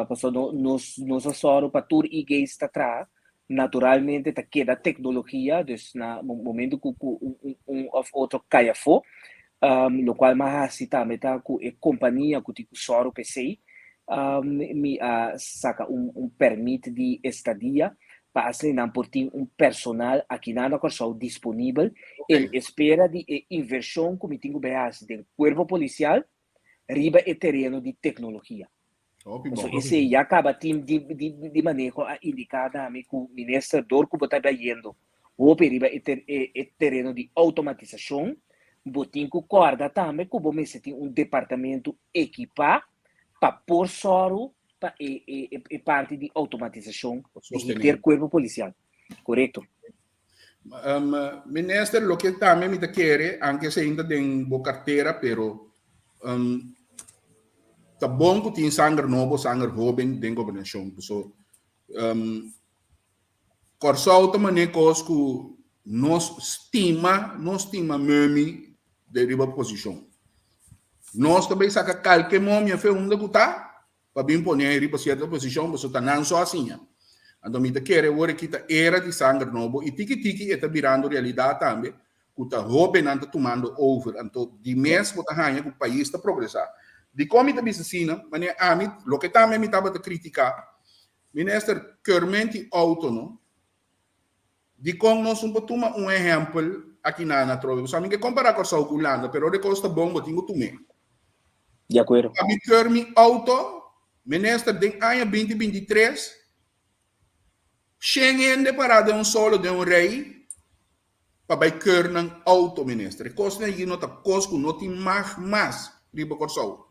Passou nos só para tour e gays está atrás. Naturalmente tá queda tecnologia, dus na momento que outro caia for. Lo qual mais também tá com a companhia que tipo soro PC me saca permite de estadia para assim não por ter personal aqui na nossa disponível em espera de inversão como tenho BAS do corpo policial riba e terreno de tecnologia. Esse já acaba de maneira indicada a que o ministro Dorco está vendo o riba e terreno de automatização. Botin que corda também que o mês tem departamento equipado para pôr soro para parte de automatização e ter corpo policial, correto? Ministro, o que também me quer, anche se ainda tem boa carteira, pero tá bom que tem sangue novo, sangue jovem dentro da governação, so corso também coisa que nós estima mami de riba posição. Nós também saca qualquer momento fez um degutar para bem pôr em riba certa posição, você tá não só assim. Então me quer agora que tá era de sangue novo e tiki está virando realidade também, que tá jovem anda tomando over, então de mês que tá ganhando o país está progressar. De como está bisacina, mas a mim lo que também me tava a criticar, ministro puramente autônomo. De como nós tomar exemplo aqui na Troia. Você que comparar com a Holanda, pero de costa bom, eu tenho tomar. De acordo. A minha auto, ministro de ano 2023, Schengen de parada solo de rei, para vai querer na auto, ministro. Costa aí não tá costo, não tem mais riba corso.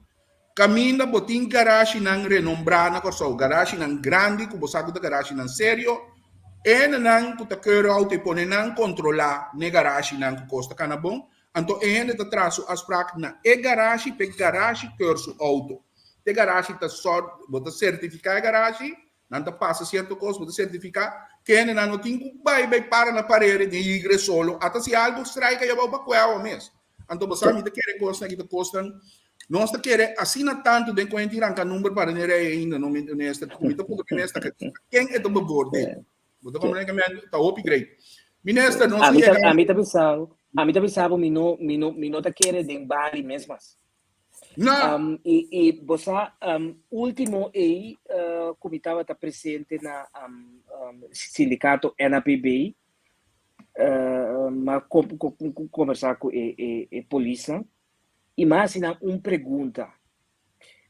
Caminha botin garagem na renombrada corso, garagem na grande, que você sabe da garagem na sério. En nan puta keuren auto pone nan controla ne garage nan costa kana bom. Anto en de traço afspraak na garage pe garage keur su auto. De garage ta sort bota certificar garage, nan ta passa certo costo bota certificar que en nan no tingu vai para na parede de igre solo, até se algo strike ya ba kwao mes. Anto basa mi te quere costa que te costan. Nós te quere assina tanto de quando tiran ka number para nere ainda no nesta comita puta nesta quem é do borde. Você compreende que está upgrade. Ministro, não A se mim chega... a mim tá pensando, me não tá querendo de bali mesmas. Não. E você, último aí, como estava presente na sindicato NAPB, mas conversar com a polícia, imagina pergunta.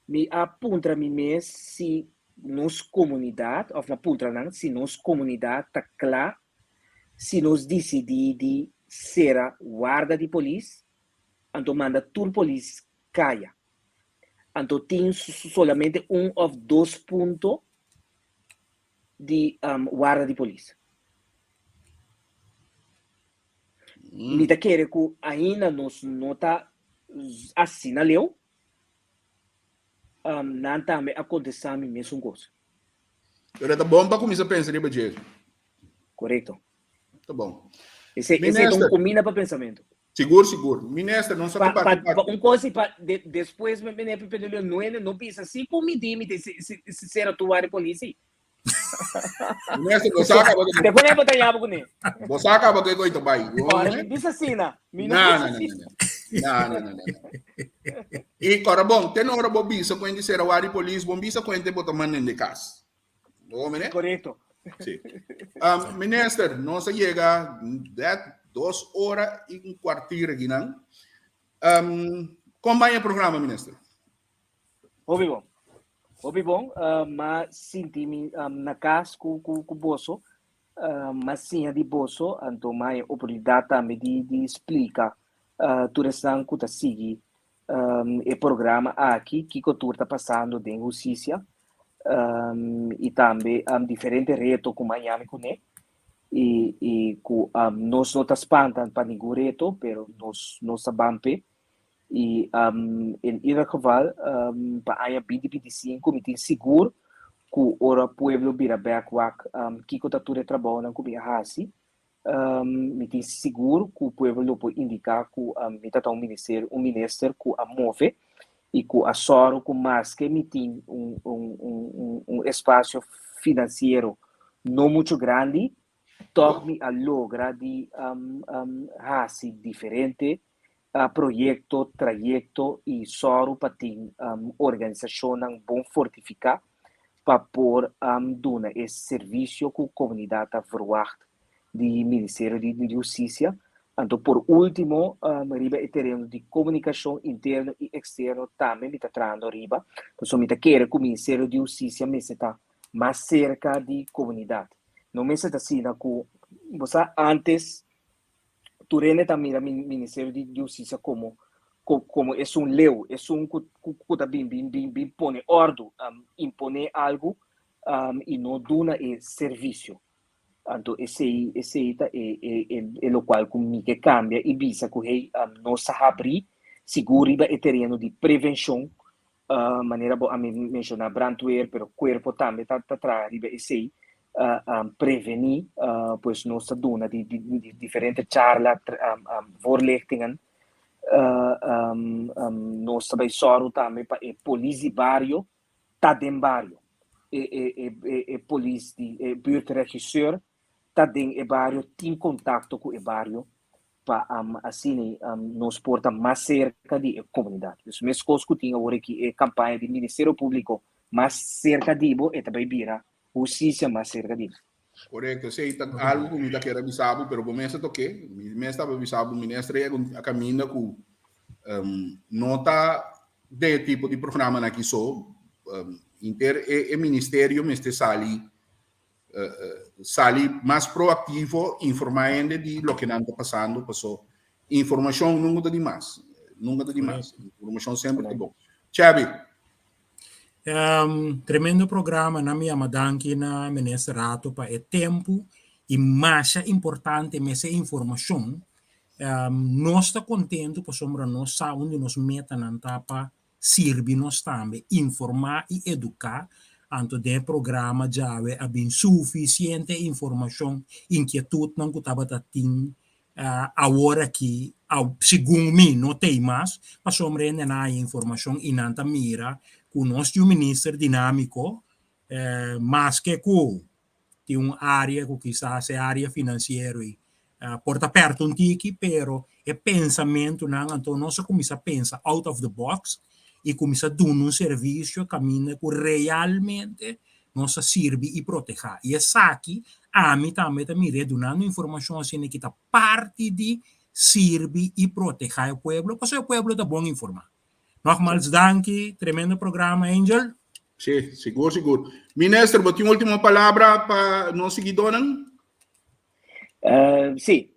Me apunta me mesmo se nos comunidade, ou na punta não, se nos comunidade está claro, se nos decidir ser a guarda de polícia, então manda tur polícia caia. Então tem solamente ou dois pontos de guarda de polícia. Me tá querendo que ainda nos nota assim na leu, não também acontece a mesma coisa. Pero tá bom para começar a pensar em budget. Correto. Tá bom. Esse é combina para pensamento. Seguro. Ministro, não sabe para coisa depois me viene para não pensa assim como me se ser atuar em polícia. Ministro, você acaba de... Depois eu vou trabalhar com ele. Você acaba de coisa vai. Olha, diz assim, não. E agora bom, tem hora bobisa quando ser a guarda polícia, bobisa quando botar mano de casa. Correto. Sim. Ministro, nós chega 2 horas e um quarto aqui, não? Como vai o programa, ministro? Ouvi bom, mas senti-me na casa com o bolso, mas sim de bolso, então mais oportunidade também de explicar tudo isso que está seguindo o programa aqui, que tu está passando de justiça, e também diferentes retos com Miami com ele. E nós não espantamos para nenhum reto, mas nós sabemos. E em Iraquoval, para a BD-25, me tem seguro que o povo vira backwalk, que está tudo trabalhando com a Hasi. Me tem seguro que o povo pode indicar que me está um ministro que a move e que a Soro, que mais que me tem um espaço financeiro não muito grande, torne a logra de Hasi diferente. Projeto, trayecto e soro para ter organização bom fortificar para pôr dar esse serviço que a comunidade a verwacht do Ministério de Justiça. Então, por último, riba é terreno de comunicação interno e externo também está trazendo riba. Então, me quer que o Ministério de Justiça me está mais cerca da comunidade. Não me está assim que você antes Turene também o Ministério de Justiça como é leu, é que também põe ordem, impõe algo e não dá serviço. Então, esse é o qual comigo cambia e visa que não se abre seguro e terreno de prevenção, maneira a mencionar brandweer, mas o corpo também está atrás esse prevenir, pois nós dona de diferentes charlas, voorlichtingen, nós também soro também para a polícia barrio, tá dentro barrio, e polícia de buurtregisseur, tá dentro barrio, tem contato com o barrio, para assim nos porta mais cerca da comunidade. Isso mesmo que tinha agora aqui a campanha do Ministério Público mais cerca de bo e também vira justiça mais cerca disso. Correto, sei, algo que me quer avisar, mas começa a tocar, me estava avisado, o ministro a caminho com nota de tipo de programa aqui só, inter e ministério me está sali mais proativo, informando de lo que não está passando, passou informação nunca está demais, informação sempre é bom. Chabi. Tremendo programa na minha madanki na ministrato para o tempo E mais importante essa informação, nós estamos contentes por sombra nós sabemos onde nos meta na tapa servir nós também informar e educar anto de programa já é bem suficiente informação inquietude não que estava tendo agora que segundo mim não tem mais para sombra na informação e nanta mira com nosso ministro dinâmico mas que com tem uma área que quizás é área financeira e porta perto um tiki, pero é pensamento não, então nós começa a pensar out of the box e começa a dar um serviço caminha que realmente nós serve e proteger. E essa aqui, a mim também está dando informação assim que está parte de servir e proteger o povo, porque o povo está bom informar. Nogmaals, danke, tremendo programa, Angel. Sim, seguro, seguro. Ministro, você tem uma última palavra para nós seguidores? Sì,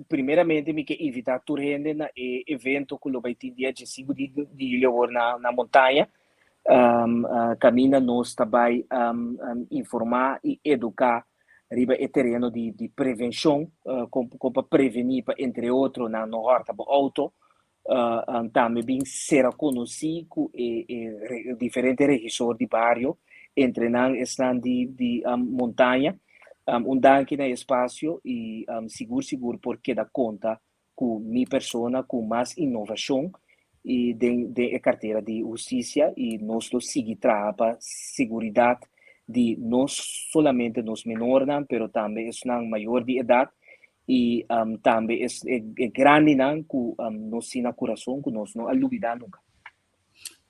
primeiramente mi che invita a Turrende na evento che lo vai ter dia 5 di julho na montanha. Cammina nós também informar e educar riba e terreno de prevenção, como para prevenir, entre outros, na horta do auto. Também bem será conhecido e diferentes regiões de bairro, entre nós estão de montanha. Danke no espaço e seguro porque dá conta com minha persona com mais inovação e de carteira de justiça e nós seguimos para segurança de nós somente nos menores, mas também é maior de idade e também é grande não com nós na coração com nós não alubida nunca.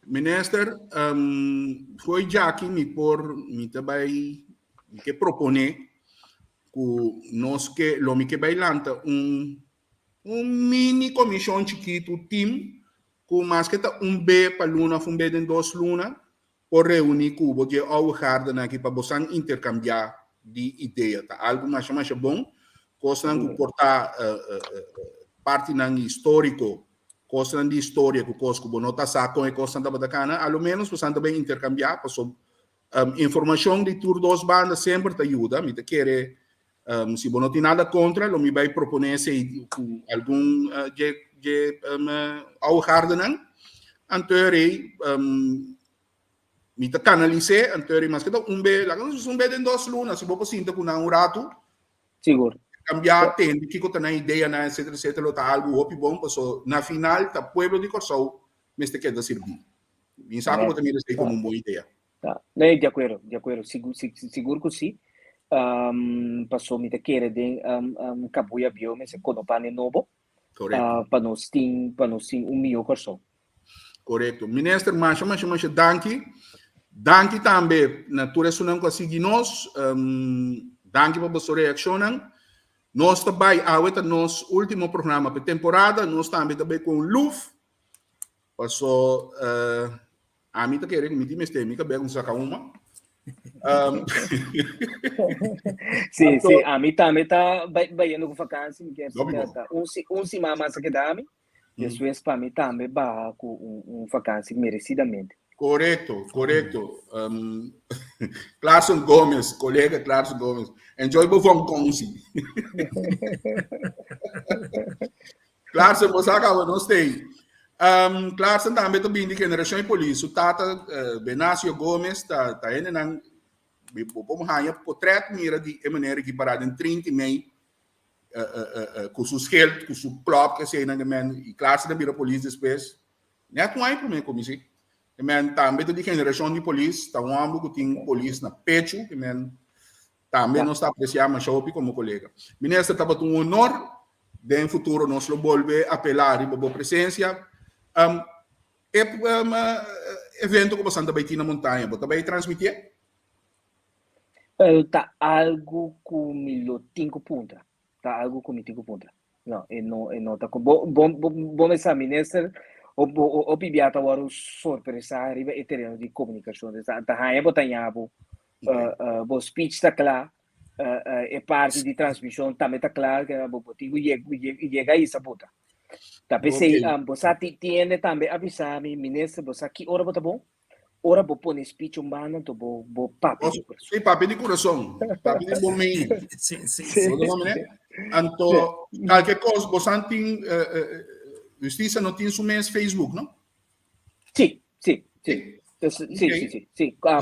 Ministro, foi já que me também que propone que nós que lo que bailanta mini comissão chiquito team com mais que B para luna B de 2 luna por reunir com o que ao jardim aqui para você intercambiar de ideia tá algo mais bom coisa que portar parte não histórico coisa de história que coisa que bonota saco e coisa da bacana ao menos você também intercambiar para informação de todas duas bandas sempre te ajuda me te querer se você não tem nada contra, eu me vai proponer se algum ao jardim, então me canalizar, então mas que B, lá que B de 2 lunas, se você sinta com um rato, seguro, cambiar tem que eu tenho ideia, etc, tá algo bom, porque na final tá povo de Corsão, mas te queda servir. Me sabe que também sei como uma boa ideia. Tá, de acordo, seguro que sim. Passou me querer de cabuia biome se quando pane novo para nós tem melhor corso. Correto. Ministro, mas danke também na tua sunang conseguir nós danke para sua reação nós também aweta nos último programa para temporada nós também com Luf passou a mim tá querendo me dizer me cabe com saca uma sim, a mim também está baiano com vacância, me quer semana mais que dá me, depois para mim também vai com vacância merecidamente. Correto. Clarkson Gomes, colega Clarkson Gomes, enjoy bom consi. Clarkson, você acaba não sei. Clarkson também também de geração de polícia, o tata Benacio Gomes tá ainda não vamos ganhar portrait mira de maneira que parada em 30 mei com seus geld, com seu club que sei na men e classe da mira polícia depois net não é para mim como se men também de geração de polícia tá amo que tem polícia na pecho men também não está apreciando mas show como colega ministro tá um honor de futuro nós lo volve apelar e boa presença evento que você também tem na montanha você também transmitir tá algo com 5 pontos. Não, não tá com bom essa ministra o pibiata agora surpresa arriba e terreno de comunicação tá aí botanhabo o speech tá claro é parte de transmissão também tá claro que o botigo chega aí essa bota tá pensei você tem também avisar me ministra você que hora bota bom ora vou pôr speech humano, to vou papo. Sim, papo de coração. Papo de bom meio. Sim, sim, Sim. sim. Então, qualquer coisa, você tem justiça não tem seu mês Facebook, não? Sim. Okay. Sim.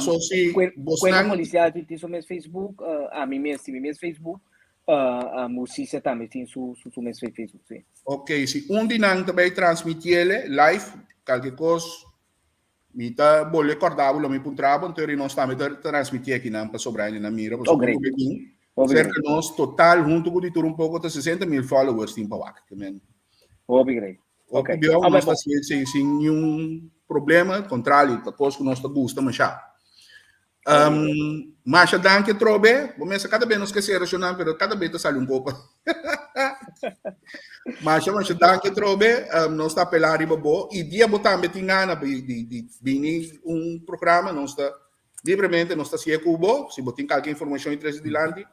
So, se você Quando policial tem seu mês Facebook, a mim mesmo Facebook, a música também tem seu mês Facebook, sim. Ok, se dia não também transmitir ele live, qualquer coisa, me tá bom recordar, lo me puntrava, então ele não está me transmitir aqui não para sobrar na mira, você great. cerca nós total junto com o pouco de 60,000 followers tem para lá, também. Obrigado. Ok. Não está sem nenhum problema, contrário, depois que nós gosta mas já. Mas a danke trobe, vamos cada vez não esquecer racional, mas cada vez está saindo pouco. Mas a danke trobe, nós está pelar riba bo e dia botar metingana de programa, nós está livremente nós está se cubo, se botar qualquer informação interessante,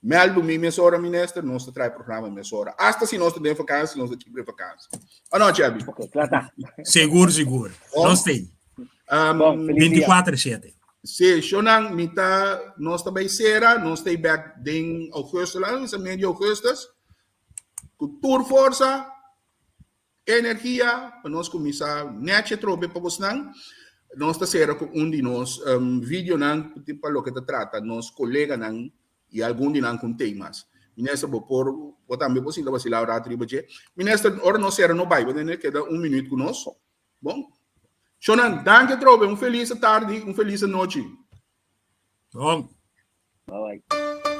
meldo minha hora ministro, nós está trai programa minha hora. Hasta se nós temos vacância, nós temos vacância. Ou não, Chabi? Ok, claro tá. Seguro. Nós tem. 24/7. Se Shonan mita nós também será, nós tem back em agosto lá, esse mês de agosto, cultura força, energia, para nós começar nete trobe para você não, nós está será com de nós vídeo não tipo lo que te trata, nós colega não e algum de não com temas. Ministro por também possível vacilar a tribo je. Ministro ora nós será no bairro, né, queda minuto conosco. Bom. Shonan, danke trobe, feliz tarde, feliz noite. Bom. Bye.